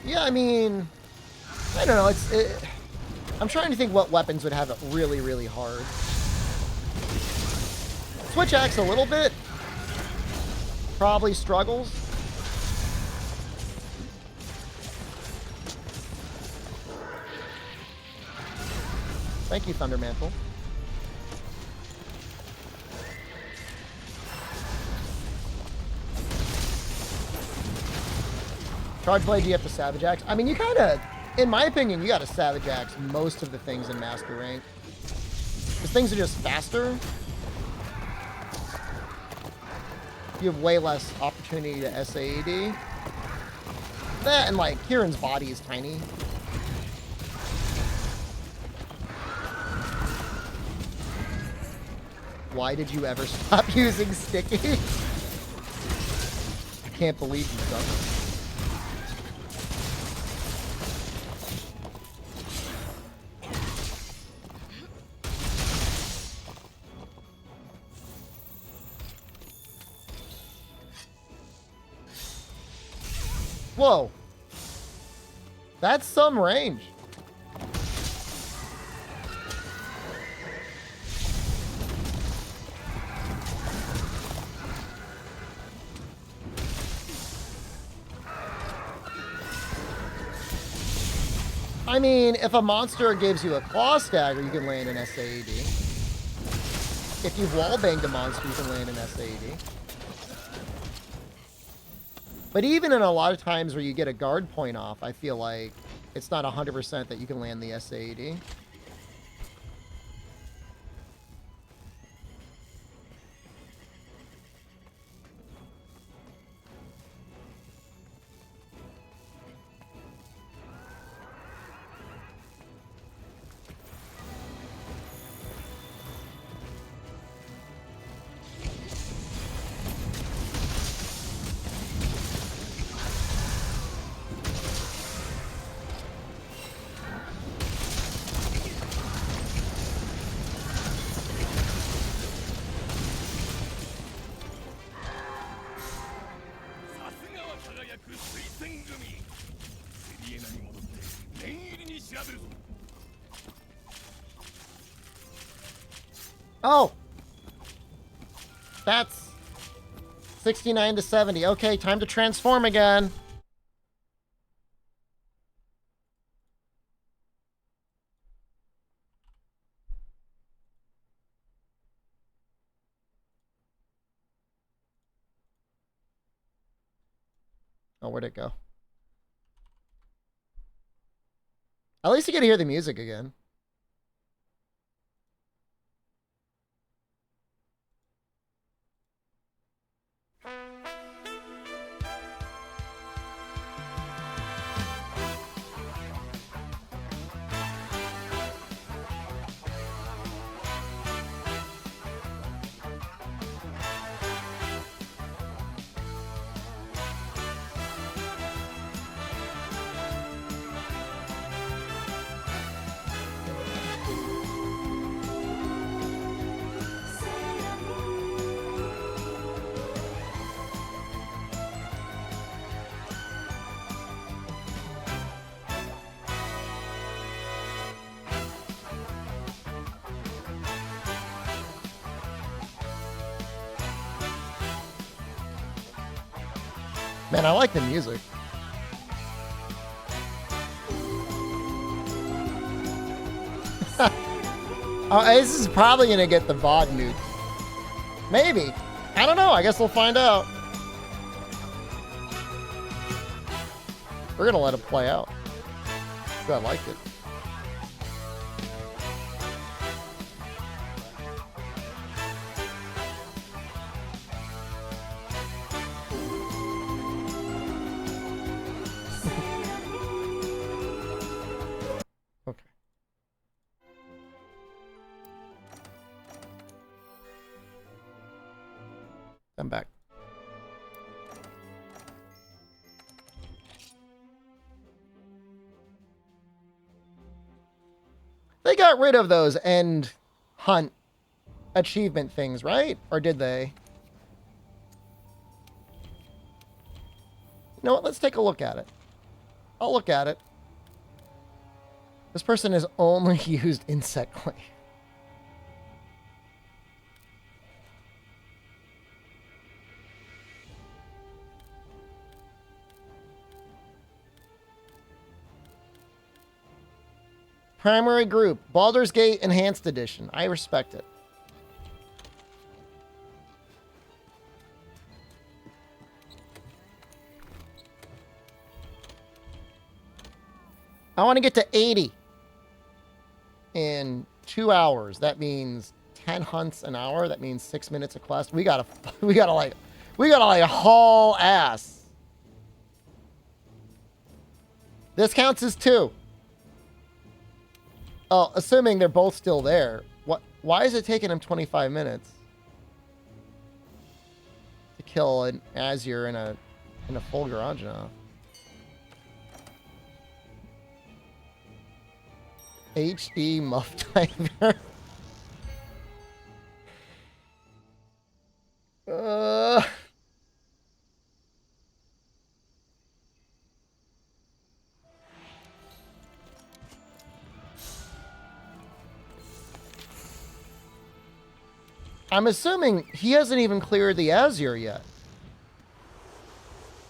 Yeah, I mean, I don't know. I'm trying to think what weapons would have it really, really hard. Switch axe a little bit. Probably struggles. Thank you, Thundermantle. Charge Blade, you have to Savage Axe. I mean, you kind of, in my opinion, you got to Savage Axe most of the things in Master Rank. Because things are just faster. You have way less opportunity to SAED. That and, like, Kieran's body is tiny. Why did you ever stop using Sticky? I can't believe you've done this. Whoa. That's some range. I mean, if a monster gives you a claw stagger, you can land an SAED. If you've wallbanged a monster, you can land an SAED. But even in a lot of times where you get a guard point off, I feel like it's not 100% that you can land the SAED. Oh! That's 69 to 70. Okay, time to transform again. Oh, where'd it go? At least you get to hear the music again. Man, I like the music. Oh, this is probably gonna get the VOD nuke. Maybe. I don't know. I guess we'll find out. We're gonna let it play out. I like it. Okay. I'm back. They got rid of those end hunt achievement things, right? Or did they? You know what? Let's take a look at it. I'll look at it. This person has only used insect clay. Primary group, Baldur's Gate Enhanced Edition. I respect it. I want to get to 80 in 2 hours. That means 10 hunts an hour. That means 6 minutes a quest. We gotta haul ass. This counts as 2. Oh, assuming they're both still there. Why is it taking him 25 minutes to kill an Azure in a full garage now? HD Muff Tiger. I'm assuming he hasn't even cleared the Azure yet.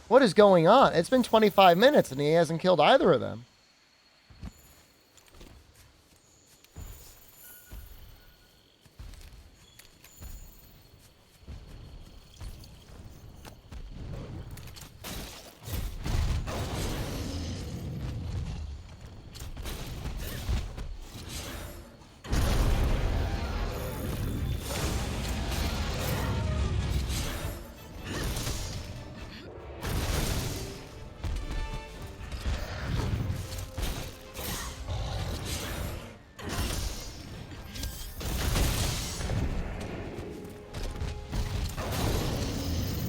What is going on? It's been 25 minutes and he hasn't killed either of them.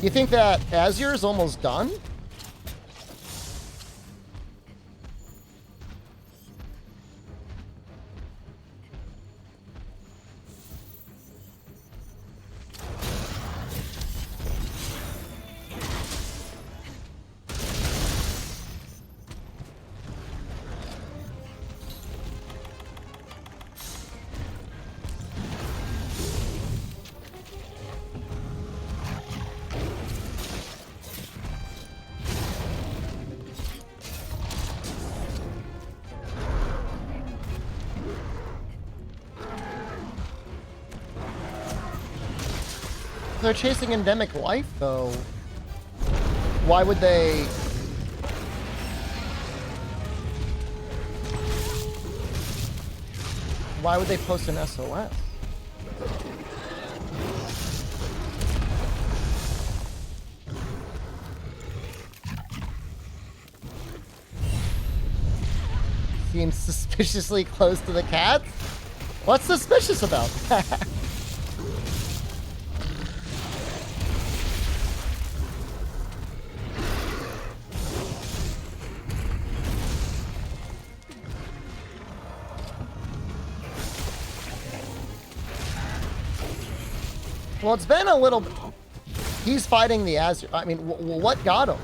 You think that Azure is almost done? They're chasing endemic life, though. Why would they? Why would they post an SOS? Seems suspiciously close to the cats? What's suspicious about that? Well, it's been a little... He's fighting the Azure. I mean, what got him?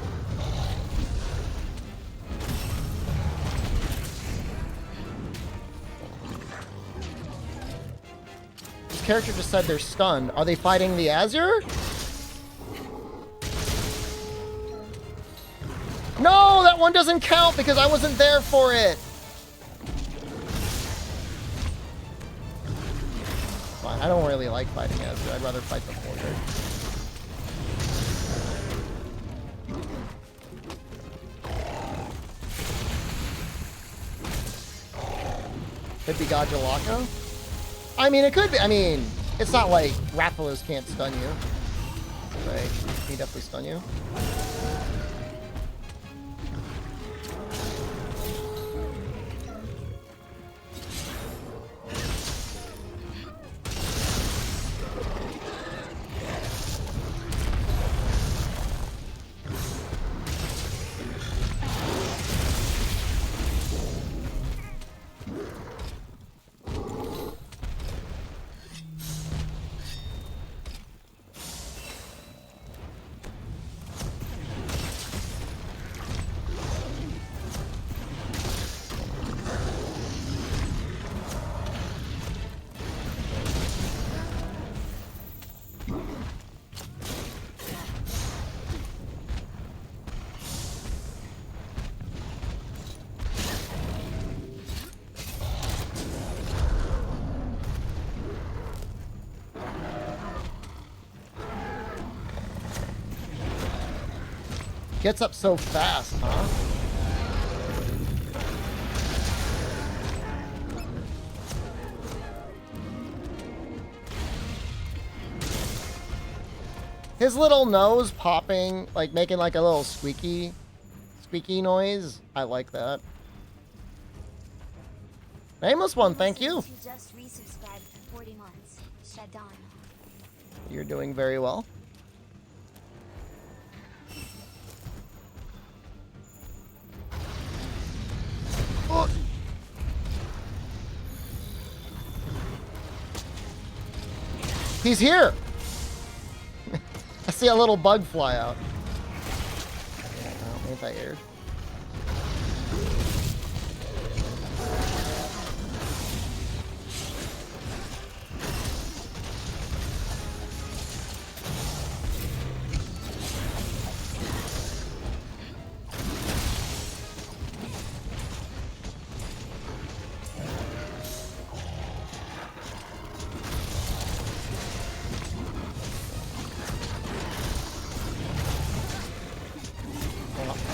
This character just said they're stunned. Are they fighting the Azure? one doesn't count because I wasn't there for it. Fine, I don't really like fighting Ezra. I'd rather fight the Forger. Could be Gajalaco. I mean, it could be. I mean, it's not like Rathalos can't stun you. Right? He definitely stun you. Gets up so fast, huh? His little nose popping, like making like a little squeaky noise. I like that. Nameless one, thank you. You just resubscribed for 40 months. Shadon. You're doing very well. Oh. He's here. I see a little bug fly out. Oh, anti-air.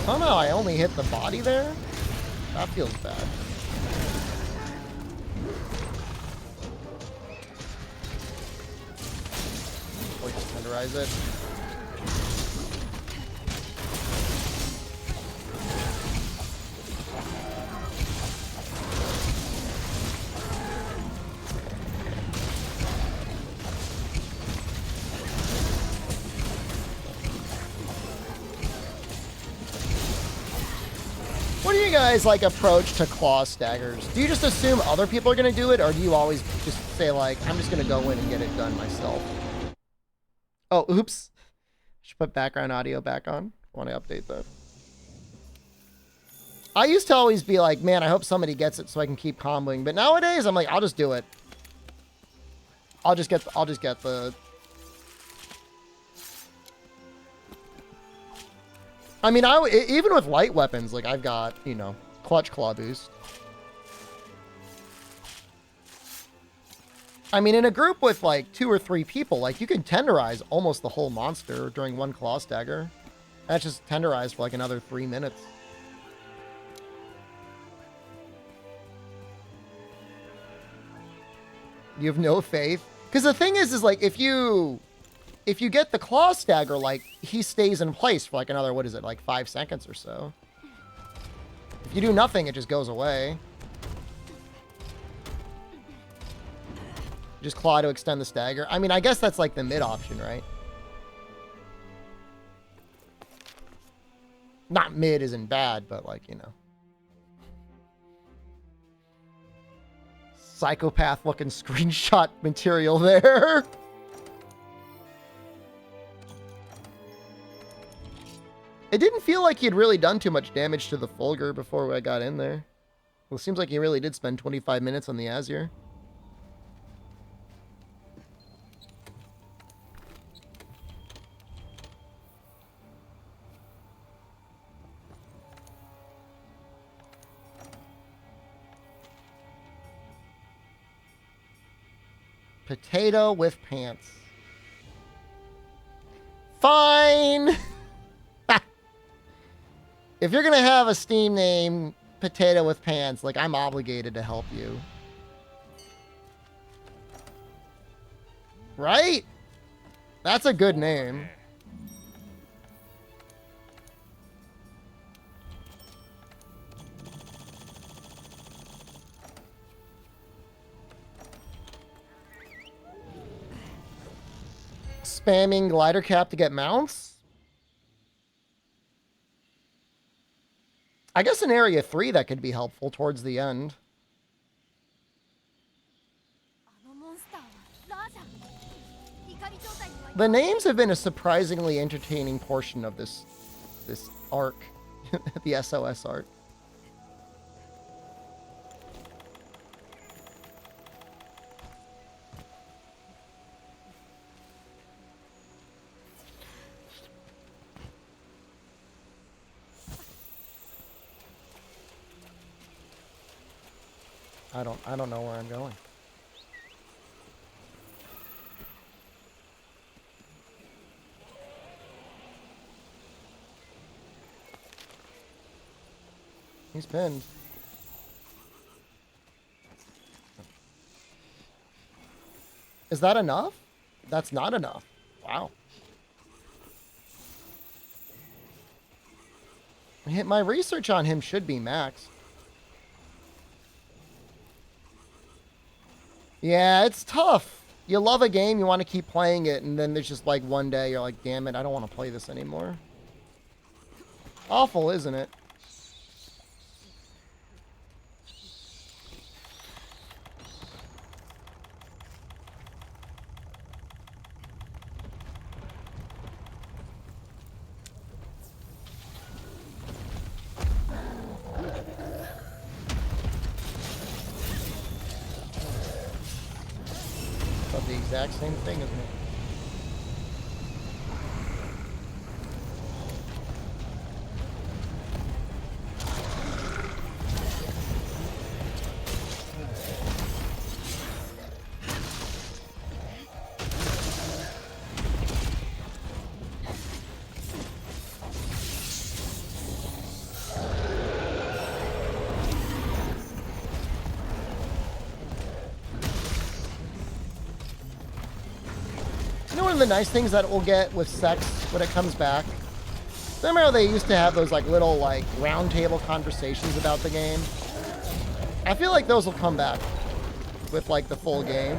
Somehow I only hit the body there? That feels bad. Or just tenderize it. What do you guys like approach to claw staggers? Do you just assume other people are gonna do it, or do you always just say like, I'm just gonna go in and get it done myself? Oh, oops. Should put background audio back on. Want to update that. I used to always be like, man, I hope somebody gets it so I can keep comboing. But nowadays I'm like, I'll just do it. I'll just get the I mean, even with light weapons, like I've got, you know, clutch claw boost. I mean, in a group with like 2 or 3 people, like you can tenderize almost the whole monster during one claw stagger. That's just tenderized for like another 3 minutes. You have no faith? Because the thing is like if you get the claw stagger, like, he stays in place for, like, another, what is it, like 5 seconds or so. If you do nothing, it just goes away. Just claw to extend the stagger. I mean, I guess that's, like, the mid option, right? Not mid isn't bad, but, like, you know. Psychopath-looking screenshot material there. It didn't feel like he had really done too much damage to the Fulgur before I got in there. Well, it seems like he really did spend 25 minutes on the Azure. Potato with pants. Fine. If you're gonna have a Steam name, Potato with Pants, like, I'm obligated to help you. Right? That's a good name. Spamming glider cap to get mounts? I guess in Area 3 that could be helpful towards the end. The names have been a surprisingly entertaining portion of this arc, the SOS arc. I don't know where I'm going. He's pinned. Is that enough? That's not enough. Wow. My research on him should be max. Yeah, it's tough. You love a game, you want to keep playing it, and then there's just like one day you're like, damn it, I don't want to play this anymore. Awful, isn't it? The exact same thing, isn't it? One of the nice things that we'll get with sex when it comes back. Remember how they used to have those like little like round table conversations about the game? I feel like those will come back with like the full game.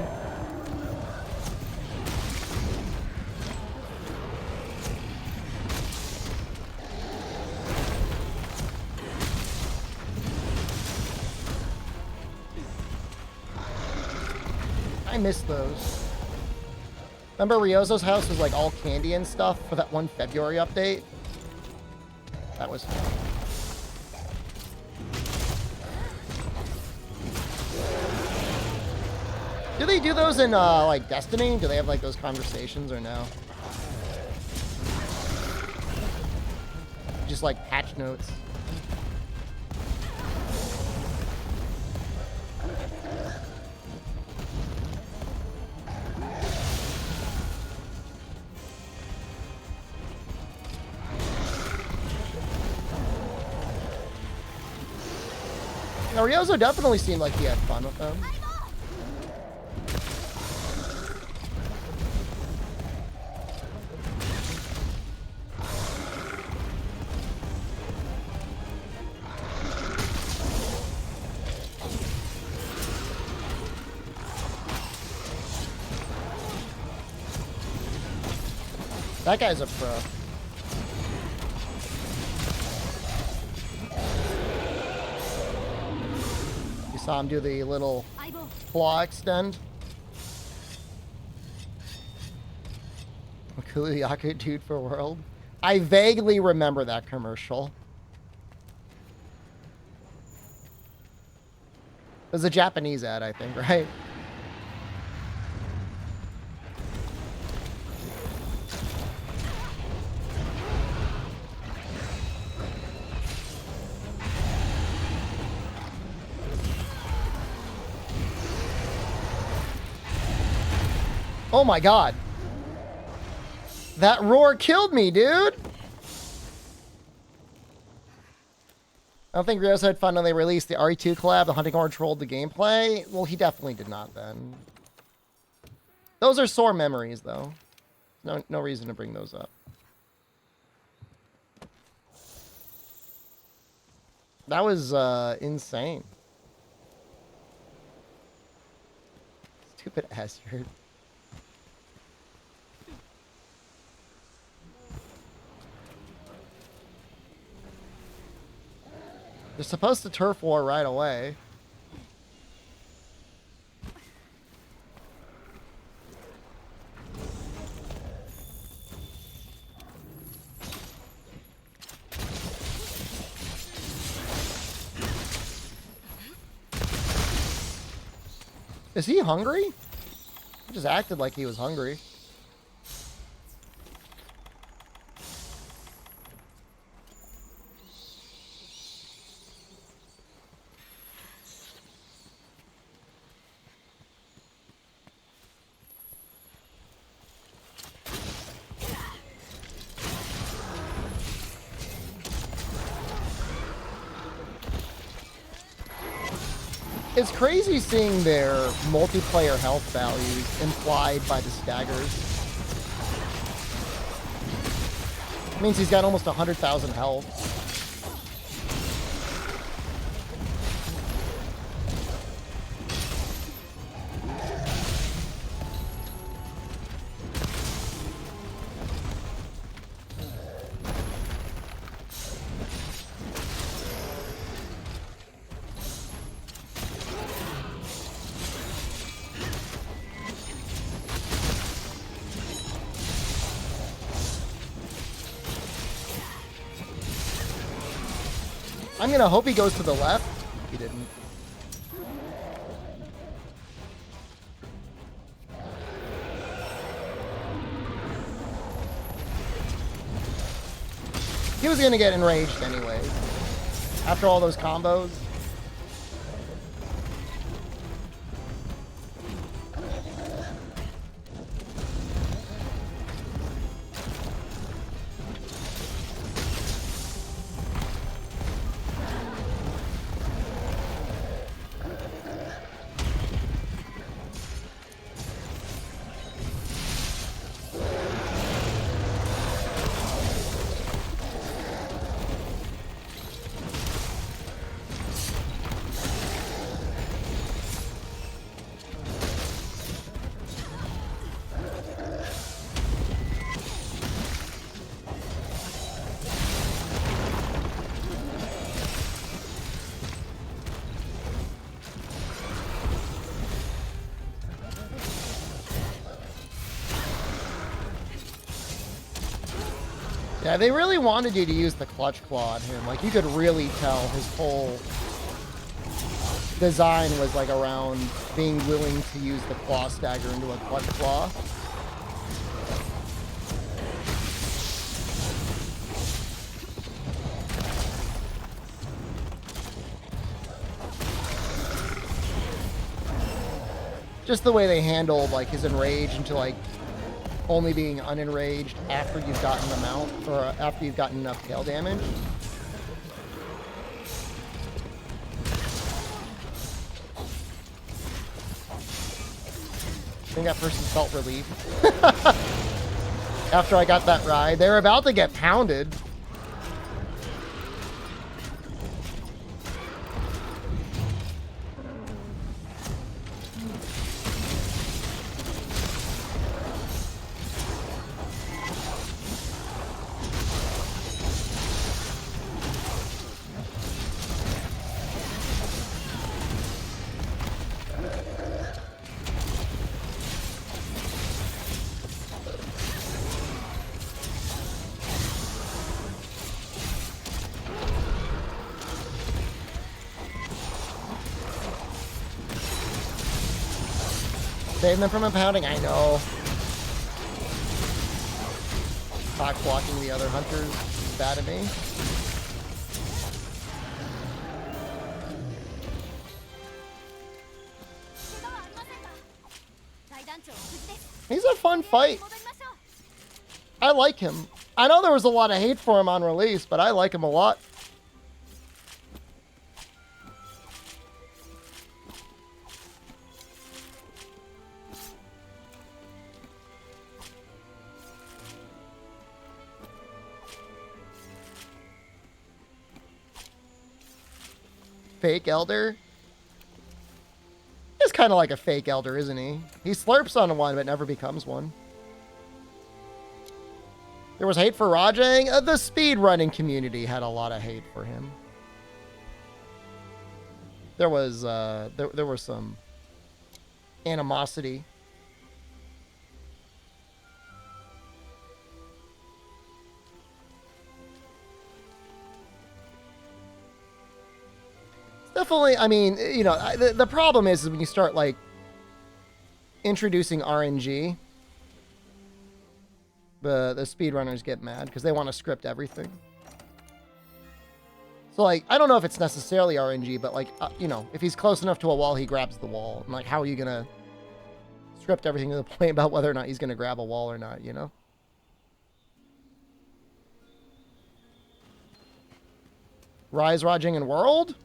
I miss those. Remember Ryozo's house was like all candy and stuff for that one February update? That was fun. Do they do those in like Destiny? Do they have like those conversations or no? Just like patch notes. Now, Ryozo definitely seemed like he had fun with them. That guy's a pro. Saw him do the little claw extend. Kuliyaku dude for world. I vaguely remember that commercial. It was a Japanese ad, I think, right? Oh my god. That roar killed me, dude. I don't think Rios had fun when they released the RE2 collab. The hunting horn trolled the gameplay. Well, he definitely did not then. Those are sore memories, though. No reason to bring those up. That was insane. Stupid ass shirt. They're supposed to turf war right away. Is he hungry? He just acted like he was hungry. It's crazy seeing their multiplayer health values implied by the staggers. It means he's got almost 100,000 health. I'm gonna hope he goes to the left. He didn't. He was gonna get enraged anyway. After all those combos. Yeah, they really wanted you to use the clutch claw on him. Like, you could really tell his whole design was like around being willing to use the claw stagger into a clutch claw. Just the way they handled like his enrage into like only being unenraged after you've gotten the mount, or after you've gotten enough tail damage. I think that person felt relief. After I got that ride. They were about to get pounded. Save them from impounding, I know. Cock blocking the other hunters is bad at me. He's a fun fight. I like him. I know there was a lot of hate for him on release, but I like him a lot. Fake elder? He's kind of like a fake elder, isn't he? He slurps on one, but never becomes one. There was hate for Rajang. The speedrunning community had a lot of hate for him. There was there was some animosity. Definitely, I mean, you know, the problem is when you start, like, introducing RNG, the speedrunners get mad because they want to script everything. So, like, I don't know if it's necessarily RNG, but, like, you know, if he's close enough to a wall, he grabs the wall. And, like, how are you going to script everything to the point about whether or not he's going to grab a wall or not, you know? Rise, Rajang, and World?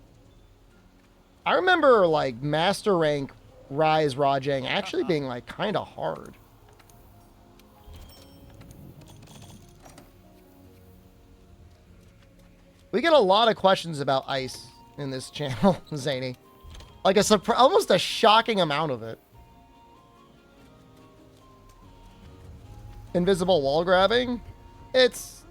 I remember, like, Master Rank Rise Rajang actually being, like, kind of hard. We get a lot of questions about ice in this channel, Zany. Like, almost a shocking amount of it. Invisible wall grabbing? It's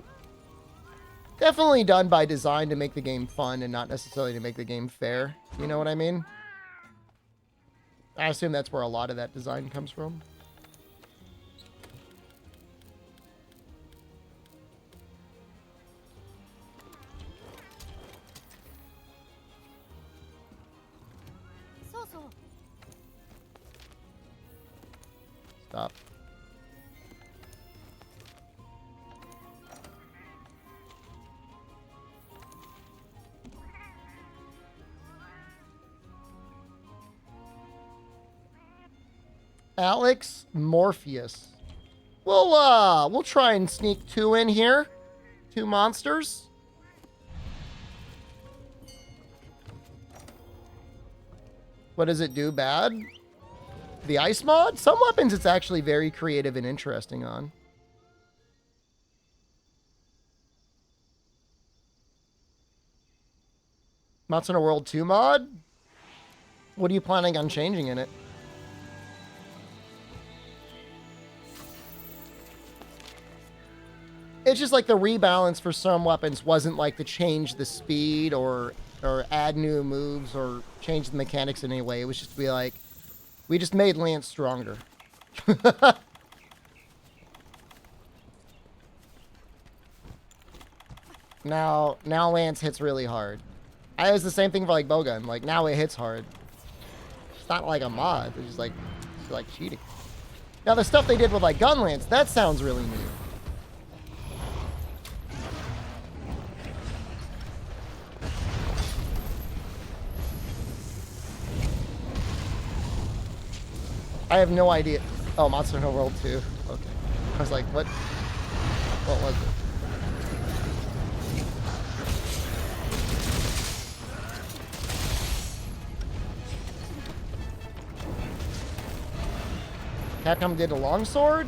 definitely done by design to make the game fun and not necessarily to make the game fair. You know what I mean? I assume that's where a lot of that design comes from. Stop. Alex Morpheus. We'll try and sneak 2 in here. 2 monsters. What does it do bad? The ice mod? Some weapons it's actually very creative and interesting on. Monster Hunter World 2 mod? What are you planning on changing in it? It's just like the rebalance for some weapons wasn't like to change the speed or add new moves or change the mechanics in any way. It was just to be like, we just made Lance stronger. Now Lance hits really hard. I was the same thing for like Bowgun. Like now it hits hard. It's not like a mod. It's just like cheating. Now the stuff they did with like Gun Lance, that sounds really neat. I have no idea. Oh, Monster Hunter World 2. Okay. I was like, what? What was it? Capcom did a longsword?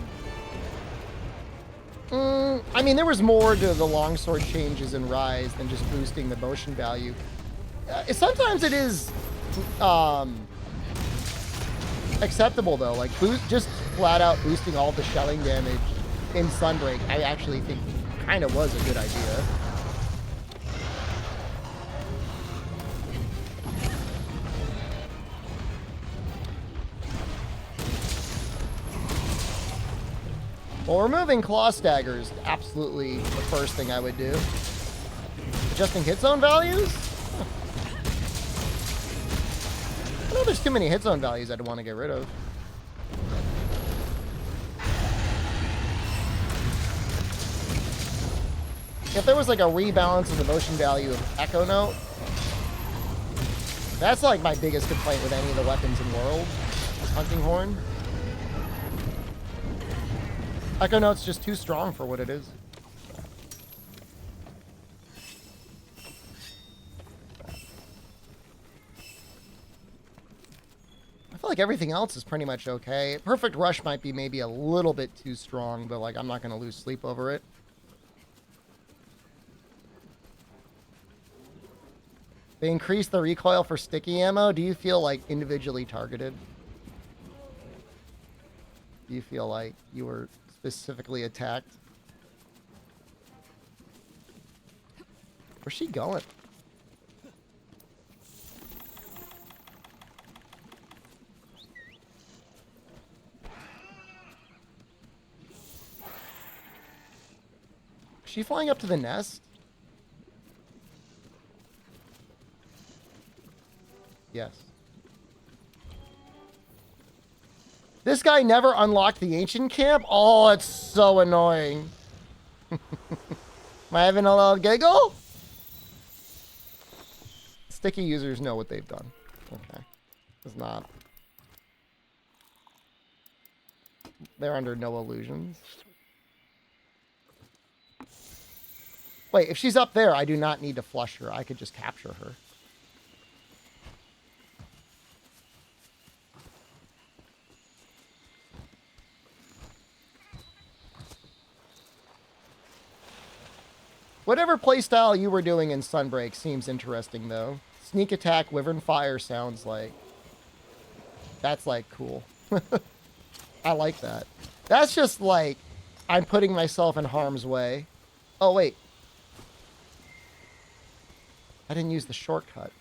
I mean, there was more to the longsword changes in Rise than just boosting the motion value. Sometimes it is acceptable though, like just flat out boosting all the shelling damage in Sunbreak. I actually think kind of was a good idea. Well, removing claw staggers, absolutely the first thing I would do. Adjusting hit zone values? Huh. I know there's too many hit zone values I'd want to get rid of. If there was like a rebalance of the motion value of Echo Note, that's like my biggest complaint with any of the weapons in World, is Hunting Horn. Echo Note's just too strong for what it is. I feel like everything else is pretty much okay. Perfect Rush might be maybe a little bit too strong, but like I'm not going to lose sleep over it. They increased the recoil for sticky ammo. Do you feel like individually targeted? Do you feel like you were specifically attacked? Where's she going? Is she flying up to the nest? Yes. This guy never unlocked the ancient camp? Oh, it's so annoying. Am I having a little giggle? Sticky users know what they've done. Okay. It's not. They're under no illusions. Wait, if she's up there, I do not need to flush her. I could just capture her. Whatever playstyle you were doing in Sunbreak seems interesting, though. Sneak attack, Wyvern Fire sounds like... That's, like, cool. I like that. That's just, like, I'm putting myself in harm's way. Oh, wait. I didn't use the shortcut.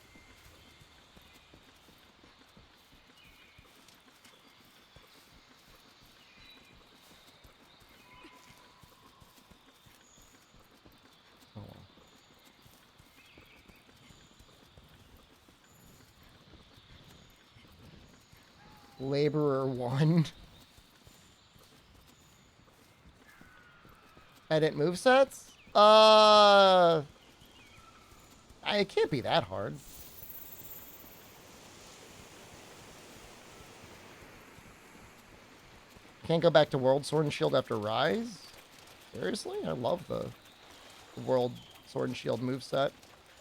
Laborer 1. Edit movesets? It can't be that hard. Can't go back to World Sword and Shield after Rise? Seriously? I love the World Sword and Shield moveset.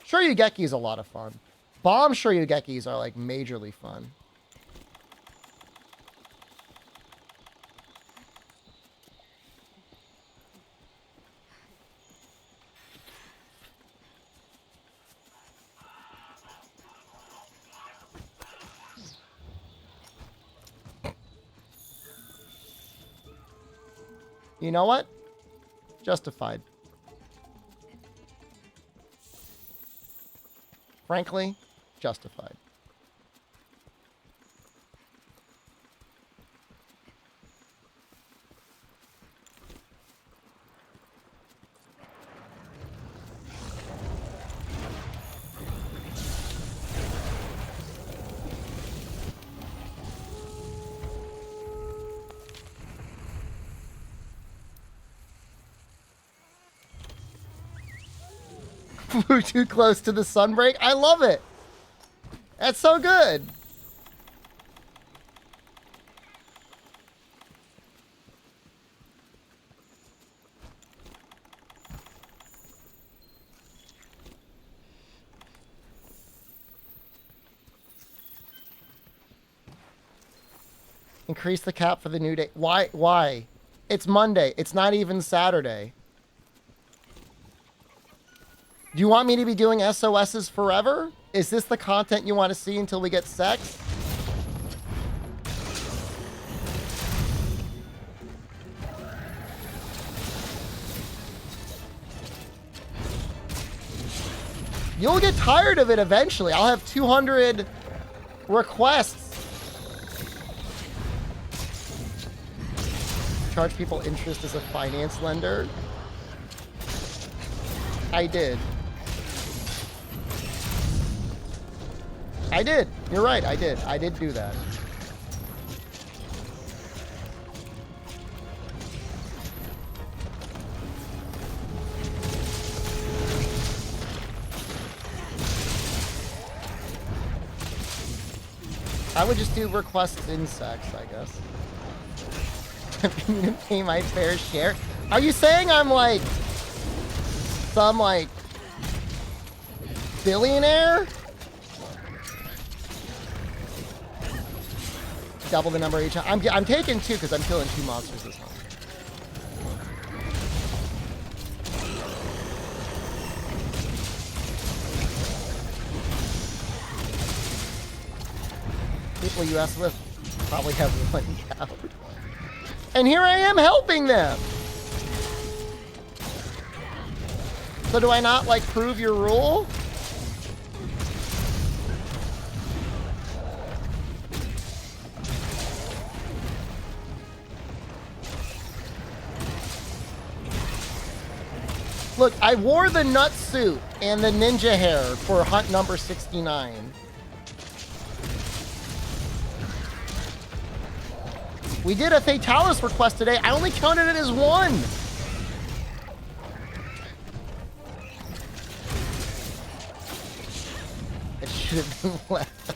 Shoryugeki is a lot of fun. Bomb Shoryugekis are like majorly fun. You know what? Justified. Frankly, justified. We're too close to the sunbreak. I love it. That's so good. Increase the cap for the new day. Why? Why? It's Monday. It's not even Saturday. Do you want me to be doing SOSs forever? Is this the content you want to see until we get sex? You'll get tired of it eventually. I'll have 200 requests. Charge people interest as a finance lender. I did. I did. You're right. I did. I did do that. I would just do requests in sex, I guess. I need to pay my fair share. Are you saying I'm like some like billionaire? Double the number each time. I'm taking 2 because I'm killing 2 monsters this time. People you ask with probably have 1 couch. And here I am helping them. So do I not like prove your rule? Look, I wore the nut suit and the ninja hair for hunt number 69. We did a Fatalis request today. I only counted it as 1. It should have been left.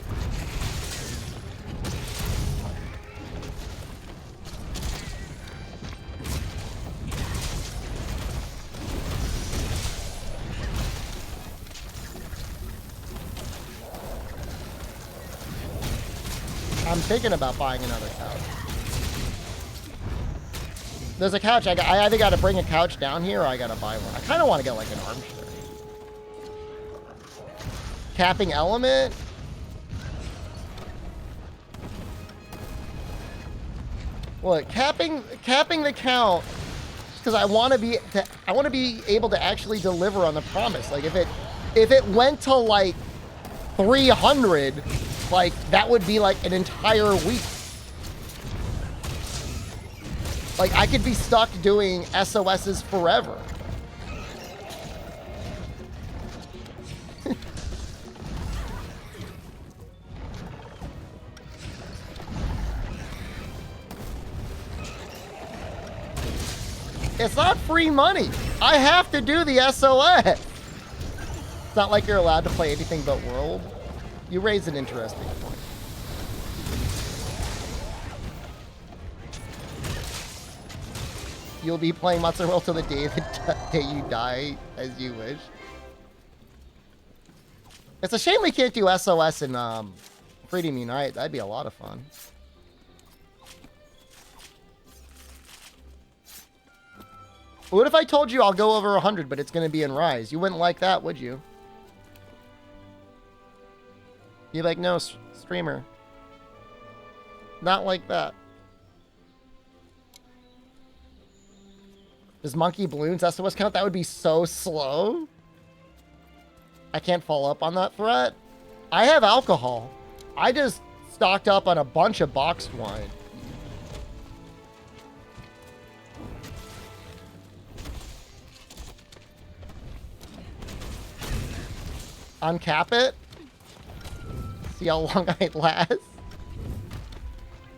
I'm thinking about buying another couch. There's a couch. I either got to bring a couch down here or I got to buy one. I kind of want to get like an armchair. Capping element. Look, capping the count because I want to be able to actually deliver on the promise. Like if it went to like 300, like that would be like an entire week. Like I could be stuck doing SOSs forever. It's not free money. I have to do the SOS. It's not like you're allowed to play anything but World. You raise an interesting point. You'll be playing Monster World till the day you die, as you wish. It's a shame we can't do SOS in Freedom Unite. That'd be a lot of fun. What if I told you I'll go over 100, but it's going to be in Rise? You wouldn't like that, would you? You'd be like, no, streamer. Not like that. Does Monkey Balloons SOS count? That would be so slow. I can't follow up on that threat. I have alcohol. I just stocked up on a bunch of boxed wine. Uncap it. See how long I last.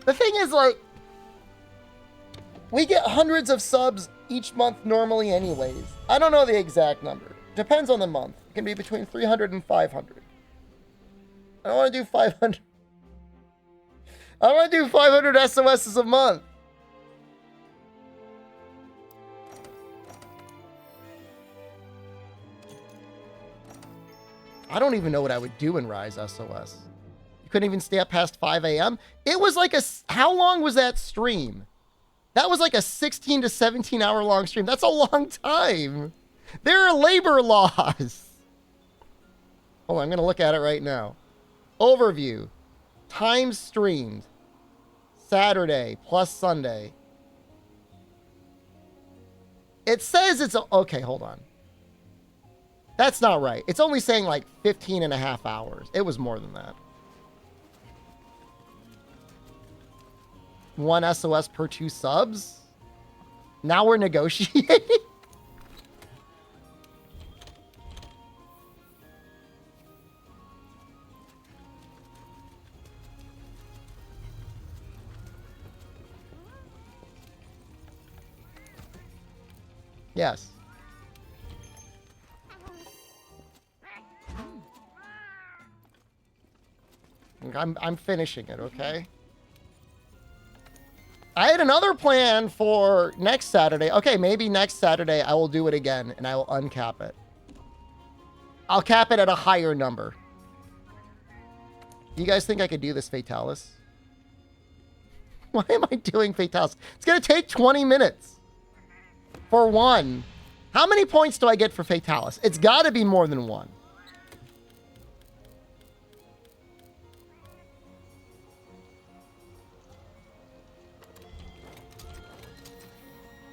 The thing is, like, we get hundreds of subs each month normally anyways. I don't know the exact number. Depends on the month. It can be between 300 and 500. I don't want to do 500. I don't want to do 500 SOSs a month. I don't even know what I would do in Rise SOS. You couldn't even stay up past 5 a.m. It was like how long was that stream? That was like a 16 to 17 hour long stream. That's a long time. There are labor laws. Hold on, I'm going to look at it right now. Overview. Time streamed. Saturday plus Sunday. It says it's... Okay, hold on. That's not right. It's only saying like 15 and a half hours. It was more than that. 1 SOS per 2 subs? Now we're negotiating? Yes. I'm finishing it, okay? I had another plan for next Saturday. Okay, maybe next Saturday I will do it again and I will uncap it. I'll cap it at a higher number. Do you guys think I could do this Fatalis? Why am I doing Fatalis? It's going to take 20 minutes for one. How many points do I get for Fatalis? It's got to be more than one.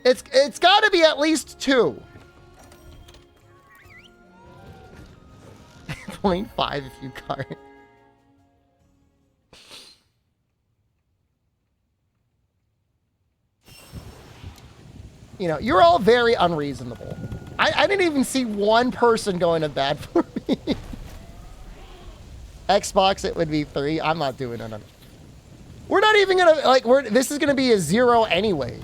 It's got to be at least 2. 0.5 if you cart. You know, you're all very unreasonable. I didn't even see one person going to bat for me. Xbox, it would be 3. I'm not doing it. We're not even gonna like. This is gonna be a 0 anyway.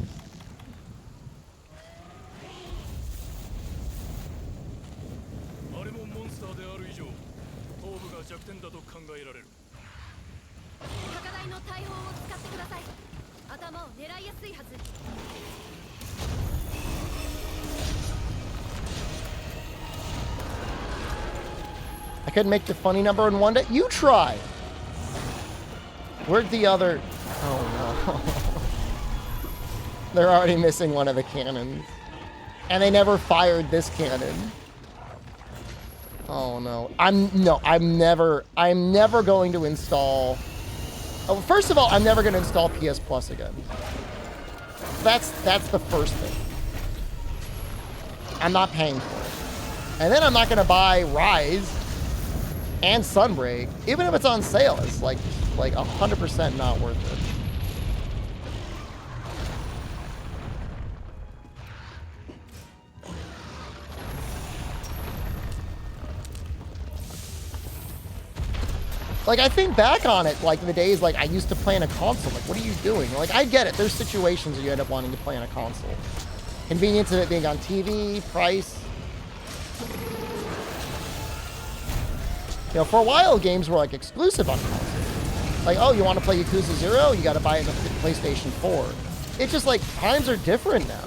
I couldn't make the funny number in one day. You try. Where'd the other? Oh no. They're already missing one of the cannons. And they never fired this cannon. Oh no. I'm never going to install. Oh, first of all, I'm never going to install PS Plus again. That's the first thing. I'm not paying for it. And then I'm not going to buy Rise and Sunbreak, even if it's on sale. It's like 100% not worth it. Like, I think back on it, like, the days, like, I used to play on a console. Like, what are you doing? Like, I get it. There's situations where you end up wanting to play on a console. Convenience of it being on TV, price. You know, for a while, games were, like, exclusive on console. Like, oh, you want to play Yakuza 0? You got to buy it on the PlayStation 4. It's just, like, times are different now.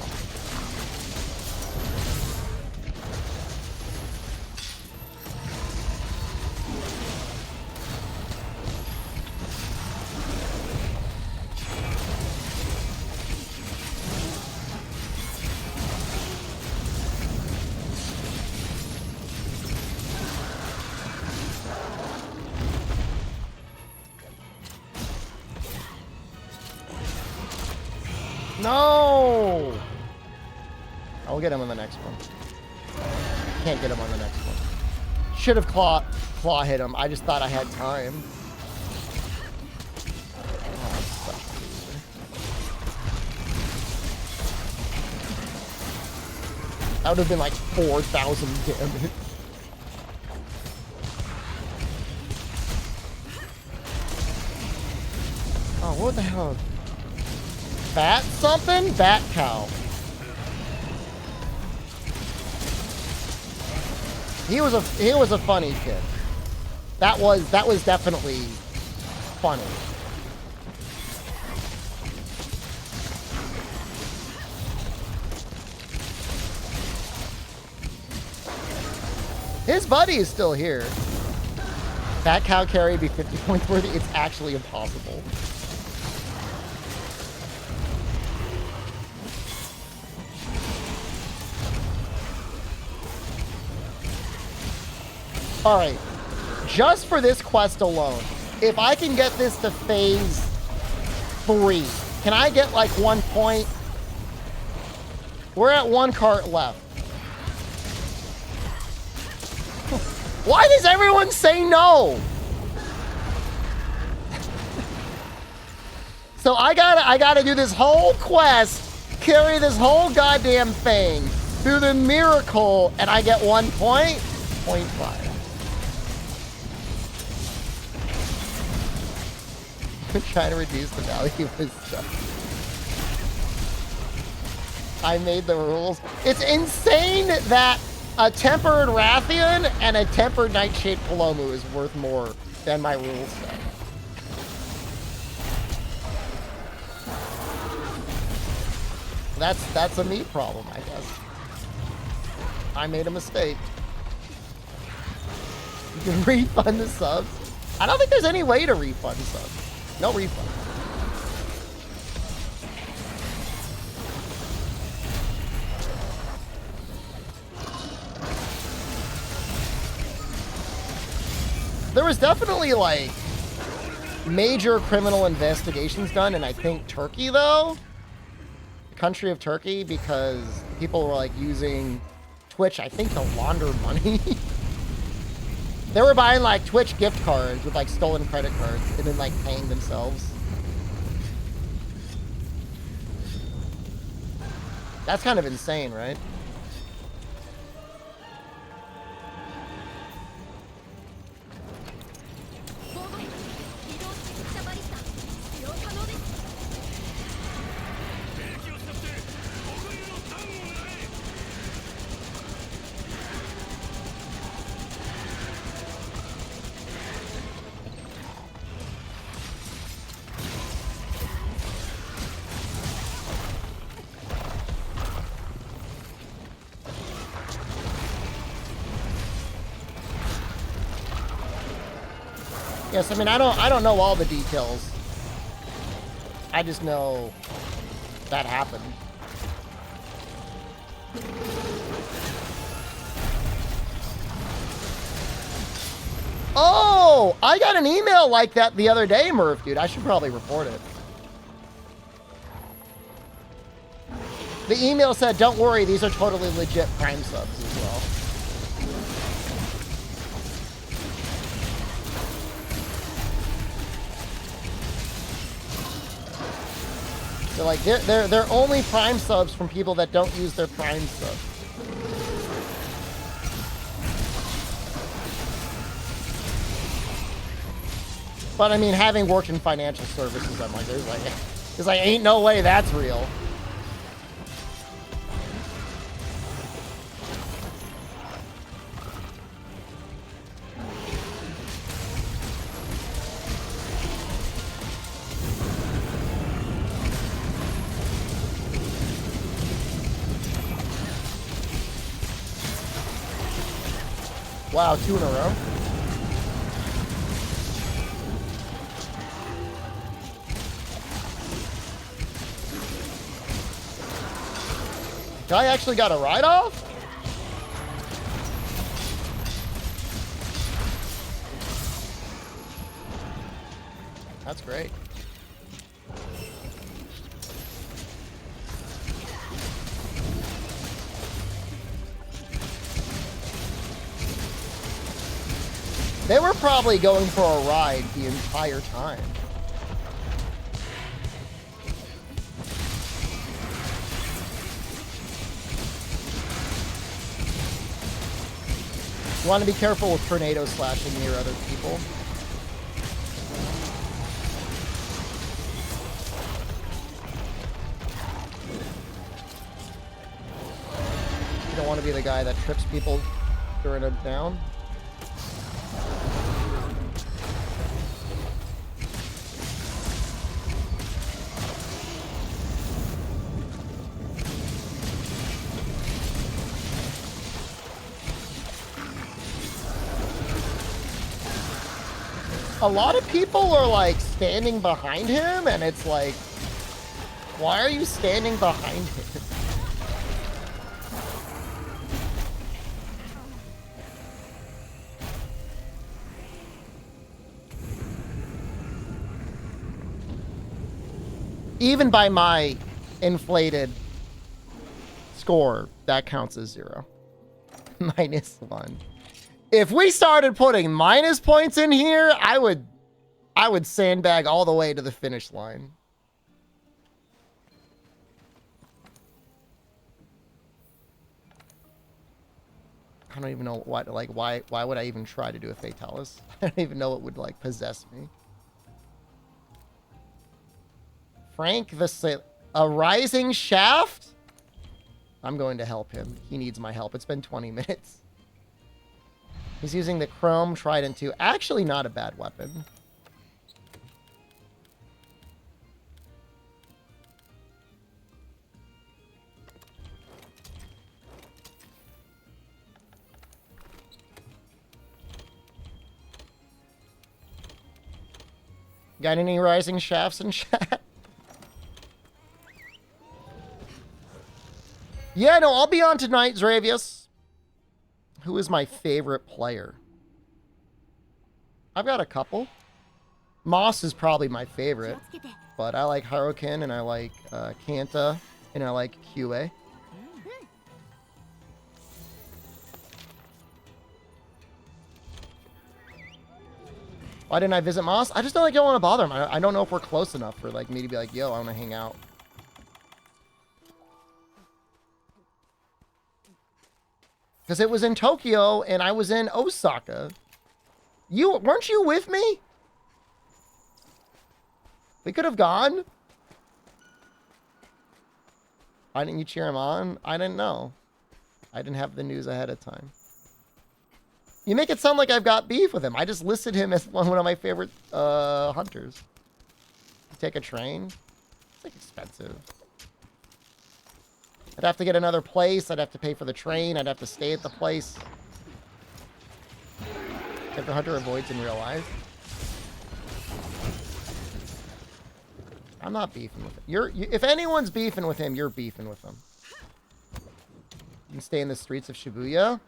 No! I'll get him on the next one. Can't get him on the next one. Should have claw hit him. I just thought I had time. Oh, I'm such a loser. That would have been like 4,000 damage. Oh, what the hell? Bat something? Bat cow. He was a funny kid. That was definitely funny. His buddy is still here. Bat cow carry be 50 points worthy. It's actually impossible. All right, just for this quest alone, if I can get this to phase 3, can I get like 1 point? We're at 1 cart left. Why does everyone say no? So I gotta do this whole quest, carry this whole goddamn thing through the miracle, and I get 1 point? 0.5. Trying to reduce the value of his stuff. I made the rules. It's insane that a tempered Rathian and a tempered Nightshade Palomu is worth more than my rules set. That's a me problem, I guess. I made a mistake. You can refund the subs. I don't think there's any way to refund subs. No refund. There was definitely like major criminal investigations done, and I think Turkey though, the country of Turkey, because people were like using Twitch, I think, to launder money. They were buying like Twitch gift cards with like stolen credit cards and then like paying themselves. That's kind of insane, right? Yes, I mean, I don't know all the details. I just know that happened. Oh, I got an email like that the other day, Murph, dude. I should probably report it. The email said, don't worry, these are totally legit Prime subs as well. They're like, they're only Prime subs from people that don't use their Prime subs. But I mean, having worked in financial services, I'm like, there's like ain't no way that's real. Wow, 2 in a row. Guy actually got a write-off? That's great. They were probably going for a ride the entire time. You want to be careful with tornadoes slashing near other people. You don't want to be the guy that trips people during a down. A lot of people are like standing behind him, and it's like, why are you standing behind him? Even by my inflated score, that counts as 0. -1. If we started putting minus points in here, I would sandbag all the way to the finish line. I don't even know what, like, why would I even try to do a Fatalis? I don't even know what would, like, possess me. Frank a rising shaft? I'm going to help him. He needs my help. It's been 20 minutes. He's using the Chrome Trident 2. Actually, not a bad weapon. Got any rising shafts in chat? Yeah, no, I'll be on tonight, Zravius. Who is my favorite player? I've got a couple. Moss is probably my favorite, but I like Harukin, and I like Kanta, and I like QA. Why didn't I visit Moss? I just don't like, I don't want to bother him. I don't know if we're close enough for like me to be like, yo, I want to hang out. Because it was in Tokyo and I was in Osaka. Weren't you with me? We could have gone. Why didn't you cheer him on? I didn't know. I didn't have the news ahead of time. You make it sound like I've got beef with him. I just listed him as one of my favorite hunters. You take a train? It's like expensive. I'd have to get another place. I'd have to pay for the train. I'd have to stay at the place. If the hunter avoids in real life. I'm not beefing with him. If anyone's beefing with him, you're beefing with him. You can stay in the streets of Shibuya.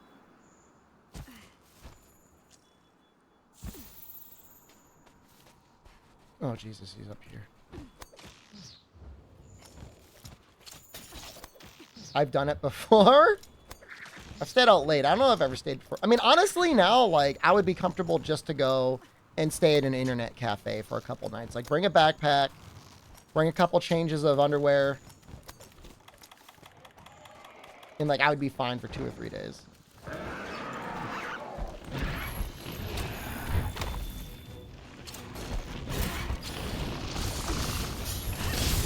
Oh, Jesus, he's up here. I've done it before. I've stayed out late. I don't know if I've ever stayed before. I mean, honestly, now, like, I would be comfortable just to go and stay at an internet cafe for a couple nights. Like, bring a backpack, bring a couple changes of underwear, and, like, I would be fine for 2 or 3 days.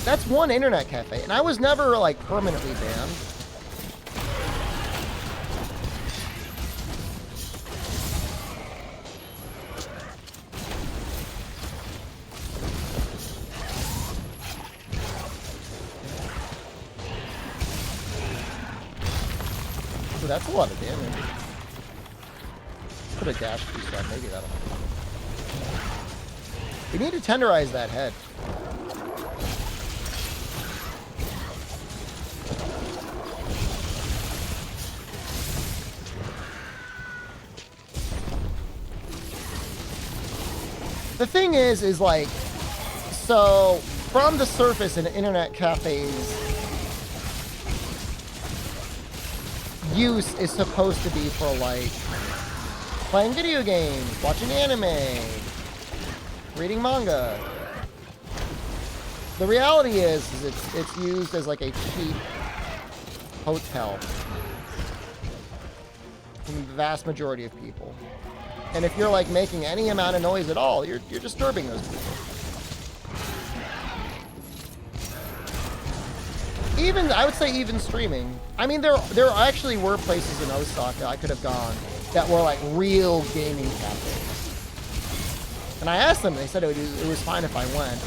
That's one internet cafe, and I was never, like, permanently banned. Ooh, that's a lot of damage. Put a dash boost on, maybe that'll help. We need to tenderize that head. The thing is like, so from the surface in internet cafes, use is supposed to be for like playing video games, watching anime, reading manga. The reality is it's used as like a cheap hotel from the vast majority of people. And if you're like making any amount of noise at all, you're disturbing those people. Even, I would say even streaming. I mean, there actually were places in Osaka I could have gone that were like real gaming cafes. And I asked them, they said it was fine if I went.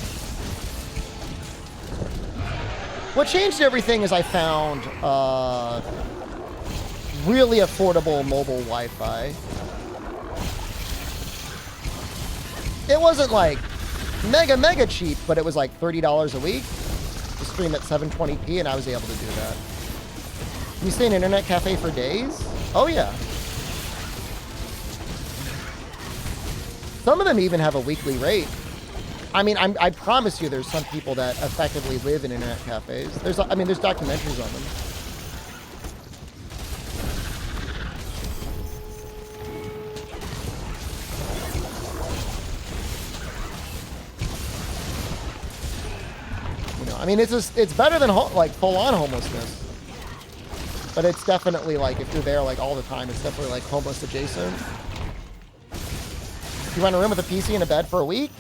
What changed everything is I found really affordable mobile Wi-Fi. It wasn't like mega cheap, but it was like $30 a week to stream at 720p, and I was able to do that. Can you stay in an internet cafe for days? Oh yeah. Some of them even have a weekly rate. I mean, I promise you there's some people that effectively live in internet cafes. There's documentaries on them. I mean, it's better than like full-on homelessness, but it's definitely like if you're there like all the time, it's definitely like homeless adjacent. You rent a room with a PC and a bed for a week.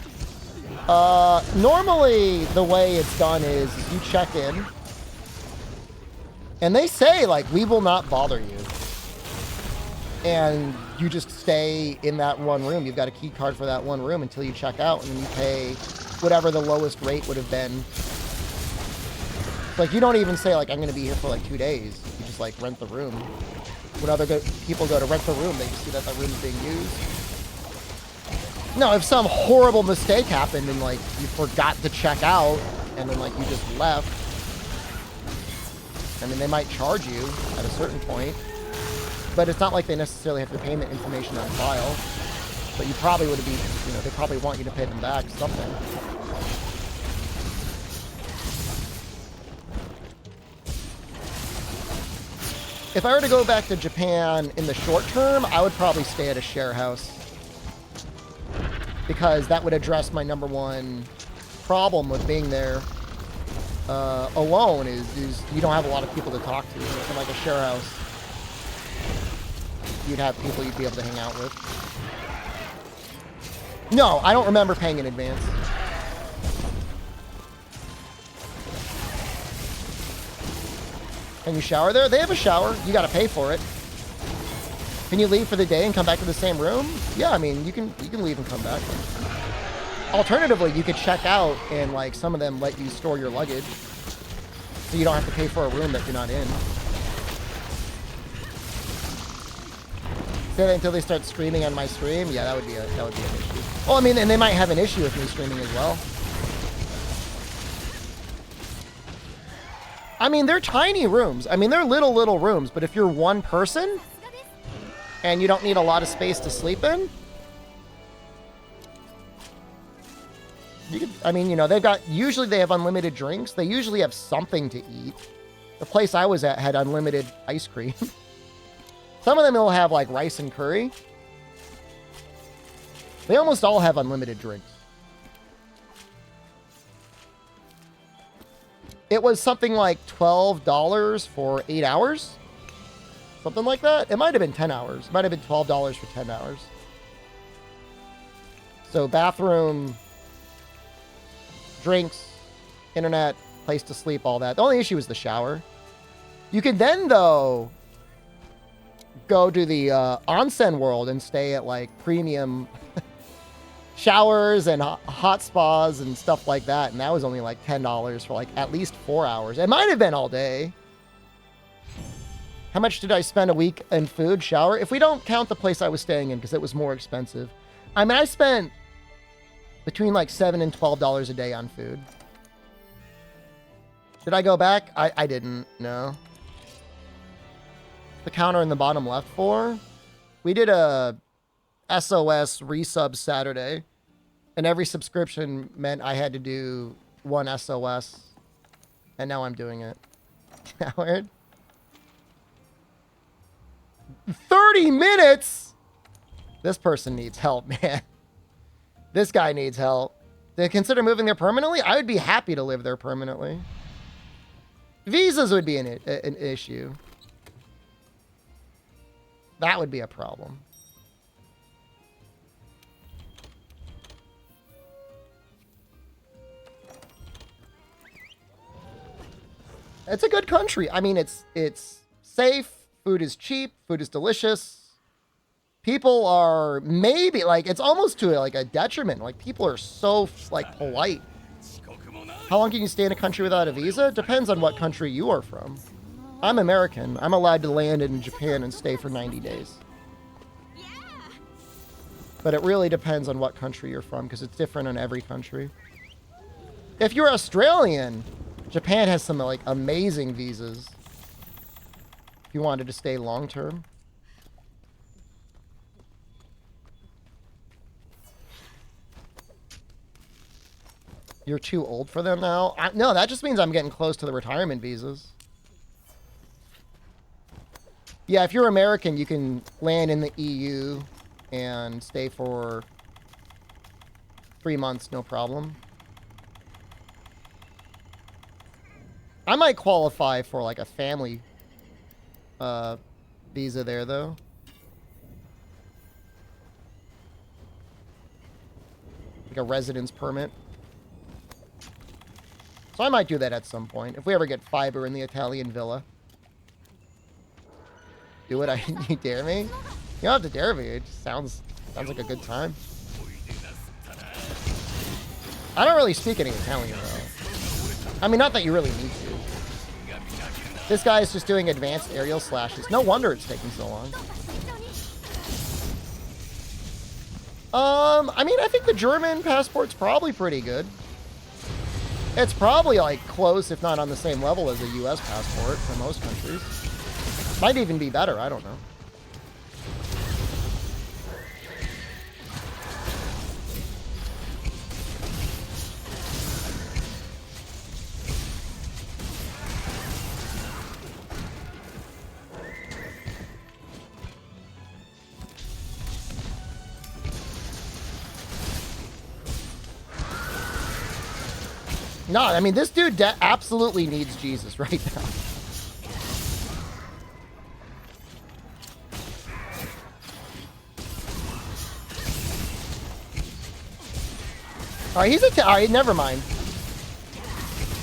Normally the way it's done is you check in, and they say like we will not bother you, and you just stay in that one room. You've got a key card for that one room until you check out, and then you pay whatever the lowest rate would have been. Like, you don't even say, like, I'm going to be here for, like, 2 days. You just, like, rent the room. When other people go to rent the room, they just see that the room is being used. No, if some horrible mistake happened and like you forgot to check out and then like you just left, I mean, they might charge you at a certain point, but it's not like they necessarily have your payment information on file. But you probably would be, you know, they probably want you to pay them back something. If I were to go back to Japan in the short term, I would probably stay at a share house. Because that would address my number one problem with being there alone is you don't have a lot of people to talk to. In like a share house, you'd have people you'd be able to hang out with. No, I don't remember paying in advance. Can you shower there? They have a shower. You gotta pay for it. Can you leave for the day and come back to the same room? Yeah, I mean, you can leave and come back. Alternatively, you could check out and like some of them let you store your luggage. So you don't have to pay for a room that you're not in. Say that until they start streaming on my stream. Yeah, that would be an issue. Well, I mean, and they might have an issue with me streaming as well. I mean, they're tiny rooms. I mean, they're little rooms, but if you're one person and you don't need a lot of space to sleep in, you could, I mean, you know, usually they have unlimited drinks. They usually have something to eat. The place I was at had unlimited ice cream. Some of them will have like rice and curry. They almost all have unlimited drinks. It was something like $12 for 8 hours. Something like that. It might have been 10 hours. It might have been $12 for 10 hours. So bathroom, drinks, internet, place to sleep, all that. The only issue is the shower. You can then, though, go to the onsen world and stay at like premium showers and hot spas and stuff like that. And that was only like $10 for like at least 4 hours. It might have been all day. How much did I spend a week in food, shower? If we don't count the place I was staying in because it was more expensive. I mean, I spent between like $7 and $12 a day on food. Did I go back? I didn't, no. The counter in the bottom left for? We did a SOS resub Saturday, and every subscription meant I had to do one SOS, and now I'm doing it. Howard? 30 minutes? This person needs help, man. This guy needs help. They consider moving there permanently? I would be happy to live there permanently. Visas would be an issue. That would be a problem. It's a good country. I mean, it's safe. Food is cheap. Food is delicious. People are maybe like, it's almost to like a detriment. Like people are so like polite. How long can you stay in a country without a visa? Depends on what country you are from. I'm American. I'm allowed to land in Japan and stay for 90 days. But it really depends on what country you're from because it's different in every country. If you're Australian, Japan has some like amazing visas. If you wanted to stay long term. You're too old for them now? No, that just means I'm getting close to the retirement visas. Yeah, if you're American, you can land in the EU and stay for 3 months, no problem. I might qualify for like a family visa there, though. Like a residence permit. So I might do that at some point. If we ever get fiber in the Italian villa. Do it? You dare me? You don't have to dare me. It just sounds like a good time. I don't really speak any Italian, though. I mean, not that you really need to. This guy is just doing advanced aerial slashes. No wonder it's taking so long. I mean, I think the German passport's probably pretty good. It's probably like close, if not on the same level as a US passport for most countries. Might even be better, I don't know. No, I mean, this dude absolutely needs Jesus right now. All right, he's all right, never mind.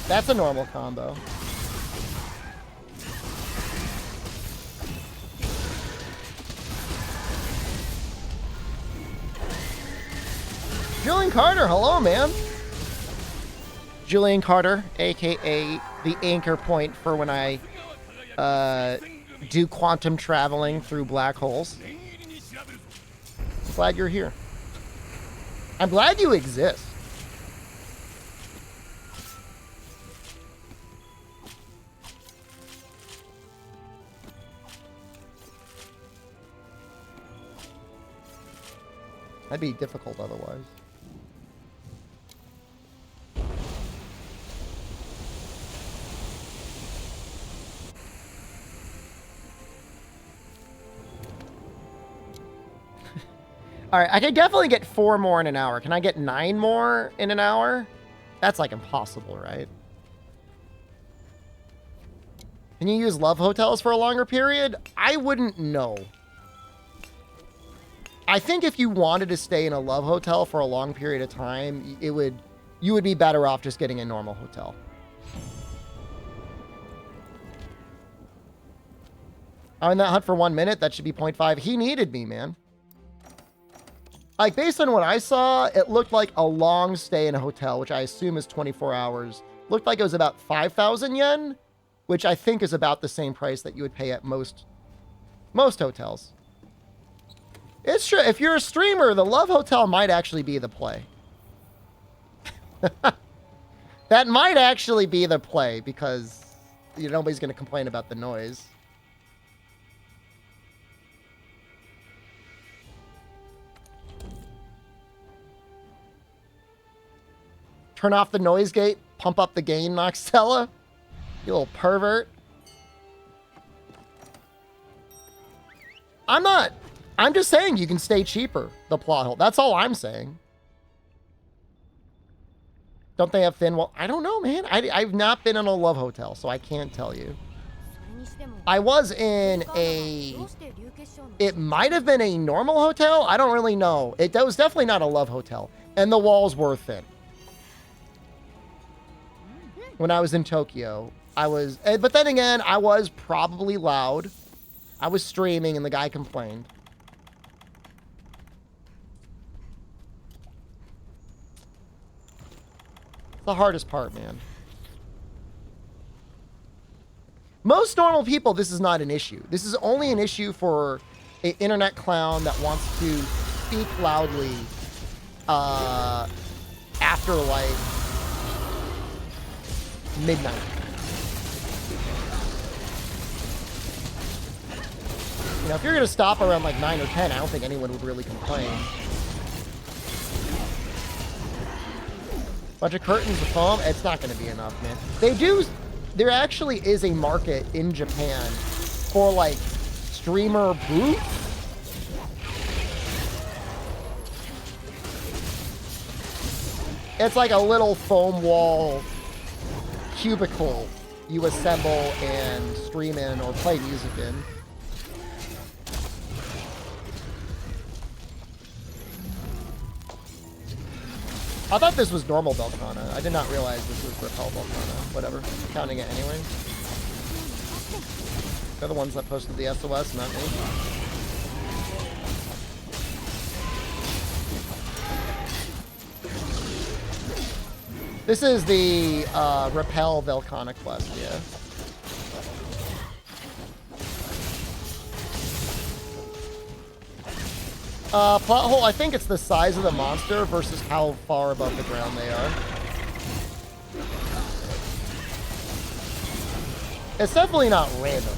That's a normal combo. Julian Carter, hello, man. Julian Carter, aka the anchor point for when I do quantum traveling through black holes. I'm glad you're here. I'm glad you exist. That'd be difficult otherwise. All right, I can definitely get 4 more in an hour. Can I get 9 more in an hour? That's like impossible, right? Can you use love hotels for a longer period? I wouldn't know. I think if you wanted to stay in a love hotel for a long period of time, you would be better off just getting a normal hotel. I'm in that hunt for 1 minute. That should be 0.5. He needed me, man. Like, based on what I saw, it looked like a long stay in a hotel, which I assume is 24 hours. Looked like it was about 5,000 yen, which I think is about the same price that you would pay at most hotels. It's true. If you're a streamer, the Love Hotel might actually be the play. That might actually be the play because nobody's going to complain about the noise. Turn off the noise gate, pump up the gain, Noxella. You little pervert. I'm just saying you can stay cheaper, the plot hole. That's all I'm saying. Don't they have thin wall? I don't know, man. I've not been in a love hotel, so I can't tell you. I was in it might have been a normal hotel. I don't really know. That was definitely not a love hotel. And the walls were thin. When I was in Tokyo, but then again, I was probably loud. I was streaming and the guy complained. It's the hardest part, man. Most normal people, this is not an issue. This is only an issue for an internet clown that wants to speak loudly after like midnight. If you're gonna stop around like 9 or 10, I don't think anyone would really complain. Bunch of curtains of foam, it's not gonna be enough, man. There actually is a market in Japan for like streamer booths. It's like a little foam wall cubicle you assemble and stream in or play music in. I thought this was normal Belkana. I did not realize this was Repel Belkana. Whatever. Counting it anyway. They're the ones that posted the SOS, not me. This is the Repel Velcana quest, yeah. Plot hole, I think it's the size of the monster versus how far above the ground they are. It's definitely not random.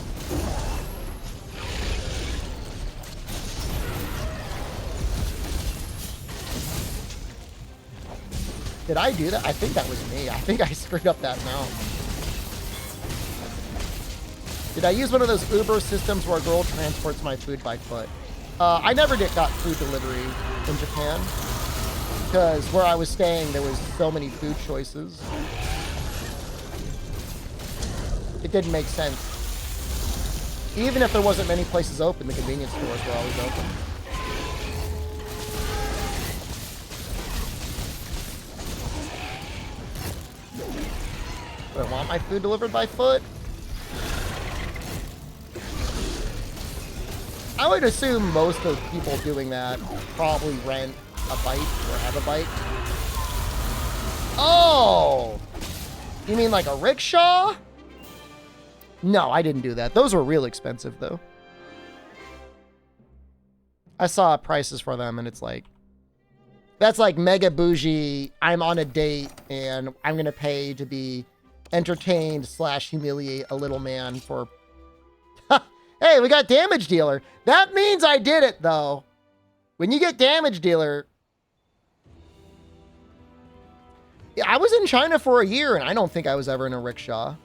Did I do that? I think that was me. I think I screwed up that mount. Did I use one of those Uber systems where a girl transports my food by foot? I never got food delivery in Japan because where I was staying, there was so many food choices. It didn't make sense. Even if there wasn't many places open, the convenience stores were always open. Do I want my food delivered by foot? I would assume most of the people doing that probably rent a bike or have a bike. Oh! You mean like a rickshaw? No, I didn't do that. Those were real expensive, though. I saw prices for them, and it's like... That's like mega bougie, I'm on a date, and I'm going to pay to be entertained / humiliate a little man for... Hey, we got damage dealer. That means I did it, though. When you get damage dealer... Yeah, I was in China for a year, and I don't think I was ever in a rickshaw.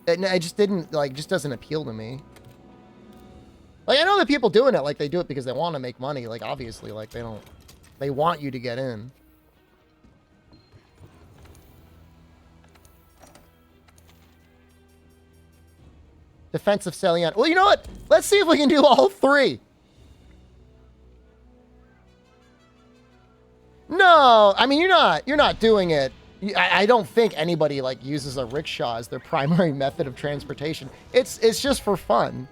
It just didn't, like, just doesn't appeal to me. Like, I know that people doing it, like, they do it because they want to make money. Like, obviously, like, they want you to get in. Defensive salient. Well, you know what? Let's see if we can do all three. No, I mean, you're not doing it. I don't think anybody like uses a rickshaw as their primary method of transportation. It's just for fun.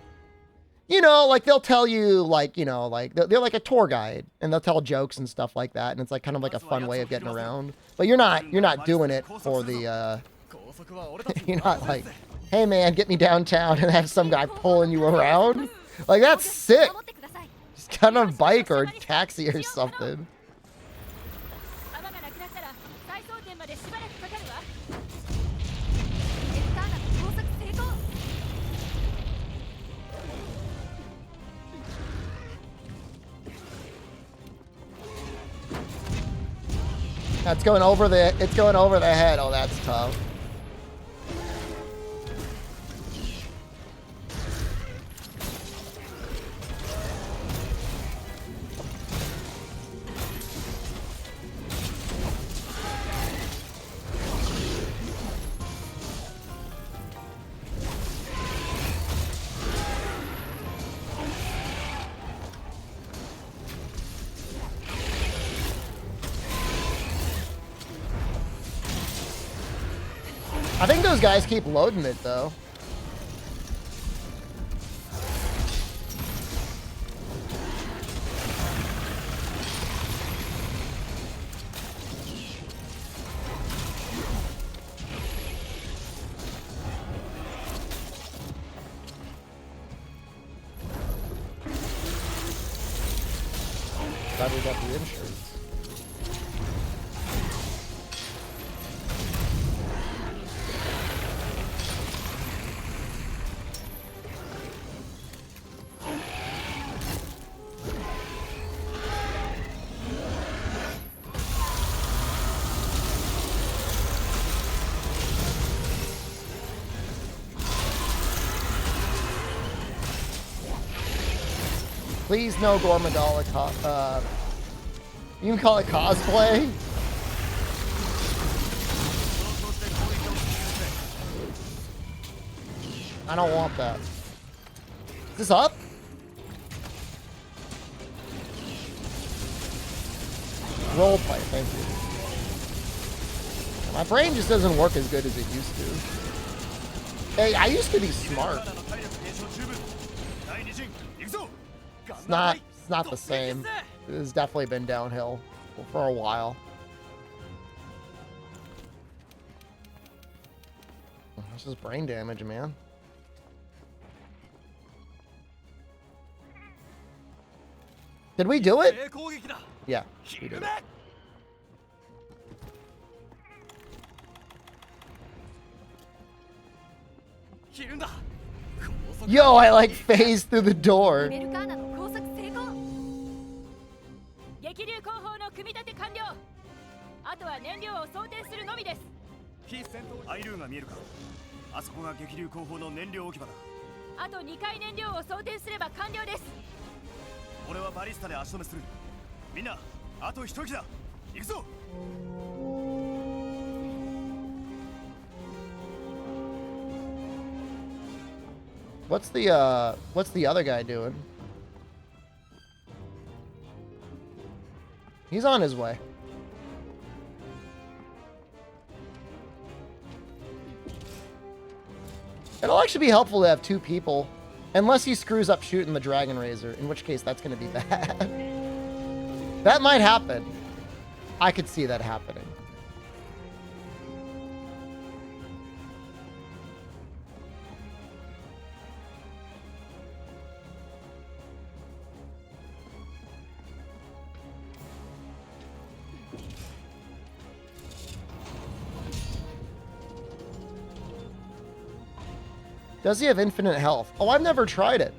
You know, like they'll tell you like, you know, like they're like a tour guide and they'll tell jokes and stuff like that. And it's like kind of like a fun way of getting around. But you're not doing it for the, you're not like, hey man, get me downtown and have some guy pulling you around. Like that's sick. Just get on a bike or a taxi or something. It's going over the head. Oh, that's tough. I think those guys keep loading it, though. Glad we got the insurance. Please no Gormadala you can call it cosplay? I don't want that. Is this up? Roleplay, thank you. My brain just doesn't work as good as it used to. Hey, I used to be smart. It's not the same. It has definitely been downhill for a while. This is brain damage, man. Did we do it? 正攻撃だ Yeah, ひ we る did め it. ひるんだ Yo, I like phased through the door. ベルカーナの工作成功。激流後方の組み立て完了。あとは燃料を装填するのみです。非戦闘アイルーンが見えるかあそこが激流後方の燃料置き場だあと2回燃料を装填すれば完了です。俺はバリスタで足止めするみんなあと一息だ行くぞ What's the other guy doing? He's on his way. It'll actually be helpful to have two people. Unless he screws up shooting the Dragon Razor, in which case that's going to be bad. That might happen. I could see that happening. Does he have infinite health? Oh, I've never tried it.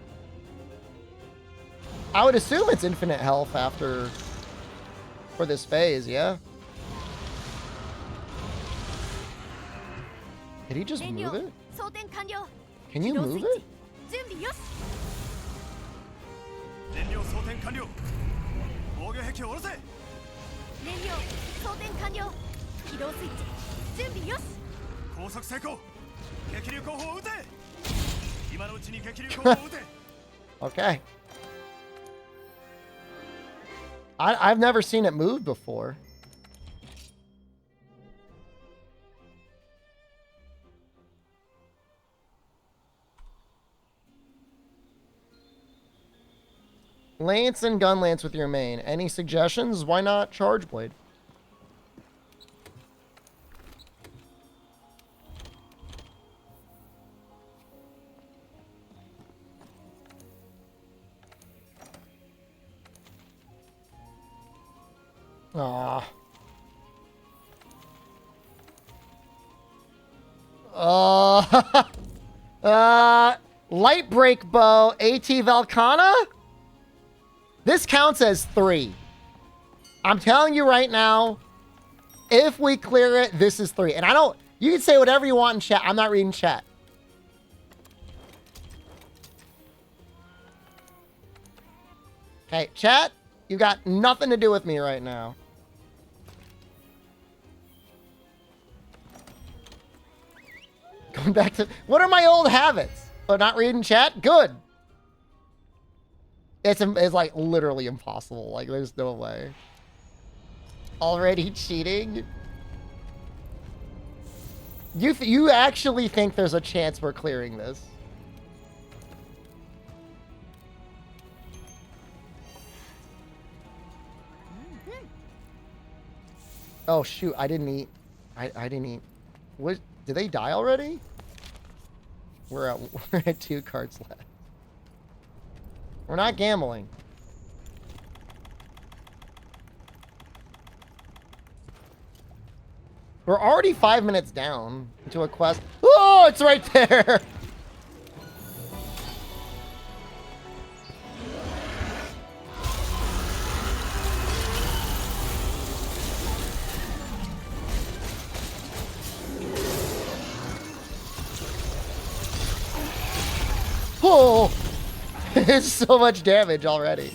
I would assume it's infinite health for this phase, yeah? Did he just move it? 装填完了。 Can you move it? 準備よし。燃料装填完了防御壁を下ろせ燃料装填完了。起動スイッチ準備よし。高速成功激流後方を撃て今のうちに激流後方を撃て Okay. I've never seen it move before. Lance and gun lance with your main. Any suggestions? Why not charge blade? Aw. Light break bow, AT Valkana? This counts as 3. I'm telling you right now, if we clear it, this is 3. And I don't, you can say whatever you want in chat. I'm not reading chat. Hey, chat, you got nothing to do with me right now. Going back to, what are my old habits? Oh, not reading chat? Good. It's like literally impossible. Like there's no way. Already cheating? You actually think there's a chance we're clearing this? Oh shoot, I didn't eat. I didn't eat. What, did they die already? We're at 2 cards left. We're not gambling. We're already 5 minutes down into a quest. Oh, it's right there. Oh, it's so much damage already.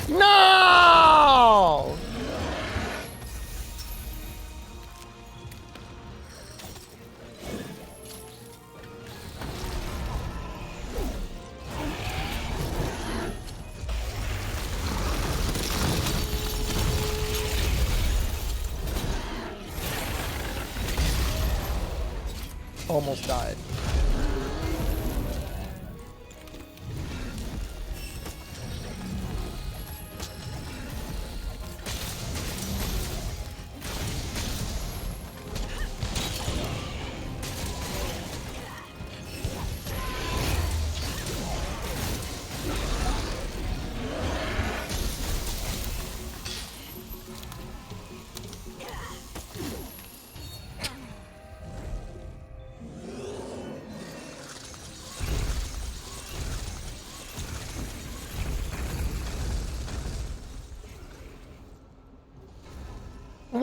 No! Almost died.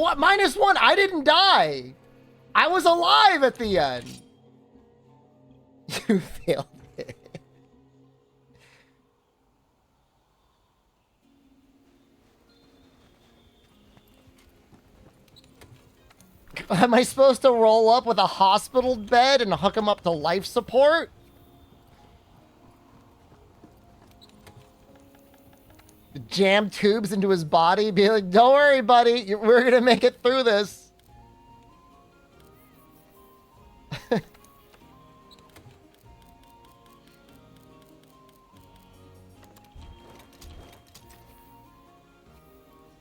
What? -1? I didn't die. I was alive at the end. You failed it. Am I supposed to roll up with a hospital bed and hook him up to life support? Jam tubes into his body, be like, don't worry, buddy, we're gonna make it through this.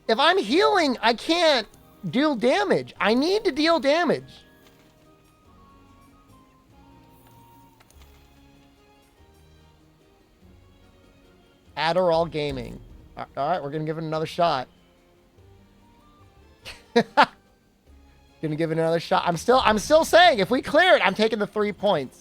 If I'm healing, I can't deal damage. I need to deal damage. Adderall Gaming. All right, we're gonna give it another shot. Gonna give it another shot. I'm still saying, if we clear it, I'm taking the 3 points.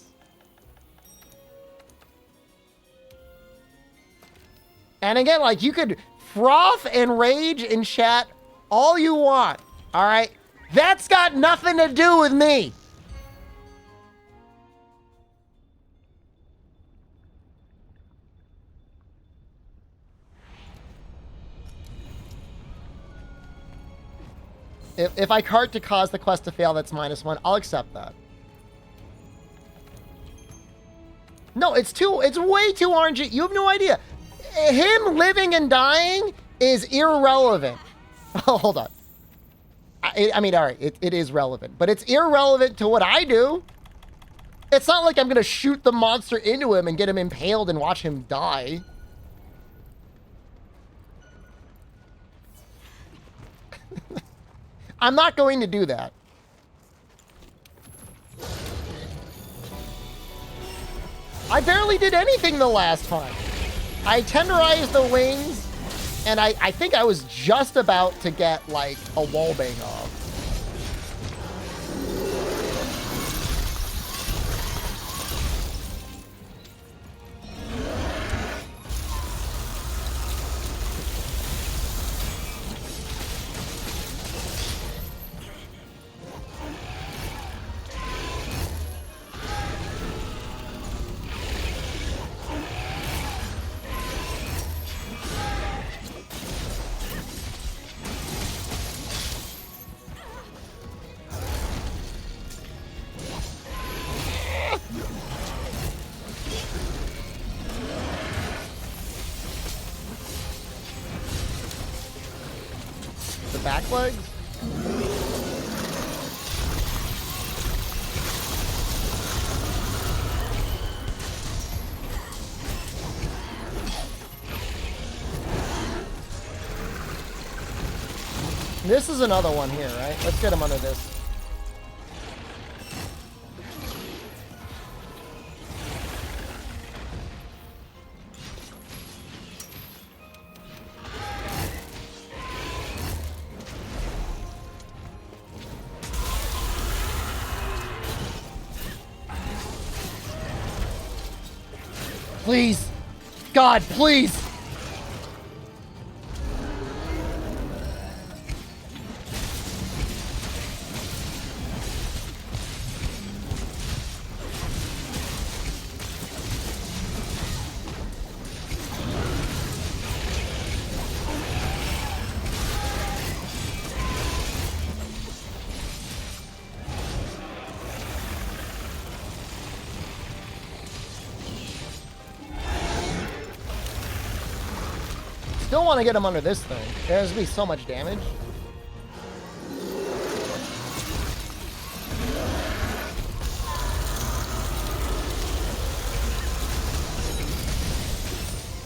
And again, like, you could froth and rage in chat all you want. All right, that's got nothing to do with me. If I cart to cause the quest to fail, that's -1. I'll accept that. No, it's way too RNG. You have no idea. Him living and dying is irrelevant. Oh, hold on. I mean, all right, it is relevant, but it's irrelevant to what I do. It's not like I'm going to shoot the monster into him and get him impaled and watch him die. I'm not going to do that. I barely did anything the last time. I tenderized the wings, and I think I was just about to get, like, a wallbang off. Back legs? This is another one here, right? Let's get him under this. Please. God, please. Still want to get him under this thing. There's gonna be so much damage.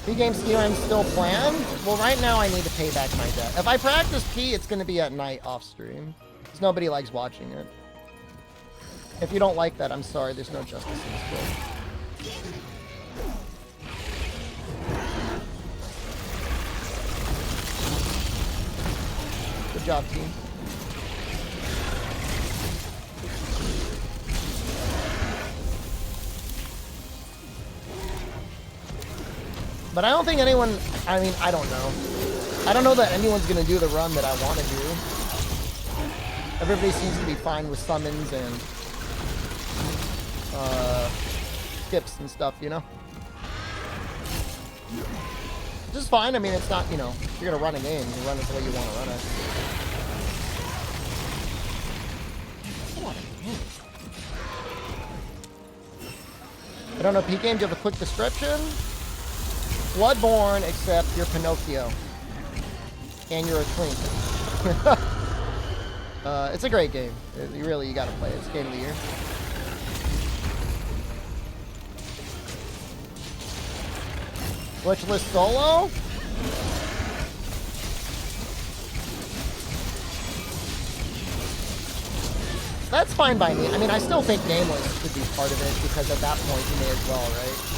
P-game ski still planned? Well, right now I need to pay back my debt. If I practice P, it's going to be at night off stream. Because nobody likes watching it. If you don't like that, I'm sorry. There's no justice in this world. Good job, team. But I don't think anyone, I mean, I don't know. I don't know that anyone's going to do the run that I want to do. Everybody seems to be fine with summons and skips and stuff, you know? Which is fine. I mean, it's not, you know, if you're going to run a game, you run it the way you want to run it. What a game. I don't know, P Game, do you have a quick description? Bloodborne, except you're Pinocchio. And you're a twink. It's a great game. You gotta play it. It's game of the year. Glitchless solo? That's fine by me. I mean, I still think Nameless should be part of it, because at that point you may as well, right?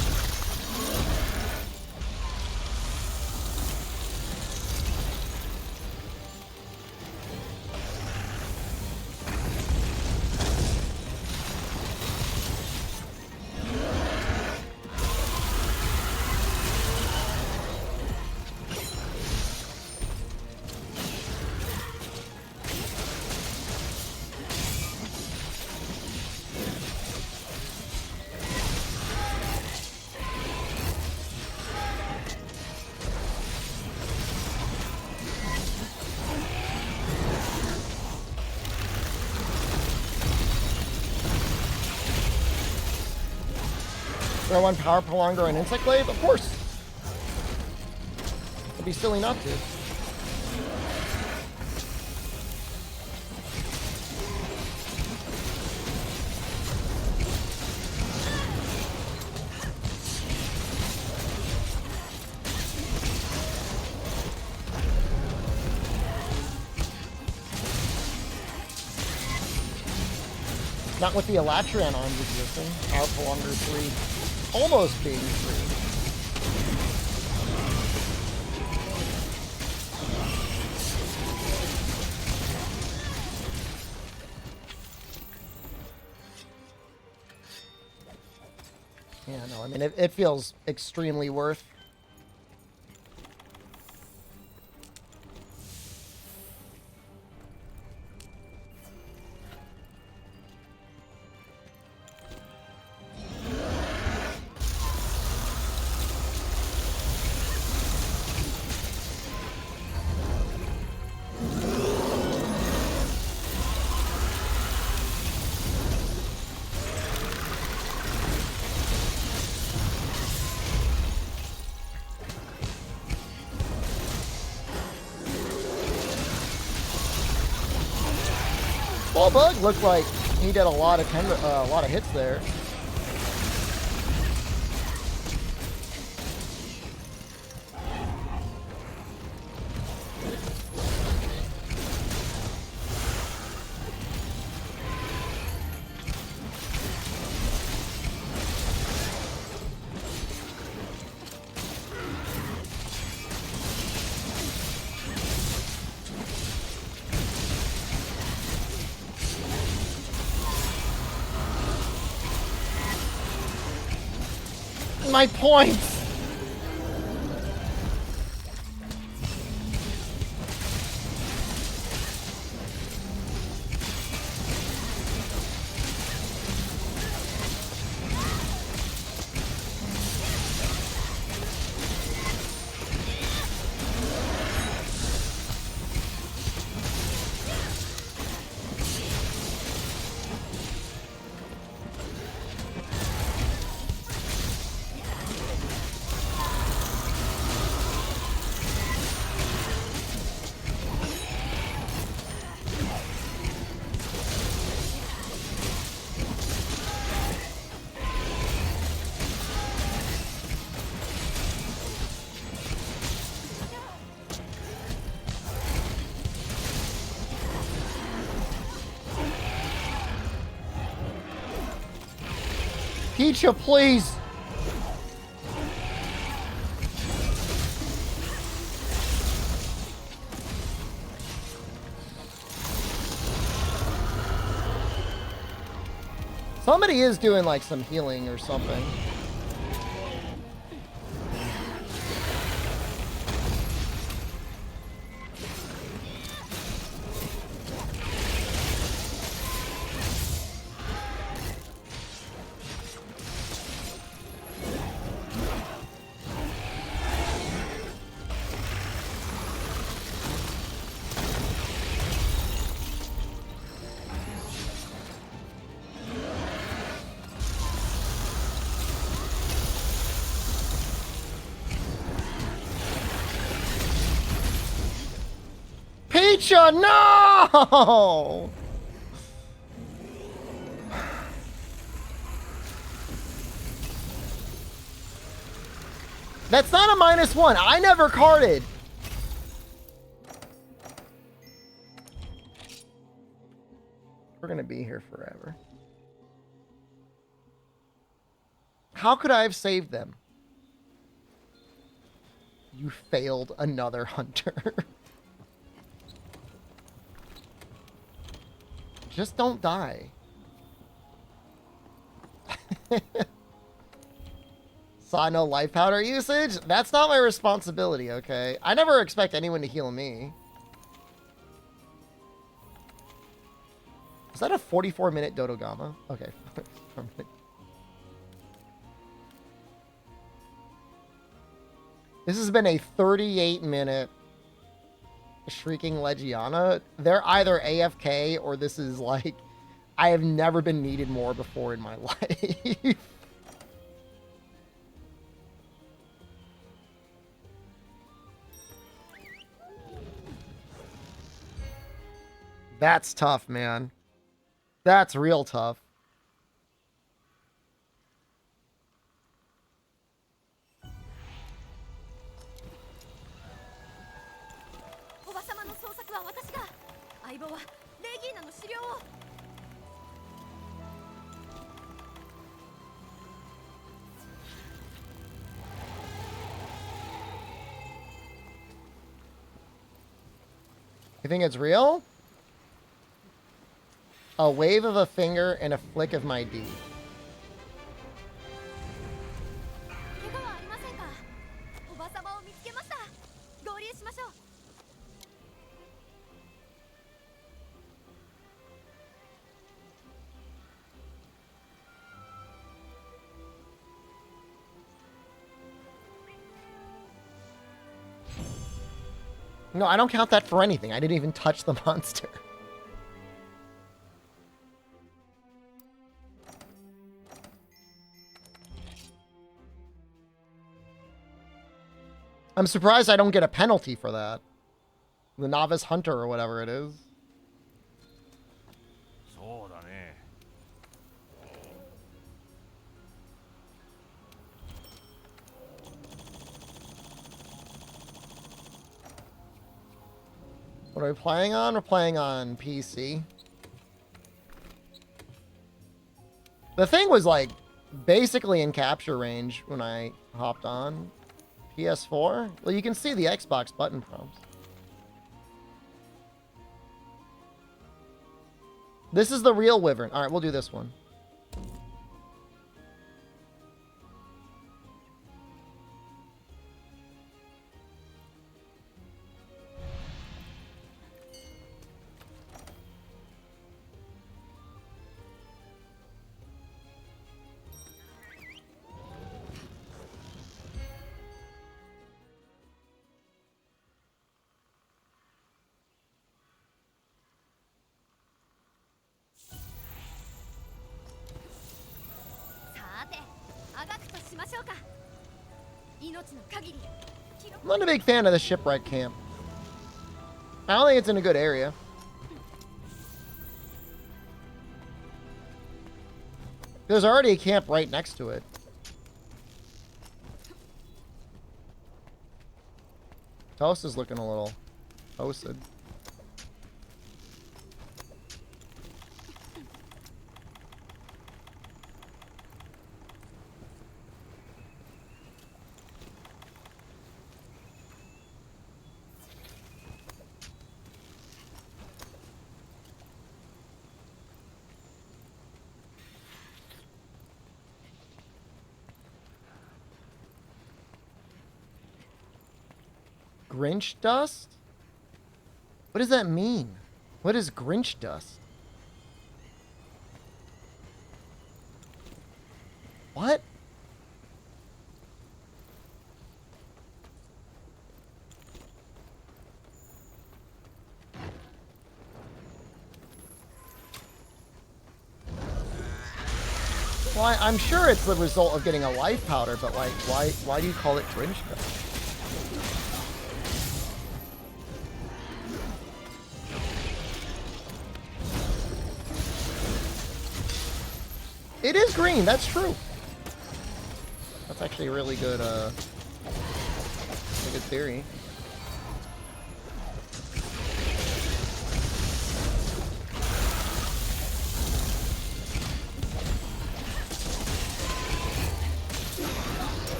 Throw one power prolonger and insect glaive? Of course. It'd be silly not to. Not with the Elatrian arms existing. Power prolonger 3. Almost being free. Yeah, no, I mean, it feels extremely worth. Bug looked like he did a lot of hits there. My points! Peacha, please! Somebody is doing like some healing or something. Gotcha! No! That's not a -1. I never carded. We're gonna be here forever. How could I have saved them? You failed another hunter. Just don't die. Saw no life powder usage? That's not my responsibility, okay? I never expect anyone to heal me. Is that a 44-minute Dodogama? Okay. This has been a 38-minute Shrieking Legiana. They're either AFK or this is like, I have never been needed more before in my life. That's tough, man. That's real tough. You think it's real? A wave of a finger and a flick of my D. No, I don't count that for anything. I didn't even touch the monster. I'm surprised I don't get a penalty for that. The novice hunter or whatever it is. What are we playing on? We're playing on PC. The thing was like basically in capture range when I hopped on. PS4? Well, you can see the Xbox button prompts. This is the real Wyvern. Alright, we'll do this one. I'm not a big fan of the shipwreck camp. I don't think it's in a good area. There's already a camp right next to it. Toast is looking a little toasted. Grinch dust? What does that mean? What is Grinch dust? What? Well, I'm sure it's the result of getting a life powder, but like, why do you call it Grinch dust? It is green. That's true. That's actually a really good, a good theory.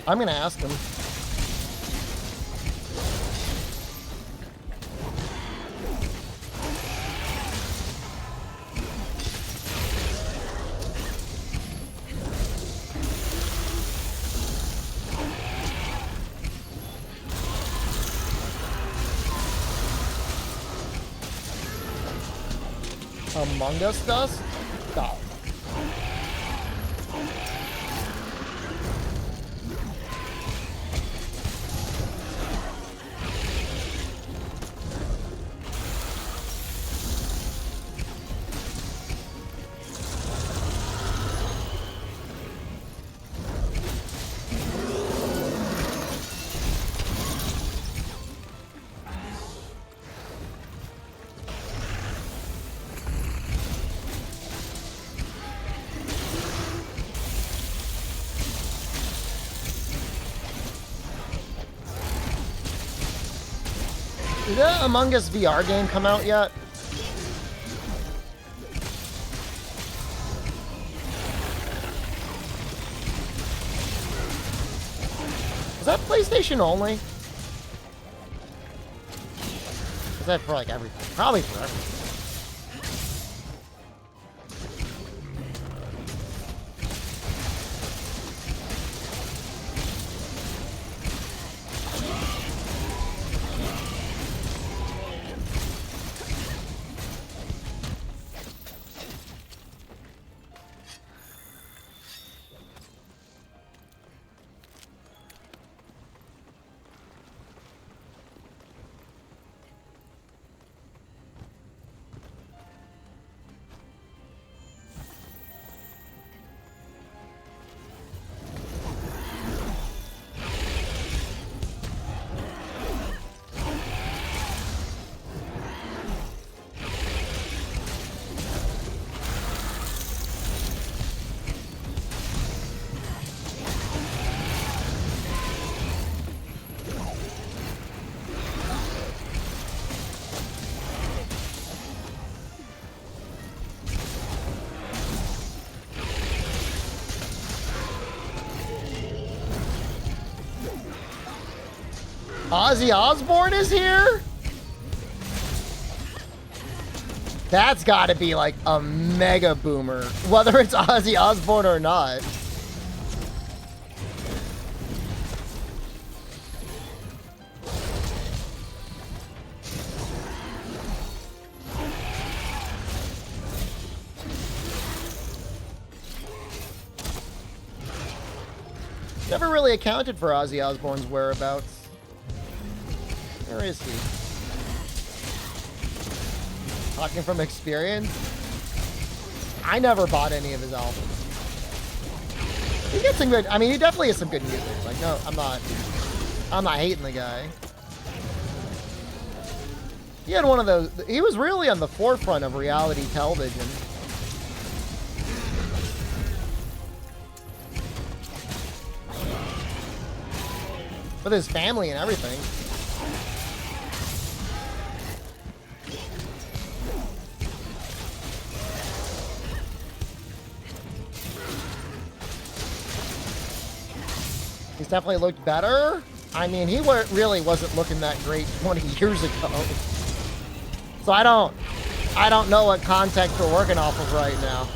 I'm gonna ask him. Among Us does? Stop. Did the Among Us VR game come out yet? Is that PlayStation only? Is that for like everything? Probably for everything. Ozzy Osbourne is here? That's gotta be like a mega boomer, whether it's Ozzy Osbourne or not. Never really accounted for Ozzy Osbourne's whereabouts. Where is he? Talking from experience? I never bought any of his albums. He gets some good, I mean, he definitely has some good music. Like, no, I'm not hating the guy. He had one of those, he was really on the forefront of reality television. With his family and everything. He's definitely looked better. I mean, he really wasn't looking that great 20 years ago. So I don't know what context we're working off of right now.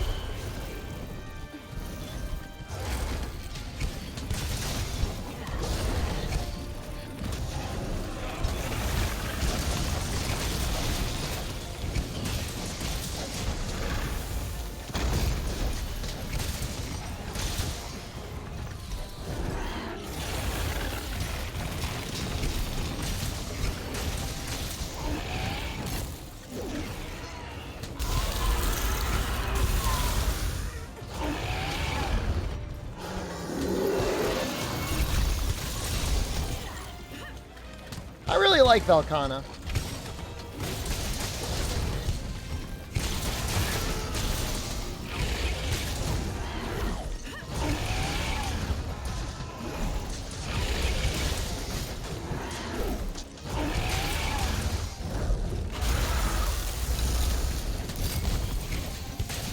really like Velkhana.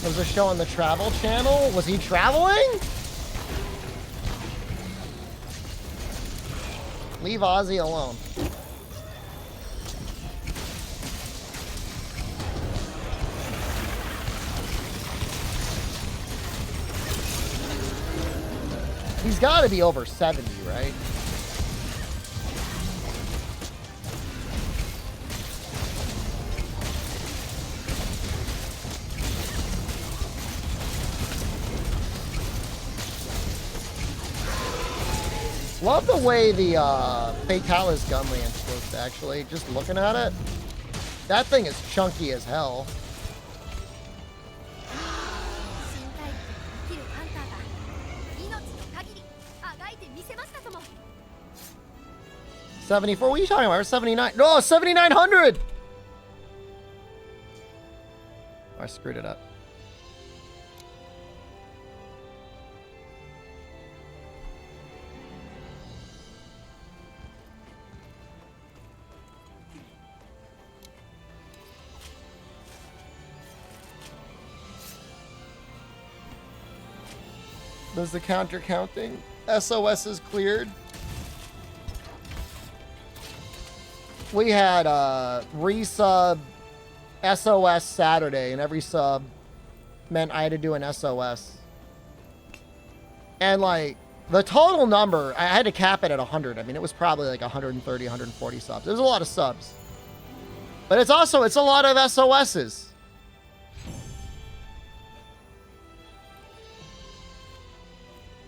There was a show on the Travel Channel. Was he traveling? Leave Ozzy alone. He's got to be over 70, right? Love the way the Fatalis Gunlance looks, actually. Just looking at it. That thing is chunky as hell. 深海生きるハンターが命の限りあがいてみせましたとも。 74? What are you talking about? Or 79? No, 7,900! I screwed it up. Does the counter counting? SOS is cleared. We had resub SOS Saturday, and every sub meant I had to do an SOS. And like the total number, I had to cap it at 100. I mean, it was probably like 130, 140 subs. There's a lot of subs. But it's a lot of SOSs.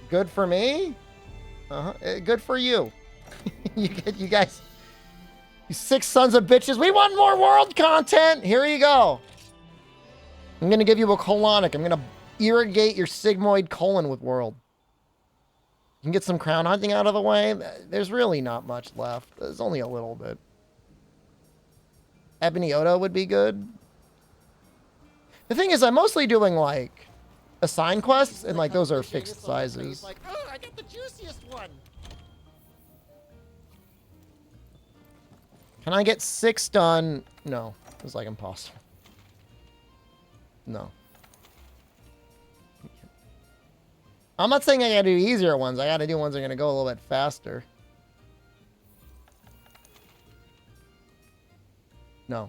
Good for me? Good for you. You guys, you 6 sons of bitches. We want more world content. Here you go. I'm going to give you a colonic. I'm going to irrigate your sigmoid colon with world. You can get some crown hunting out of the way. There's really not much left. There's only a little bit. Ebony Odo would be good. The thing is, I'm mostly doing like assign quests, and like those are fixed sizes. Like, oh, I got the juiciest one. Can I get 6 done? No, it's like impossible. No. I'm not saying I gotta do easier ones. I gotta do ones that are gonna go a little bit faster. No.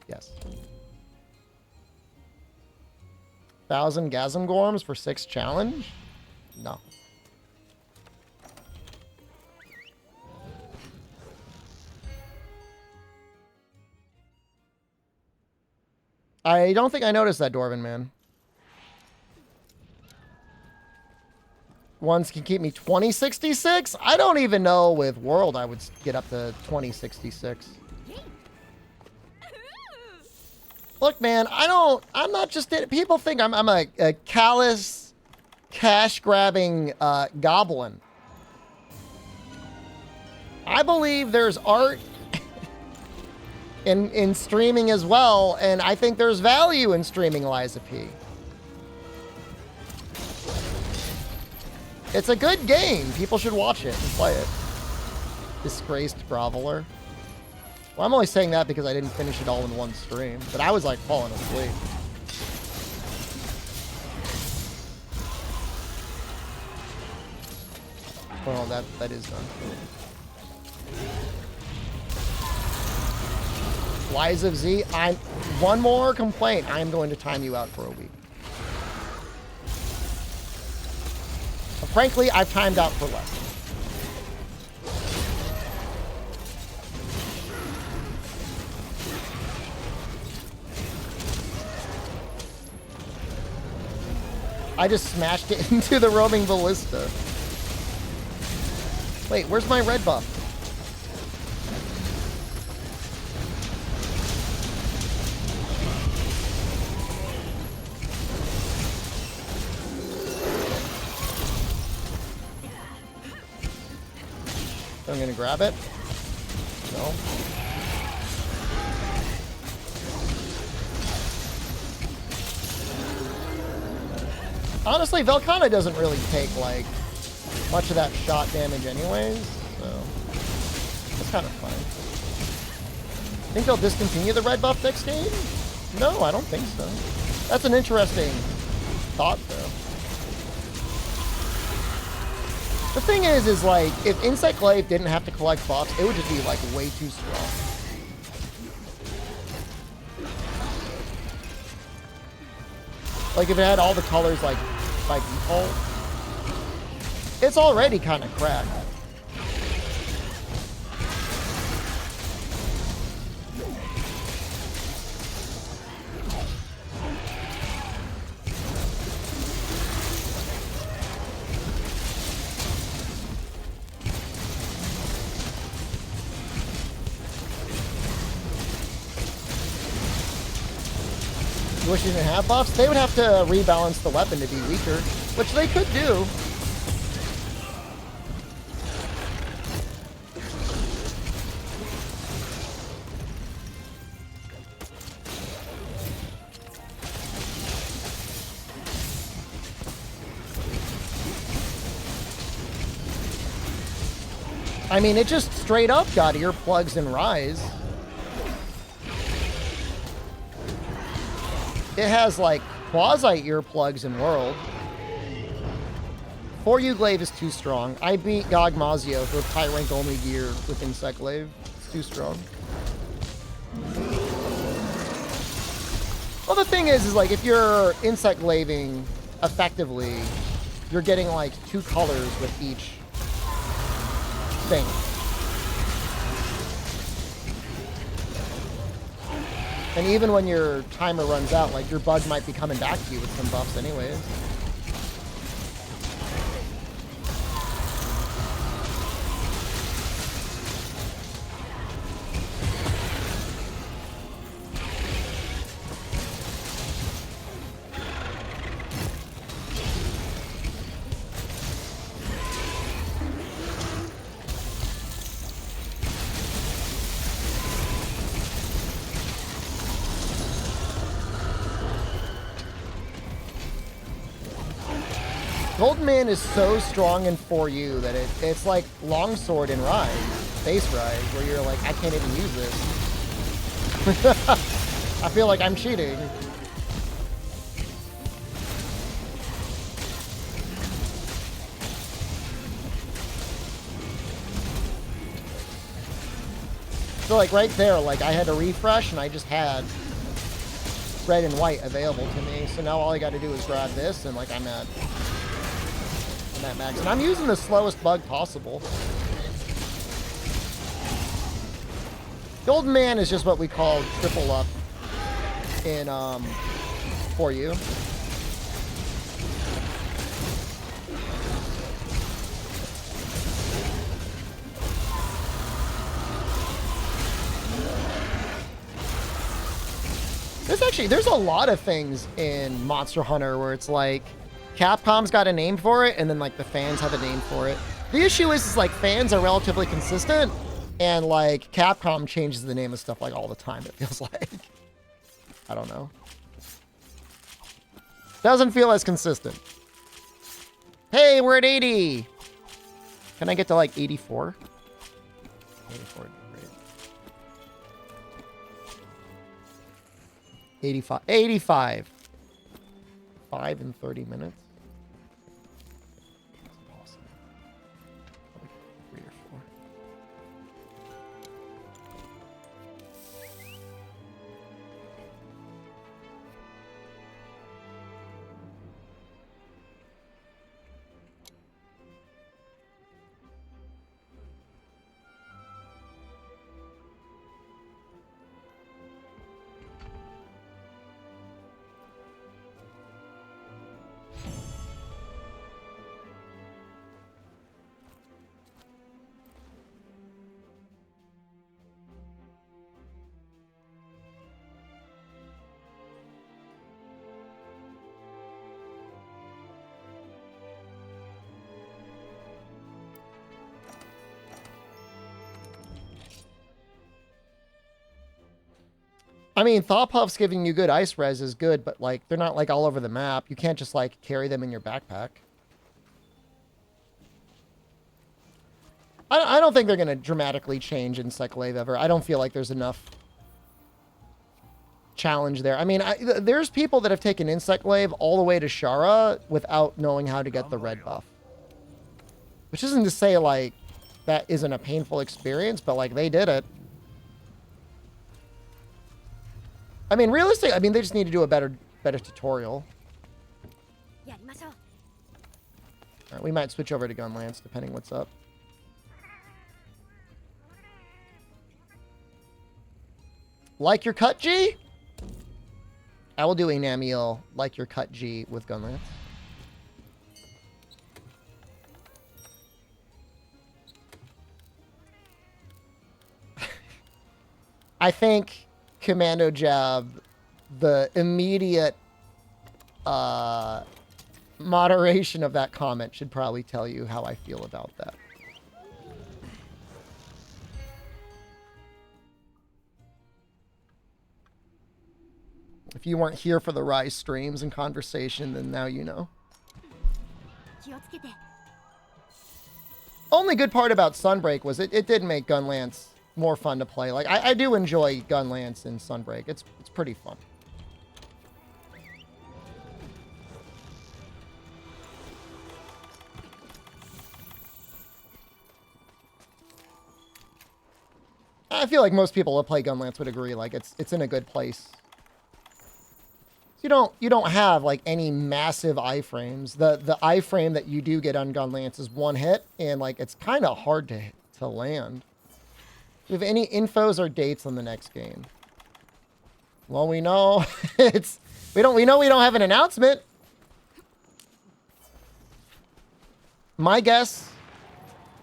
Yes. 1,000 Gasm Gorms for 6 challenge? No. I don't think I noticed that, Dwarven man. Ones can keep me 2066? I don't even know with World I would get up to 2066. Look, man, I'm not just, people think I'm a callous, cash-grabbing goblin. I believe there's art in streaming as well, and I think there's value in streaming Liza P. It's a good game. People should watch it and play it. Disgraced groveler. Well, I'm only saying that because I didn't finish it all in one stream, but I was like falling asleep. Well, that is done. Lies of Z, one more complaint. I am going to time you out for a week. But frankly, I've timed out for less. I just smashed it into the roaming ballista. Wait, where's my red buff? So I'm gonna grab it. No. Honestly, Velkhana doesn't really take, like, much of that shot damage anyways, so it's kind of fine. Think they'll discontinue the red buff next game? No, I don't think so. That's an interesting thought, though. The thing is like, if Insect Glaive didn't have to collect buffs, it would just be, like, way too strong. Like, if it had all the colors, like, by default, it's already kind of cracked. You wish you didn't have buffs? They would have to rebalance the weapon to be weaker, which they could do. I mean, it just straight up got earplugs and Rise. It has, like, quasi-earplugs in World. 4U Glaive is too strong. I beat Gog Mazio with high rank only gear with Insect Glaive. It's too strong. Well, the thing is like, if you're Insect Glaving effectively, you're getting, like, 2 colors with each thing. And even when your timer runs out, like, your bug might be coming back to you with some buffs anyways. Golden Man is so strong in 4U that it's like Longsword in Rise, Base Rise, where you're like, I can't even use this. I feel like I'm cheating. So like right there, like I had to refresh and I just had red and white available to me. So now all I got to do is grab this and like I'm at max. And I'm using the slowest bug possible. Golden Man is just what we call triple up in 4U. There's a lot of things in Monster Hunter where it's like Capcom's got a name for it, and then like the fans have a name for it. The issue is like fans are relatively consistent, and like Capcom changes the name of stuff like all the time. It feels like, I don't know. Doesn't feel as consistent. Hey, we're at 80. Can I get to like 84? 84. 85. 85. 5 in 30 minutes. That's awesome. 3 or 4. I mean, Thaw Puffs giving you good ice res is good, but like they're not like all over the map. You can't just like carry them in your backpack. I don't think they're going to dramatically change Insect Glaive ever. I don't feel like there's enough challenge there. I mean, there's people that have taken Insect Glaive all the way to Shara without knowing how to get the red buff. Which isn't to say, like, that isn't a painful experience, but, like, they did it. I mean, realistically, I mean, they just need to do a better tutorial. All right, we might switch over to Gunlance, depending what's up. Like your cut G? I will do a Namiel like your cut G with Gunlance. I think Commando Jab, the immediate moderation of that comment should probably tell you how I feel about that. If you weren't here for the Rise streams and conversation, then now you know. Only good part about Sunbreak was it did make Gunlance more fun to play. Like, I do enjoy Gunlance in Sunbreak. It's pretty fun. I feel like most people that play Gunlance would agree. Like, it's in a good place. You don't have like any massive iframes. The iframe that you do get on Gunlance is one hit, and like it's kind of hard to land. Do you have any infos or dates on the next game? Well, we know we know we don't have an announcement. My guess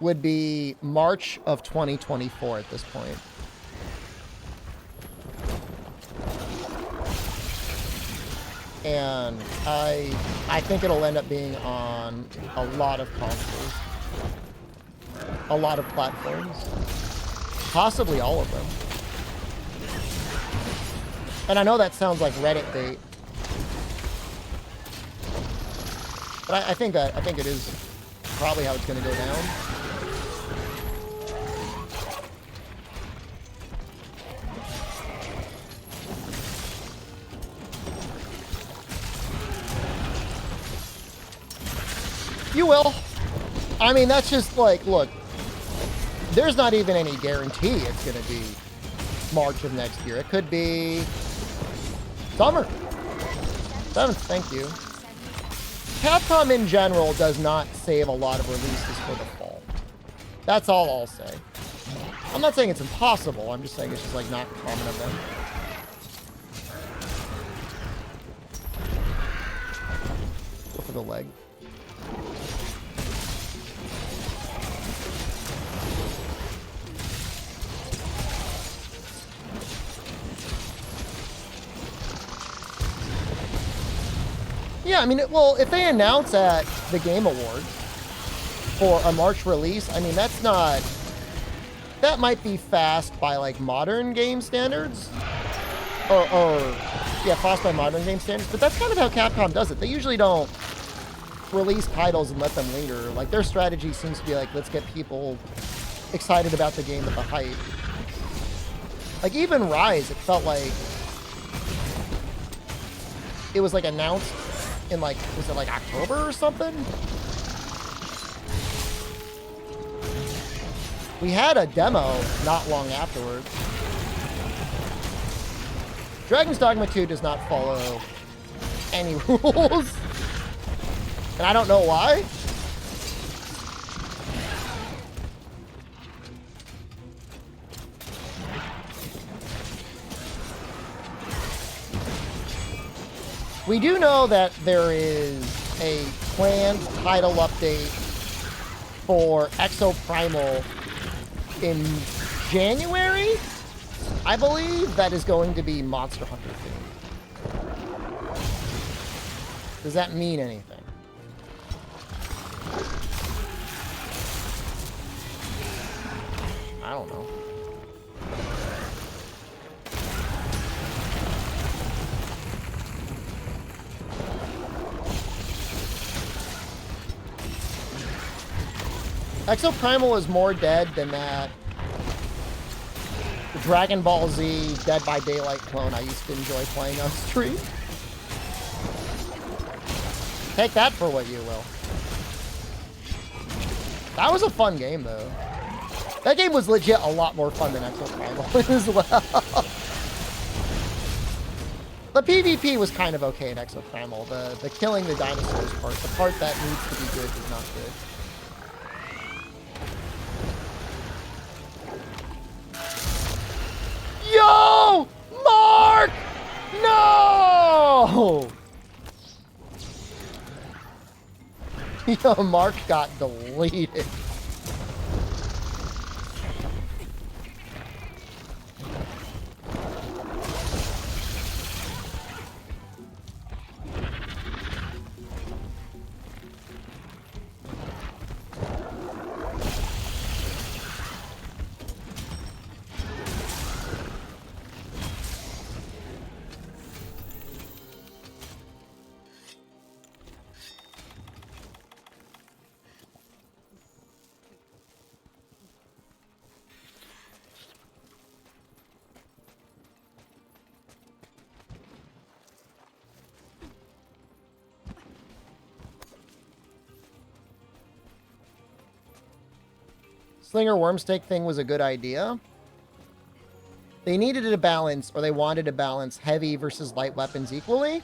would be March of 2024 at this point. And I think it'll end up being on a lot of consoles. A lot of platforms. Possibly all of them. And I know that sounds like Reddit bait. But I think it is probably how it's going to go down. You will. I mean, that's just like, look, there's not even any guarantee it's going to be March of next year. It could be summer. 7th, thank you. Capcom in general does not save a lot of releases for the fall. That's all I'll say. I'm not saying it's impossible. I'm just saying it's just like not common of them. Go for the leg. Yeah, I mean, well, if they announce at the Game Awards for a March release, I mean, that's not... That might be fast by, like, modern game standards. Yeah, fast by modern game standards. But that's kind of how Capcom does it. They usually don't release titles and let them linger. Like, their strategy seems to be, like, let's get people excited about the game with the hype. Like, even Rise, it felt like... It was, like, announced... in like, was it like October or something? We had a demo not long afterwards. Dragon's Dogma 2 does not follow any rules. And I don't know why. We do know that there is a planned title update for Exoprimal in January, I believe, that is going to be Monster Hunter themed. Does that mean anything? I don't know. Exoprimal is more dead than that. The Dragon Ball Z Dead by Daylight clone I used to enjoy playing on stream. Take that for what you will. That was a fun game, though. That game was legit a lot more fun than Exoprimal as well. The PvP was kind of okay in Exoprimal. The killing the dinosaurs part, the part that needs to be good is not good. Yo! Mark! No! Yo, Mark got deleted. Slinger Wormstake thing was a good idea. They needed to balance, or they wanted to balance, heavy versus light weapons equally.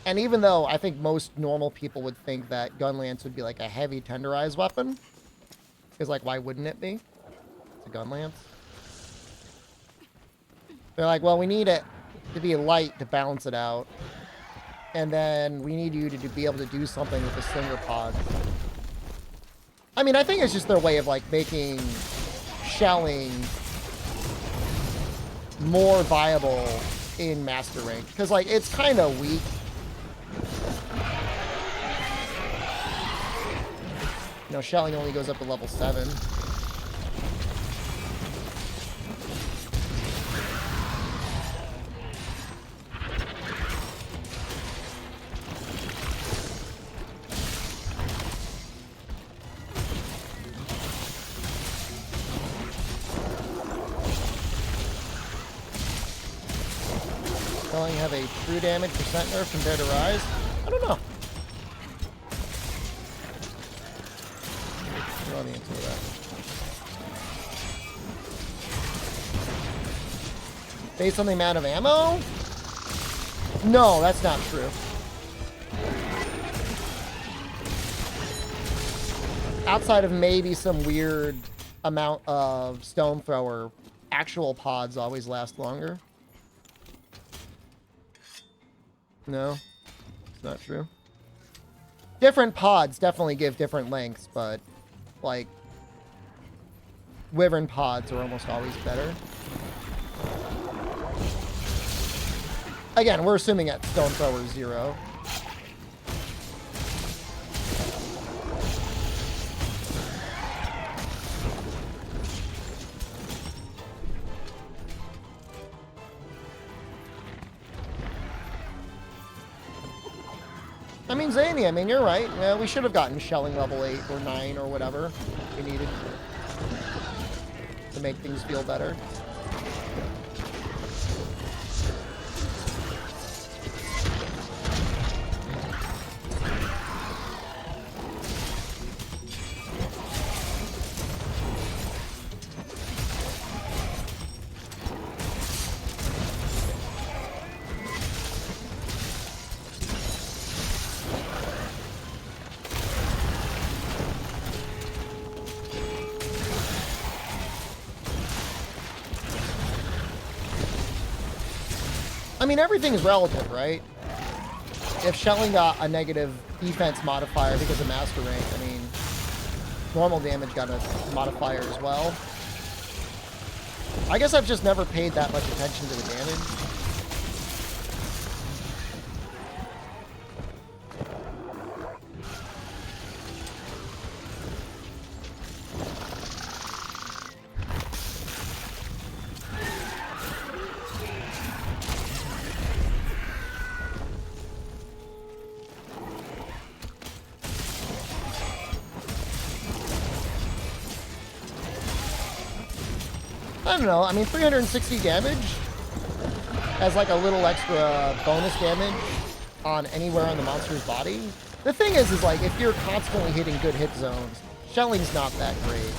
And even though I think most normal people would think that Gunlance would be like a heavy tenderized weapon, because like, why wouldn't it be? It's a Gunlance. They're like, well, we need it to be light to balance it out. And then we need you to be able to do something with the Slinger pods. I mean, I think it's just their way of, like, making shelling more viable in Master Rank. Because, like, it's kind of weak. You know, shelling only goes up to level 7. Have a true damage percent nerf compared to Rise? I don't know. I don't know the answer to that. Based on the amount of ammo? No, that's not true. Outside of maybe some weird amount of stone thrower, actual pods always last longer. No, it's not true. Different pods definitely give different lengths, but, like, Wyvern pods are almost always better. Again, we're assuming that Stone Thrower is 0. I mean, Zany, I mean, you're right. Yeah, we should have gotten shelling level 8 or 9 or whatever we needed to make things feel better. I mean, everything is relative, right? If shelling got a negative defense modifier because of Master Rank, I mean, normal damage got a modifier as well. I guess I've just never paid that much attention to the damage. I don't know. I mean, 360 damage as like a little extra bonus damage on anywhere on the monster's body. The thing is like, if you're constantly hitting good hit zones, shelling's not that great.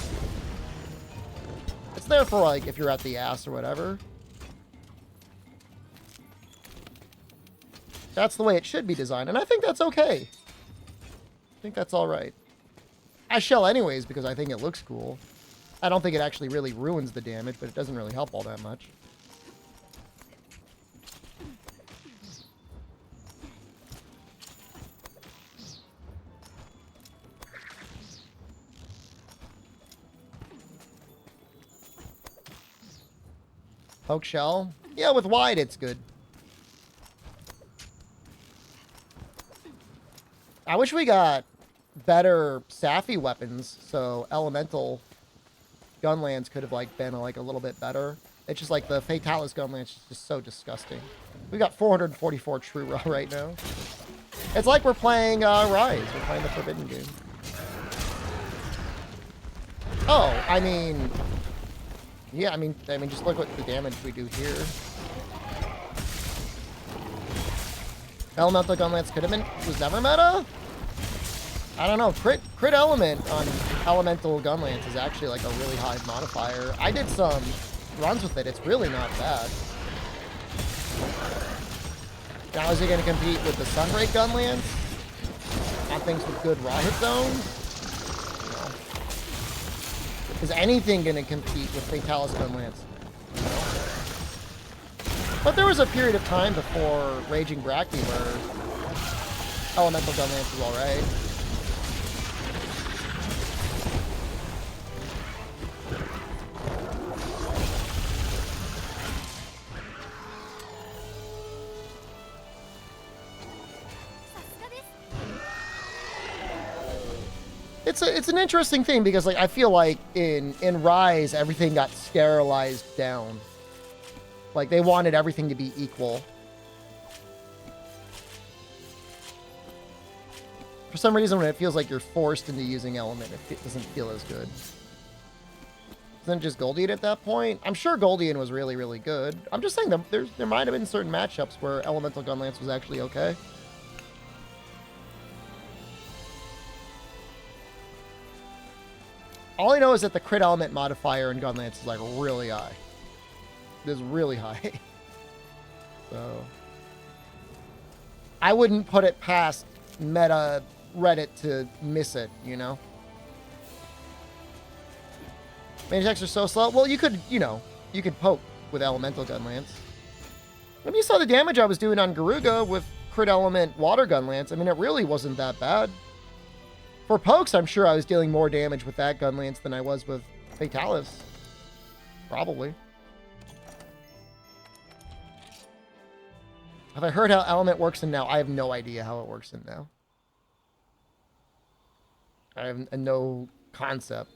It's there for like, if you're at the ass or whatever. That's the way it should be designed, and I think that's okay. I think that's alright. I shell anyways because I think it looks cool. I don't think it actually really ruins the damage, but it doesn't really help all that much. Poke shell? Yeah, with wide it's good. I wish we got better Safi weapons, so elemental gunlands could have like been like a little bit better. It's just like the Fatalis gunlance is just so disgusting. We got 444 true raw right now. It's like we're playing Rise. We're playing the Forbidden game. Oh, I mean, yeah, I mean, just look what the damage we do here. Elemental gunlance could have been was never meta. I don't know. Crit element on elemental gunlance is actually like a really high modifier. I did some runs with it. It's really not bad. Now is it going to compete with the Sunbreak gunlance on things with good raw hit zones? No. Is anything going to compete with Fatalis gunlance? No. But there was a period of time before Raging Bracty where elemental gunlance was alright. It's an interesting thing because like I feel like in Rise everything got sterilized down. Like they wanted everything to be equal. For some reason when it feels like you're forced into using element, it doesn't feel as good. Isn't it just Goldian at that point? I'm sure Goldian was really, really good. I'm just saying that there might have been certain matchups where elemental gunlance was actually okay. All I know is that the crit element modifier in Gunlance is like really high. It is really high. So I wouldn't put it past meta Reddit to miss it, you know? Mage attacks are so slow. Well, you could, you know, you could poke with elemental Gunlance. When you saw the damage I was doing on Garuga with crit element water Gunlance, I mean, it really wasn't that bad. For pokes, I'm sure I was dealing more damage with that Gunlance than I was with Fatalis. Probably. Have I heard how element works in now? I have no idea how it works in now. I have no concept.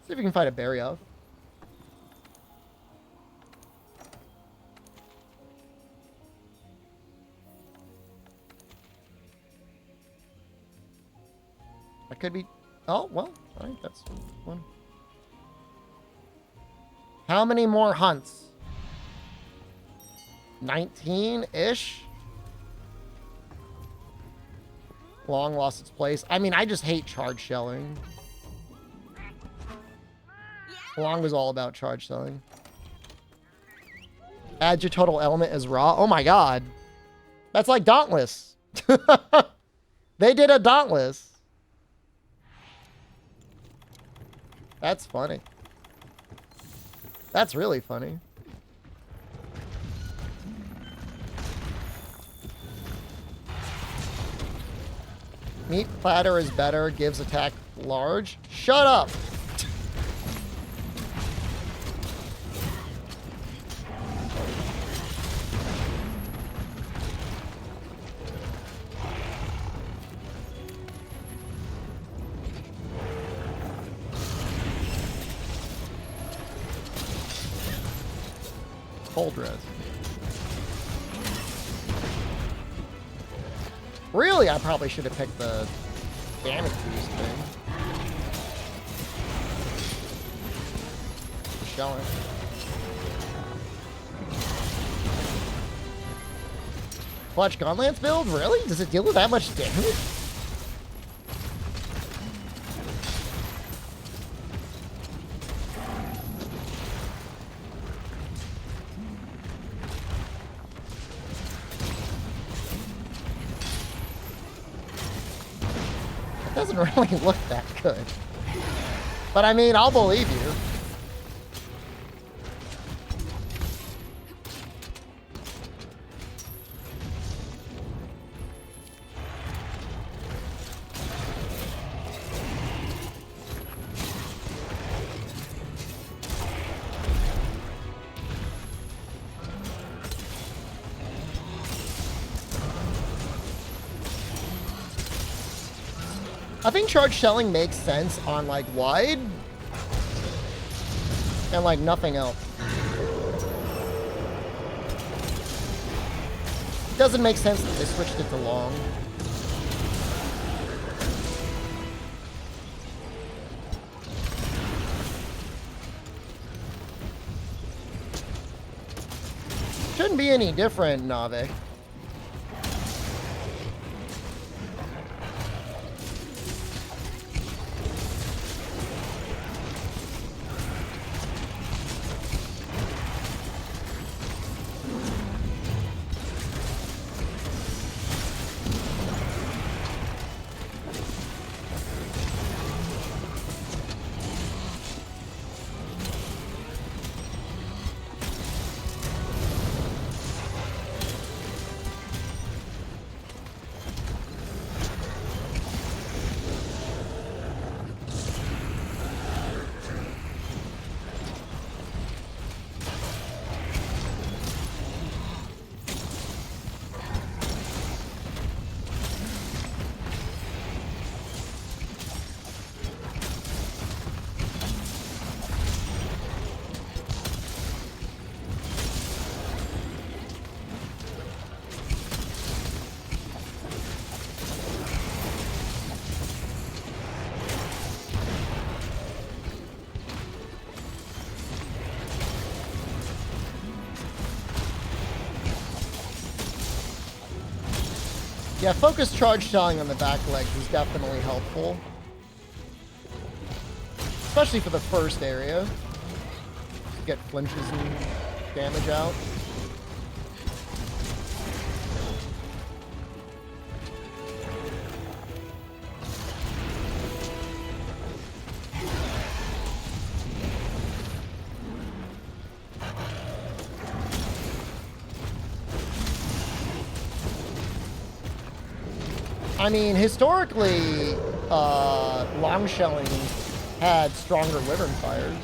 See if we can find a berry off. That could be... Oh, well. All right, that's one. How many more hunts? 19-ish? Long lost its place. I mean, I just hate charge shelling. Long was all about charge shelling. Add your total element as raw. Oh my god. That's like Dauntless. They did a Dauntless. That's funny. That's really funny. Meat platter is better, gives attack large. Shut up! Cold res. Really, I probably should have picked the damage boost thing. Shelling. Clutch Gunlance build? Really? Does it deal with that much damage? It doesn't really look that good. But I mean, I'll believe you. I think charge shelling makes sense on like wide and like nothing else. It doesn't make sense that they switched it to long. Shouldn't be any different, Nave. Yeah, focus charge shelling on the back legs is definitely helpful. Especially for the first area. Get flinches and damage out. I mean, historically, long shelling had stronger wyvern fires.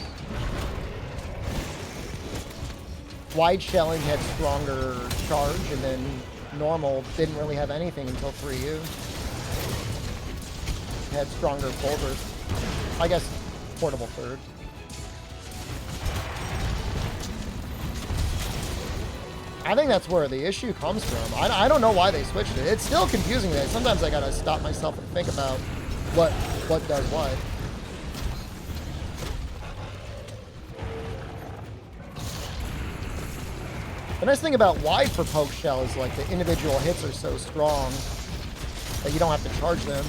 Wide shelling had stronger charge, and then normal didn't really have anything until 3U. It had stronger full burst. I guess portable third. I think that's where the issue comes from. I don't know why they switched it. It's still confusing me. Sometimes I gotta stop myself and think about what does what. The nice thing about wide for poke shell is like the individual hits are so strong that you don't have to charge them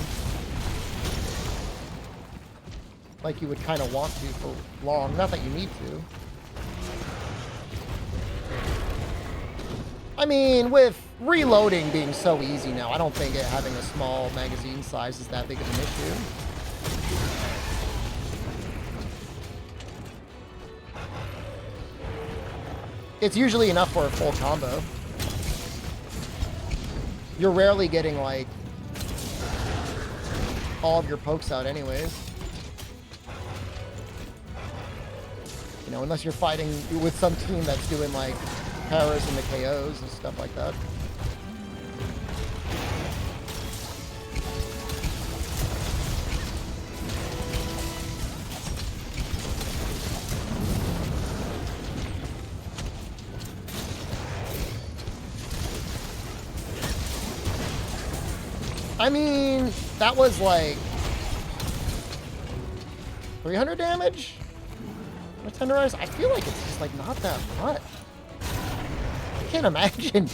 like you would kind of want to for long. Not that you need to. I mean, with reloading being so easy now, I don't think having a small magazine size is that big of an issue. It's usually enough for a full combo. You're rarely getting, like, all of your pokes out anyways. You know, unless you're fighting with some team that's doing, like, Paras and the KOs and stuff like that. I mean, that was like 300 damage? With Tenderize? I feel like it's just like not that much. I can't imagine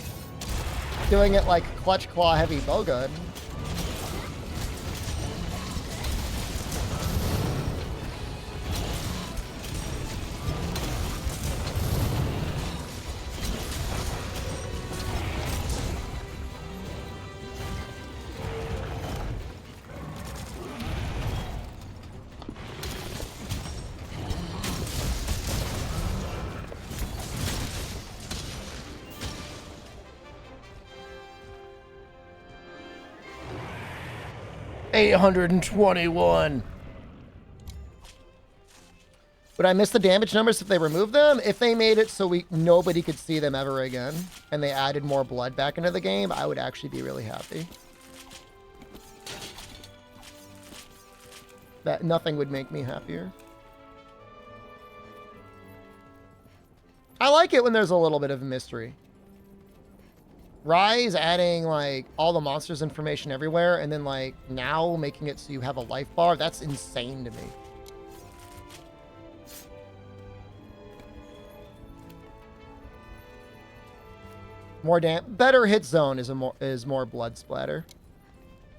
doing it like Clutch Claw Heavy Bowgun. $821. Would I miss the damage numbers if they removed them? If they made it so nobody could see them ever again, and they added more blood back into the game, I would actually be really happy. That nothing would make me happier. I like it when there's a little bit of mystery. Rise adding like all the monsters information everywhere, and then like now making it so you have a life bar, that's insane to me. Better hit zone is more blood splatter.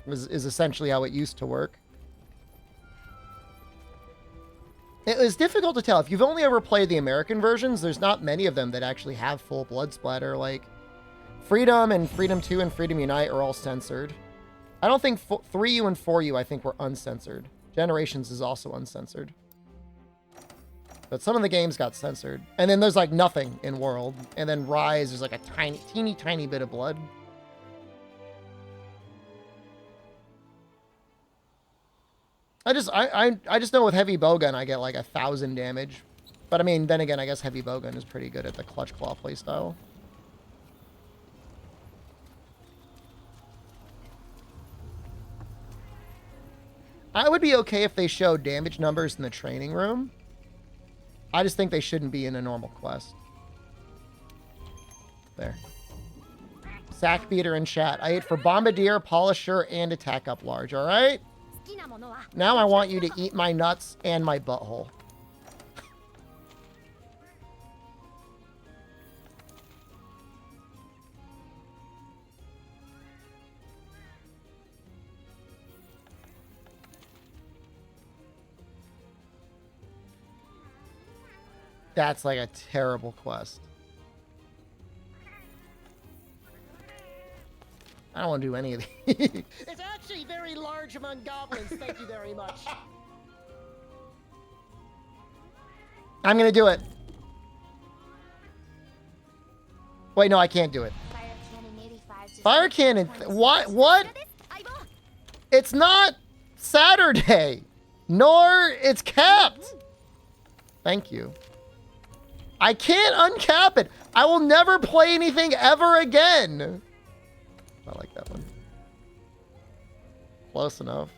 Is essentially how it used to work. It was difficult to tell. If you've only ever played the American versions, there's not many of them that actually have full blood splatter. Like Freedom and Freedom 2 and Freedom Unite are all censored. I don't think 3U and 4U I think were uncensored. Generations is also uncensored. But some of the games got censored. And then there's like nothing in World. And then Rise, there's like a teeny bit of blood. I just know with Heavy Bowgun I get like 1,000 damage. But I mean, then again, I guess Heavy Bowgun is pretty good at the Clutch Claw playstyle. I would be okay if they showed damage numbers in the training room. I just think they shouldn't be in a normal quest. There. Sack Beater in chat. I ate for Bombardier, Polisher, and Attack Up Large, alright? Now I want you to eat my nuts and my butthole. That's like a terrible quest. I don't want to do any of these. It's actually very large among goblins. Thank you very much. I'm going to do it. Wait, no, I can't do it. Fire Cannon. What? It's not Saturday. Nor it's capped. Thank you. I can't uncap it. I will never play anything ever again. I like that one. Close enough.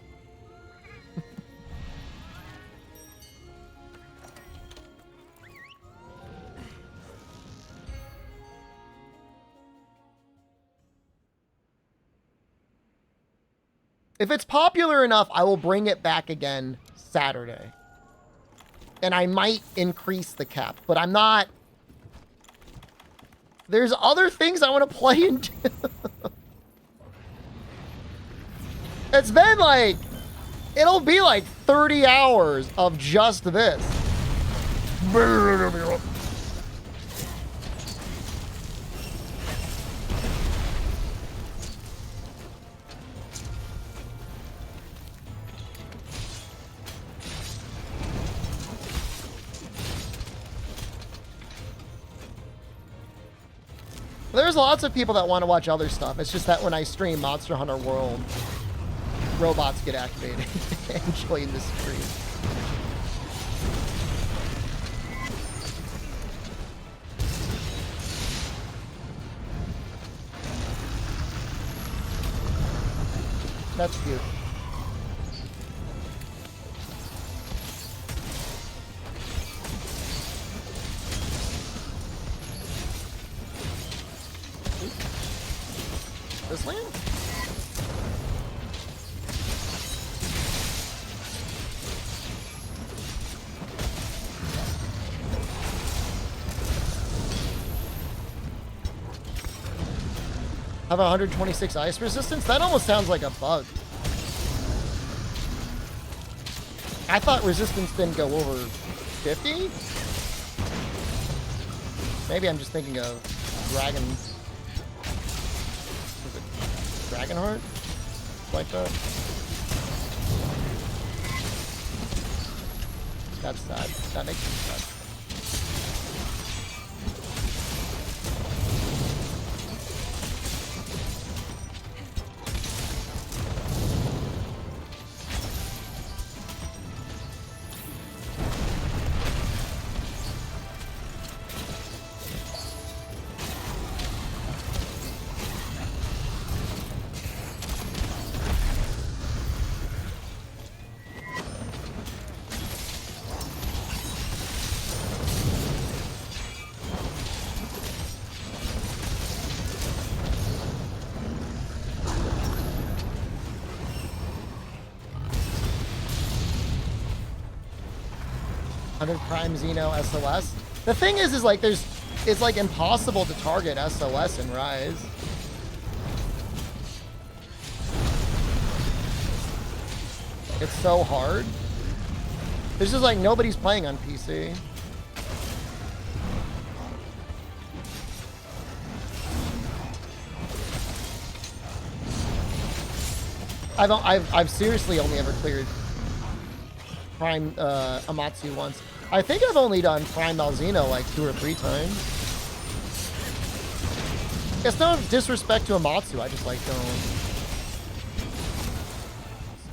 If it's popular enough, I will bring it back again Saturday. And I might increase the cap, but I'm not. There's other things I want to play and do. It's been like, it'll be like 30 hours of just this. There's lots of people that want to watch other stuff. It's just that when I stream Monster Hunter World, robots get activated and join the stream. That's cute. This land? Have 126 ice resistance? That almost sounds like a bug. I thought resistance didn't go over 50? Maybe I'm just thinking of Dragon... Is it Dragonheart? Like that? That's sad. That makes me sad. Prime Xeno SOS. The thing is like it's like impossible to target SOS in Rise. It's so hard. There's just like nobody's playing on PC. I've seriously only ever cleared Prime Amatsu once. I think I've only done Prime Malzeno like 2 or 3 times. It's no disrespect to Amatsu, I just like don't.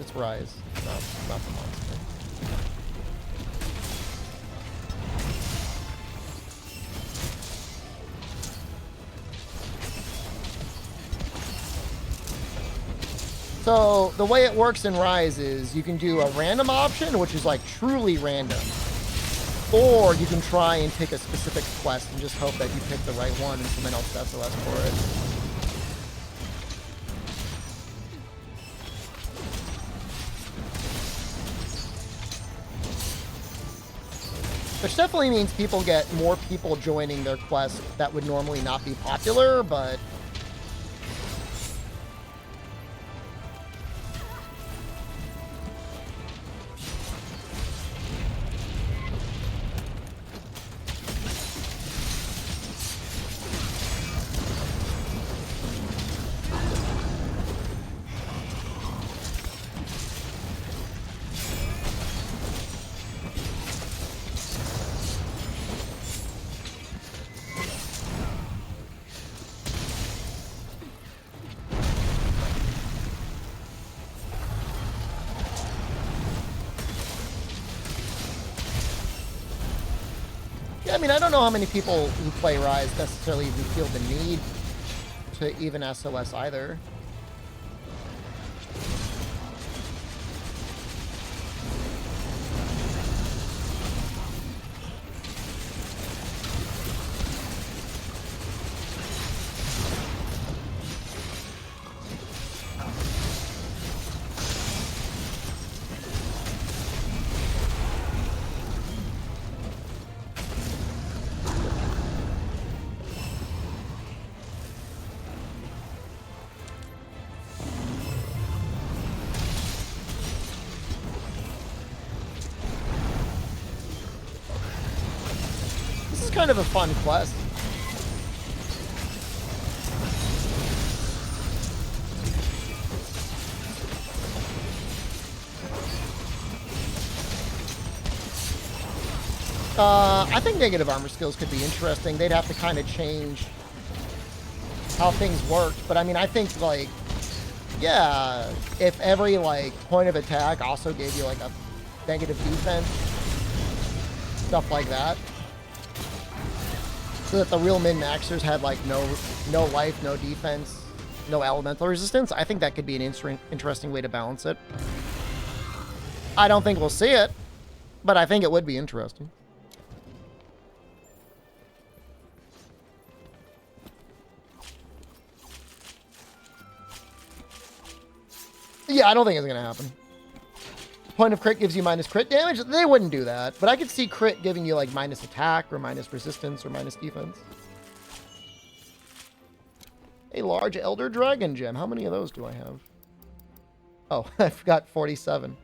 It's Rise, not the monster. So the way it works in Rise is you can do a random option, which is like truly random. Or you can try and pick a specific quest and just hope that you pick the right one and someone else does SOS for it. Which definitely means people get more people joining their quest that would normally not be popular, but... I mean, I don't know how many people who play Rise necessarily even feel the need to even SOS either. Kind of a fun quest. I think negative armor skills could be interesting. They'd have to kind of change how things worked, but I mean, I think like, yeah, if every like point of attack also gave you like a negative defense, stuff like that. So that the real min-maxers had like no life, no defense, no elemental resistance. I think that could be an interesting way to balance it. I don't think we'll see it, but I think it would be interesting. Yeah, I don't think it's going to happen. Point of crit gives you minus crit damage. They wouldn't do that, but I could see crit giving you like minus attack or minus resistance or minus defense. A large Elder Dragon gem. How many of those do I have? Oh, I forgot 47.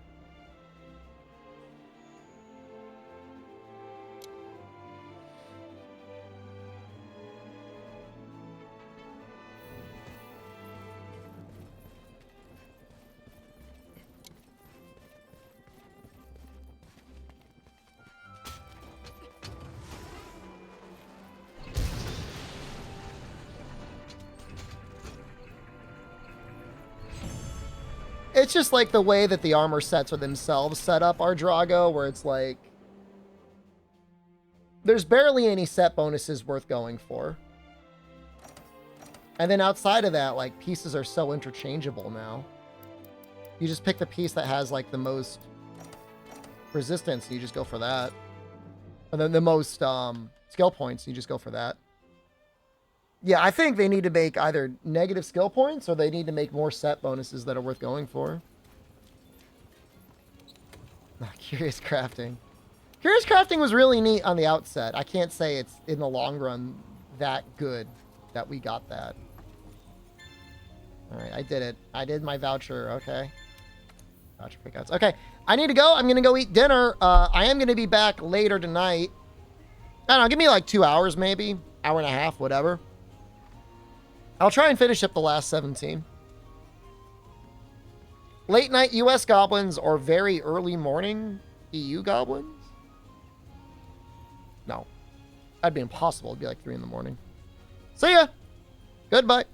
It's just like the way that the armor sets are themselves set up our Drago, where it's like there's barely any set bonuses worth going for. And then outside of that, like, pieces are so interchangeable now. You just pick the piece that has like the most resistance and you just go for that. And then the most skill points, you just go for that. Yeah, I think they need to make either negative skill points or they need to make more set bonuses that are worth going for. Curious crafting. Curious crafting was really neat on the outset. I can't say it's in the long run that good that we got that. All right, I did it. I did my voucher. Okay. Voucher pickouts. Okay, I need to go. I'm going to go eat dinner. I am going to be back later tonight. I don't know. Give me like 2 hours maybe. Hour and a half, whatever. I'll try and finish up the last 17. Late night US goblins or very early morning EU goblins? No. That'd be impossible. It'd be like 3 in the morning. See ya. Goodbye.